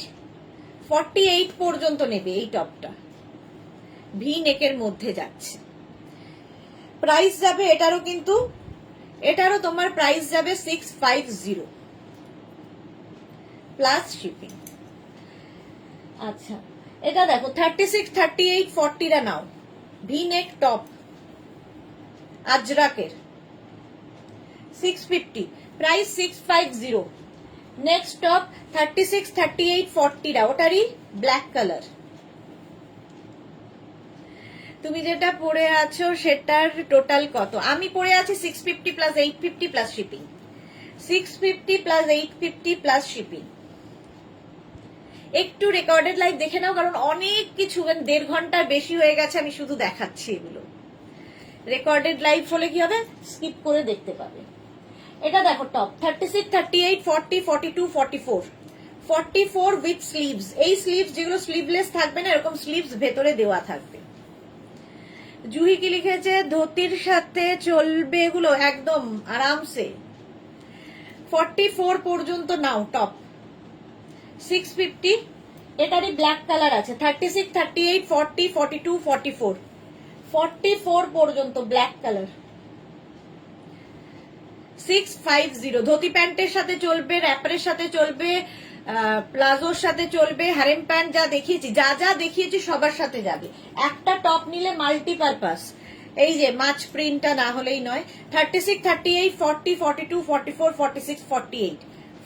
48 পর্যন্ত নেবে এই টপটা, ভি নেকের মধ্যে যাচ্ছে। প্রাইস যাবে এটারও তোমার প্রাইস যাবে 650 প্লাস শিপিং। আচ্ছা, এটা দেখো 36, 38, 40 নাও, ভি নেক টপ আজরাকের 650, প্রাইস 650। নেক্সট টপ 36, 38, 40 ওটারই ব্ল্যাক কালার। তুমি যেটা পরে আছো সেটার টোটাল কত? আমি পরে আছি 650 plus 850 plus shipping, 650 plus 850 plus shipping. একটু রেকর্ডেড লাইভ দেখে নাও, কারণ অনেক কিছু 1.5 ঘন্টার বেশি হয়ে গেছে, আমি শুধু দেখাচ্ছি এগুলো। রেকর্ডেড লাইভ হলে কি হবে, স্কিপ করে দেখতে পাবে। এটা দেখো টপ 36, 38, 40, 42, 44। 44 with sleeves. এই স্লিভস যেগুলো স্লিভলেস থাকবে না, এরকম স্লিভস ভেতরে দেওয়া থাকবে। জুহি কি লিখেছে, ধুতির সাথে চলবে এগুলো একদম আরামসে। 44 পর্যন্ত নাও টপ 650। এটারই ব্ল্যাক কালার আছে 36, 38, 40, 42, 44। 44 পর্যন্ত ব্ল্যাক কালার 650। ধুতি প্যান্টের সাথে চলবে, র্যাপারের সাথে চলবে, প্লাজোর সাথে চলবে, হারেম প্যান্ট যা দেখিয়েছি সবার সাথে যাবে। একটা টপ নিলে মাল্টিপারপাস। এই যে মাছ প্রিন্টটা না হলেই নয়। 36, 38, 40, 42, 44, 46, 48।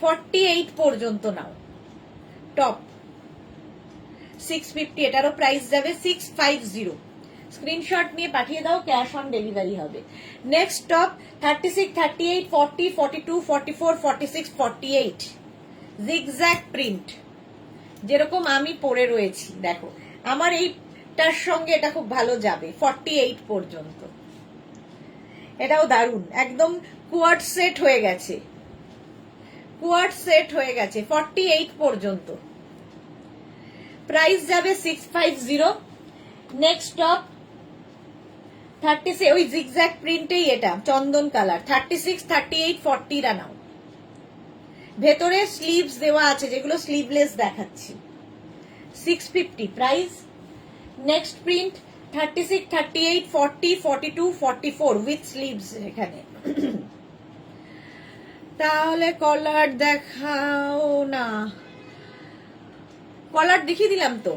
48 পর্যন্ত নাও টপ 650। এটারও প্রাইস যাবে 650। স্ক্রিনশট নিয়ে পাঠিয়ে দাও, ক্যাশ অন ডেলিভারি হবে। Next top 36, 38, 40, 42, 44, 46, 48। জিগজ্যাগ প্রিন্ট, যেরকম আমি পরে রয়েছি। দেখো আমার এইটার সঙ্গে এটা খুব ভালো যাবে 48 পর্যন্ত। এটাও দারুণ, একদম কোয়ার্ড সেট হয়ে গেছে, 48 পর্যন্ত। প্রাইস যাবে 650। নেক্সট টপ 36, ওই জিগজ্যাগ প্রিন্টেই এটা চন্দন কালার 36, 38, 40 নাও। ভেতরে স্লিভস দেওয়া আছে, যেগুলো স্লিভলেস দেখাচ্ছি। 650 price. Next print 36, 38, 40, 42, 44 with sleeves এখানে। তাহলে কলার দেখাও না, কলার দেখিয়ে দিলাম তো।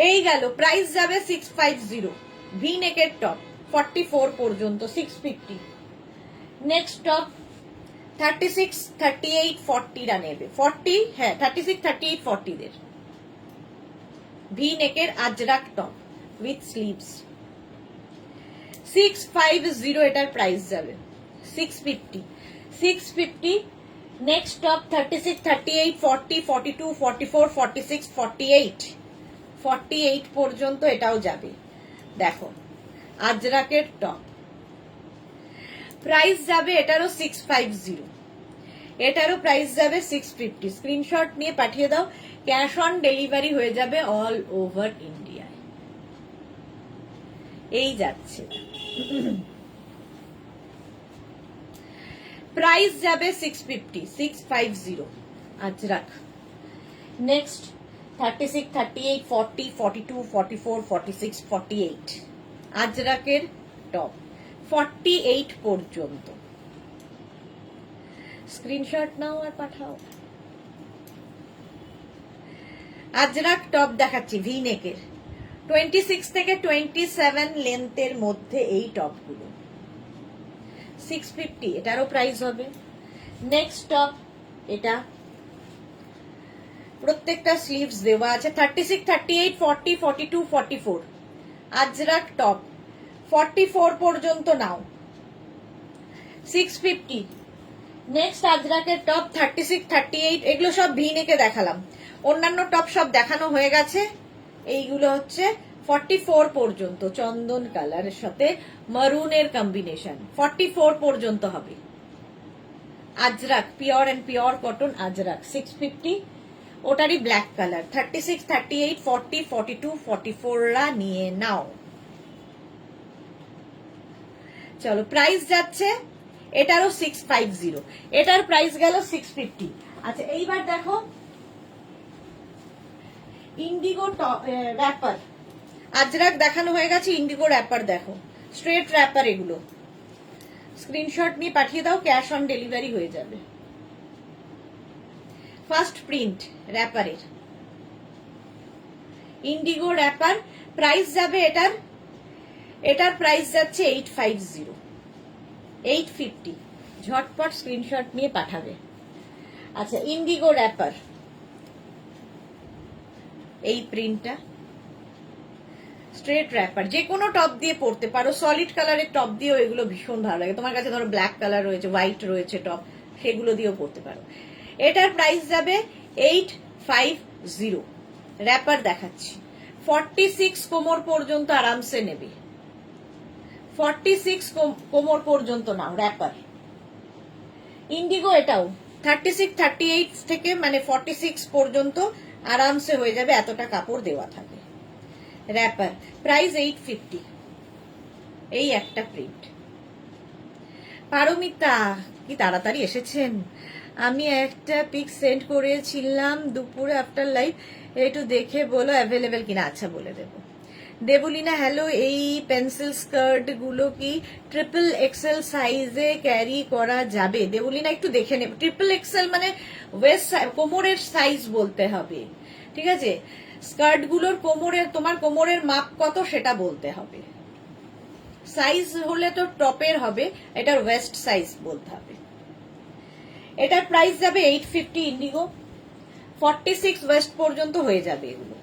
এই গেল, প্রাইস যাবে 650। ভি নেকের টপ 44 পর্যন্ত 650। নেক্সট টপ 36, 38, 40 নেবে। 40, হ্যাঁ 36, 38, 40 দের ভি নেকের আজরাক টপ উইথ স্লিভস 650। এটার প্রাইস যাবে 650। 650। Next top 36, 38, 40, 42, 44, 46, 48। 48 পর্যন্ত এটাও যাবে। দেখো আজরাকের টপ, প্রাইস যাবে এটারও 650। এটারও প্রাইস যাবে 650। স্ক্রিনশট নিয়ে পাঠিয়ে দাও, ক্যাশ অন ডেলিভারি হয়ে যাবে অল ওভার ইন্ডিয়ায়। এই যাচ্ছে, প্রাইস যাবে 650, 650 আজরাক। নেক্সট 36, 38, 40, 42, 44, 46, 48 আজরাকের টপ 48 পর্যন্ত। স্ক্রিনশট নাও আর পাঠাও। আজরাক টপ দেখাচ্ছি ভি নেকের 26 থেকে 27 লেন্থের মধ্যে এই টপগুলো 650। এটারও প্রাইস হবে নেক্সট টপ এটা, প্রত্যেকটা স্লিভস দেওয়া আছে 36, 38, 40, 42, 44। আজরাক টপ 44 পর্যন্ত নাও, 650। নেক্সট আজরাকের টপ 36, 38, এগুলো সব ভি নেকে দেখালাম, অন্যান্য টপ সব দেখানো হয়ে গেছে। এইগুলো হচ্ছে 44 পর্যন্ত, চন্দন কালারের সাথে মারুনের কম্বিনেশন, 44 পর্যন্ত হবে। Ajrakh pure and pure cotton Ajrakh 650, ওটারই ব্ল্যাক কালার 36, 38, 40, 42, 44রা নিয়ে নাও। চলো প্রাইস যাচ্ছে এটারও 650, এটার প্রাইস গেল 650। আচ্ছা এইবার দেখো ইন্ডিগো র্যাপার, আজরাক দেখানো হয়ে গেছে, ইন্ডিগো র্যাপার দেখো, স্ট্রেট র্যাপার, এগুলো স্ক্রিনশট নিয়ে পাঠিয়ে দাও, ক্যাশ অন ডেলিভারি হয়ে যাবে। ফার্স্ট প্রিন্ট র্যাপারের, ইন্ডিগো র্যাপার, প্রাইস যাবে এটার প্রাইস যাচ্ছে 850, 850, ঝটপট স্ক্রিনশট নিয়ে পাঠাবে। আচ্ছা ইন্ডিগো র্যাপার, এই প্রিন্টটা স্ট্রেট র্যাপার, যে কোনো টপ দিয়ে পরতে পারো, সলিড কালারের টপ দিয়েও এগুলো ভীষণ ভালো লাগে। তোমার কাছে ধরো ব্ল্যাক কালার রয়েছে, হোয়াইট রয়েছে টপ, সেগুলো দিয়েও পরতে পারো। এটার প্রাইস যাবে 850, র্যাপার দেখাচ্ছি, 46 কোমর পর্যন্ত আরামসে নেবে, 46 কোমর পর্যন্ত নাও র্যাপার। ইন্ডিগো এটাও 36, 38 থেকে মানে 46 পর্যন্ত আরামসে হয়ে যাবে, এতটা কাপড় দেওয়া থাকে। র্যাপার প্রাইস 850, এই একটা প্রিন্ট। পারমিতা কি তাড়াতাড়ি এসেছেন, আমি একটা পিক সেন্ড করেছিলাম দুপুরে আফটার লাইভ, একটু দেখে বলো অ্যাভেলেবেল কিনা। আচ্ছা বলে দেবো। দেবলিনা হ্যালো, এই পেন্সিল স্কার্ট গুলো কি ট্রিপল এক্সেল সাইজে ক্যারি করা যাবে? দেবলিনা একটু দেখে নেব, ট্রিপল এক্সেল মানে ওয়েস্ট কোমরের সাইজ বলতে হবে, ঠিক আছে? স্কার্ট গুলোর কোমরের, তোমার কোমরের মাপ কত সেটা বলতে হবে, সাইজ হলে তো টপের হবে, এটার ওয়েস্ট সাইজ বলতে হবে। এটার প্রাইস যাবে 850 ইন্ডিগো, 46 ওয়েস্ট পর্যন্ত হয়ে যাবে এগুলো,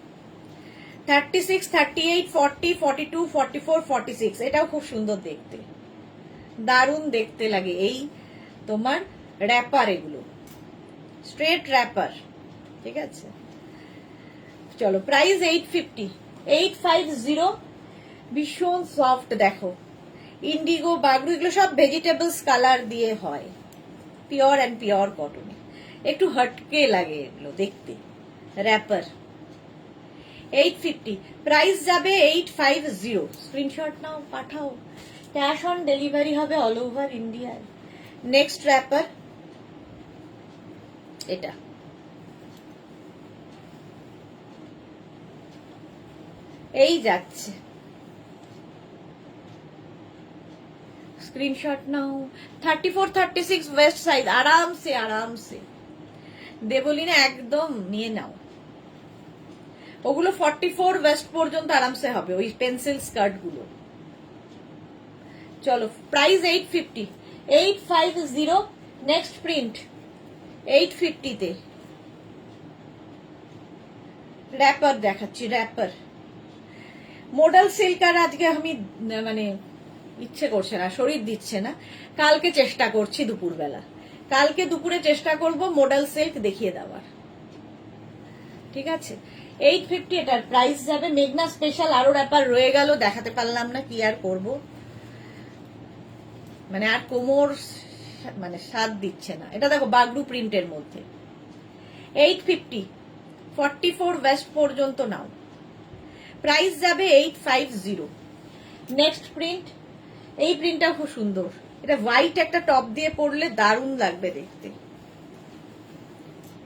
36, 38, 40, 42, 44, 46, এটাও খুব সুন্দর দেখতে, দারুণ দেখতে লাগে। এই তোমার র্যাপার, এগুলো স্ট্রেট র্যাপার, ঠিক আছে? চলো প্রাইস 850, 850, ভীষণ সফট দেখো, ইন্ডিগো বাগরু, এগুলো সব ভেজিটেবলস কালার দিয়ে হয়, পিওর অ্যান্ড পিওর কটনে, একটু হটকে লাগে এগুলো দেখতে। র্যাপার 850, প্রাইস যাবে 850, স্ক্রিনশট নাও পাঠাও, ক্যাশ অন ডেলিভারি হবে অল ওভার ইন্ডিয়ায়। নেক্সট র্যাপার এটা, এই যাচ্ছে, স্ক্রিনশট নাও, 34, 36 ওয়েস্ট সাইজ, আরামসে আরামসে দেবলিনা একদম নিয়ে নাও। ওগুলো 44 ওয়েস্ট পর্যন্ত আরামসে হবে, ওই পেন্সিল স্কার্ট গুলো। চলো প্রাইস 850, 850, নেক্সট প্রিন্ট 850 তে র্যাপার দেখাচ্ছি, র্যাপার মডেল সিল্ক। আর আজকে আমি মানে ইচ্ছে করছে না, শরীর দিচ্ছে না, কালকে চেষ্টা করছি দুপুরবেলা, কালকে দুপুরে চেষ্টা করব মডেল সিল্ক দেখিয়ে দেওয়ার, ঠিক আছে? 850, এটার প্রাইস যাবে। মেঘনা স্পেশাল আরো র্যাপার রয়ে গেল, দেখাতে পারলাম না, কি আর করব, মানে আর কোমর মানে স্বাদ দিচ্ছে না। এটা দেখো বাগরু প্রিন্টের মধ্যে 850, 44 ওয়েস্ট পর্যন্ত নাও, প্রাইস যাবে 850। নেক্সট প্রিন্ট, এই প্রিন্টটা খুব সুন্দর, এটা হোয়াইট একটা টপ দিয়ে পরলে দারুণ লাগবে দেখতে,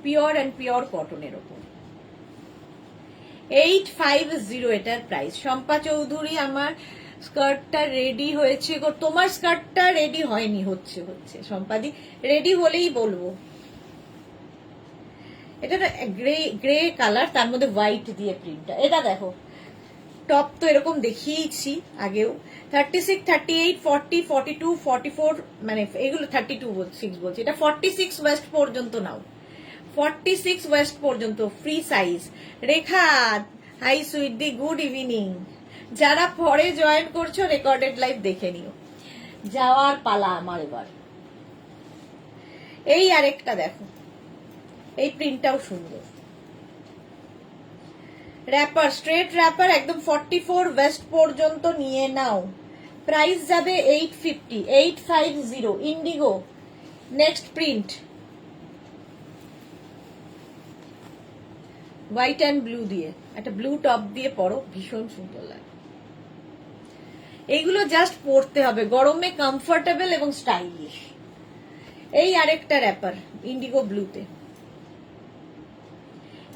পিওর অ্যান্ড পিওর কটনের ওপর 850, এটার প্রাইস। শম্পা চৌধুরী আমার স্কার্টটা রেডি হয়েছে গো, তোমার স্কার্টটা রেডি হয়নি, হচ্ছে হচ্ছে শম্পাদি, রেডি হলেই বলবো। এটা গ্রে গ্রে কালার, তার মধ্যে হোয়াইট দিয়ে প্রিন্টটা, এটা দেখো টপ তো এরকম দেখিয়েছি আগেও। 36, 38, 40, 42, 44, মানে এগুলো 32 বলছি, এটা 46 ওয়েস্ট পর্যন্ত নাও, 46 ওয়েস্ট পর্যন্ত ফ্রি সাইজ। রেখা, হাই সুইটি, গুড ইভিনিং। যারা পরে জয়েন করছো রেকর্ডেড লাইভ দেখে নিও। যাওয়ার পালা আমার এবার। এই আরেকটা দেখো, এই প্রিন্টটাও সুন্দর। র্যাপার, স্ট্রেট র্যাপার, একদম 44 ওয়েস্ট পর্যন্ত নিয়ে নাও। প্রাইস যাবে 850, 850 Indigo. Next print white and blue দিয়ে, একটা ব্লু টপ দিয়ে পরো, ভীষণ সুন্দর লাগে। এইগুলো জাস্ট পরতে হবে, গরমে কমফোর্টেবল এবং স্টাইলিশ। এই আরেকটা র্যাপার ইন্ডিগো ব্লুতে,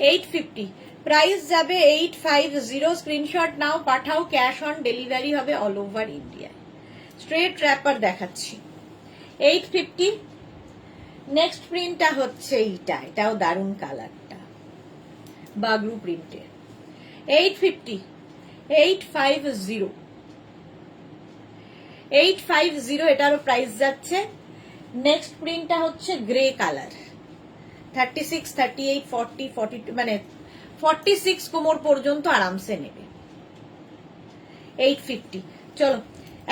850, প্রাইস যাবে 850। স্ক্রিনশট নাও, পাঠাও, ক্যাশ অন ডেলিভারি হবে all over India. Straight wrapper দেখাচ্ছি, 850। নেক্সট প্রিন্টটা হচ্ছে এইটা, এটাও দারুণ কালারটা, বাগরু প্রিন্টের, 850, 850, 850, এটারও প্রাইস যাচ্ছে। নেক্সট প্রিন্টটা হচ্ছে গ্রে কালার, 36, 38, 40, 42, মানে 46 কোমর পর্যন্ত আরামসে নেবে, 850। চলো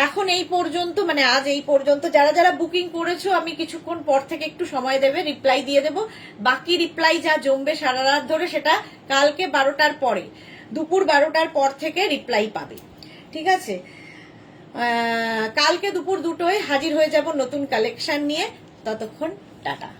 এখন এই পর্যন্ত, মানে আজ এই পর্যন্ত। যারা যারা বুকিং করেছো আমি কিছুক্ষণ পর থেকে একটু সময় দেবে, রিপ্লাই দিয়ে দেবো। বাকি রিপ্লাই যা জমবে সারা রাত ধরে, সেটা কালকে 12টার পরে, দুপুর 12টার পর থেকে রিপ্লাই পাবে, ঠিক আছে? কালকে দুপুর 2টোয় হাজির হয়ে যাব নতুন কালেকশন নিয়ে। ততক্ষণ টাটা।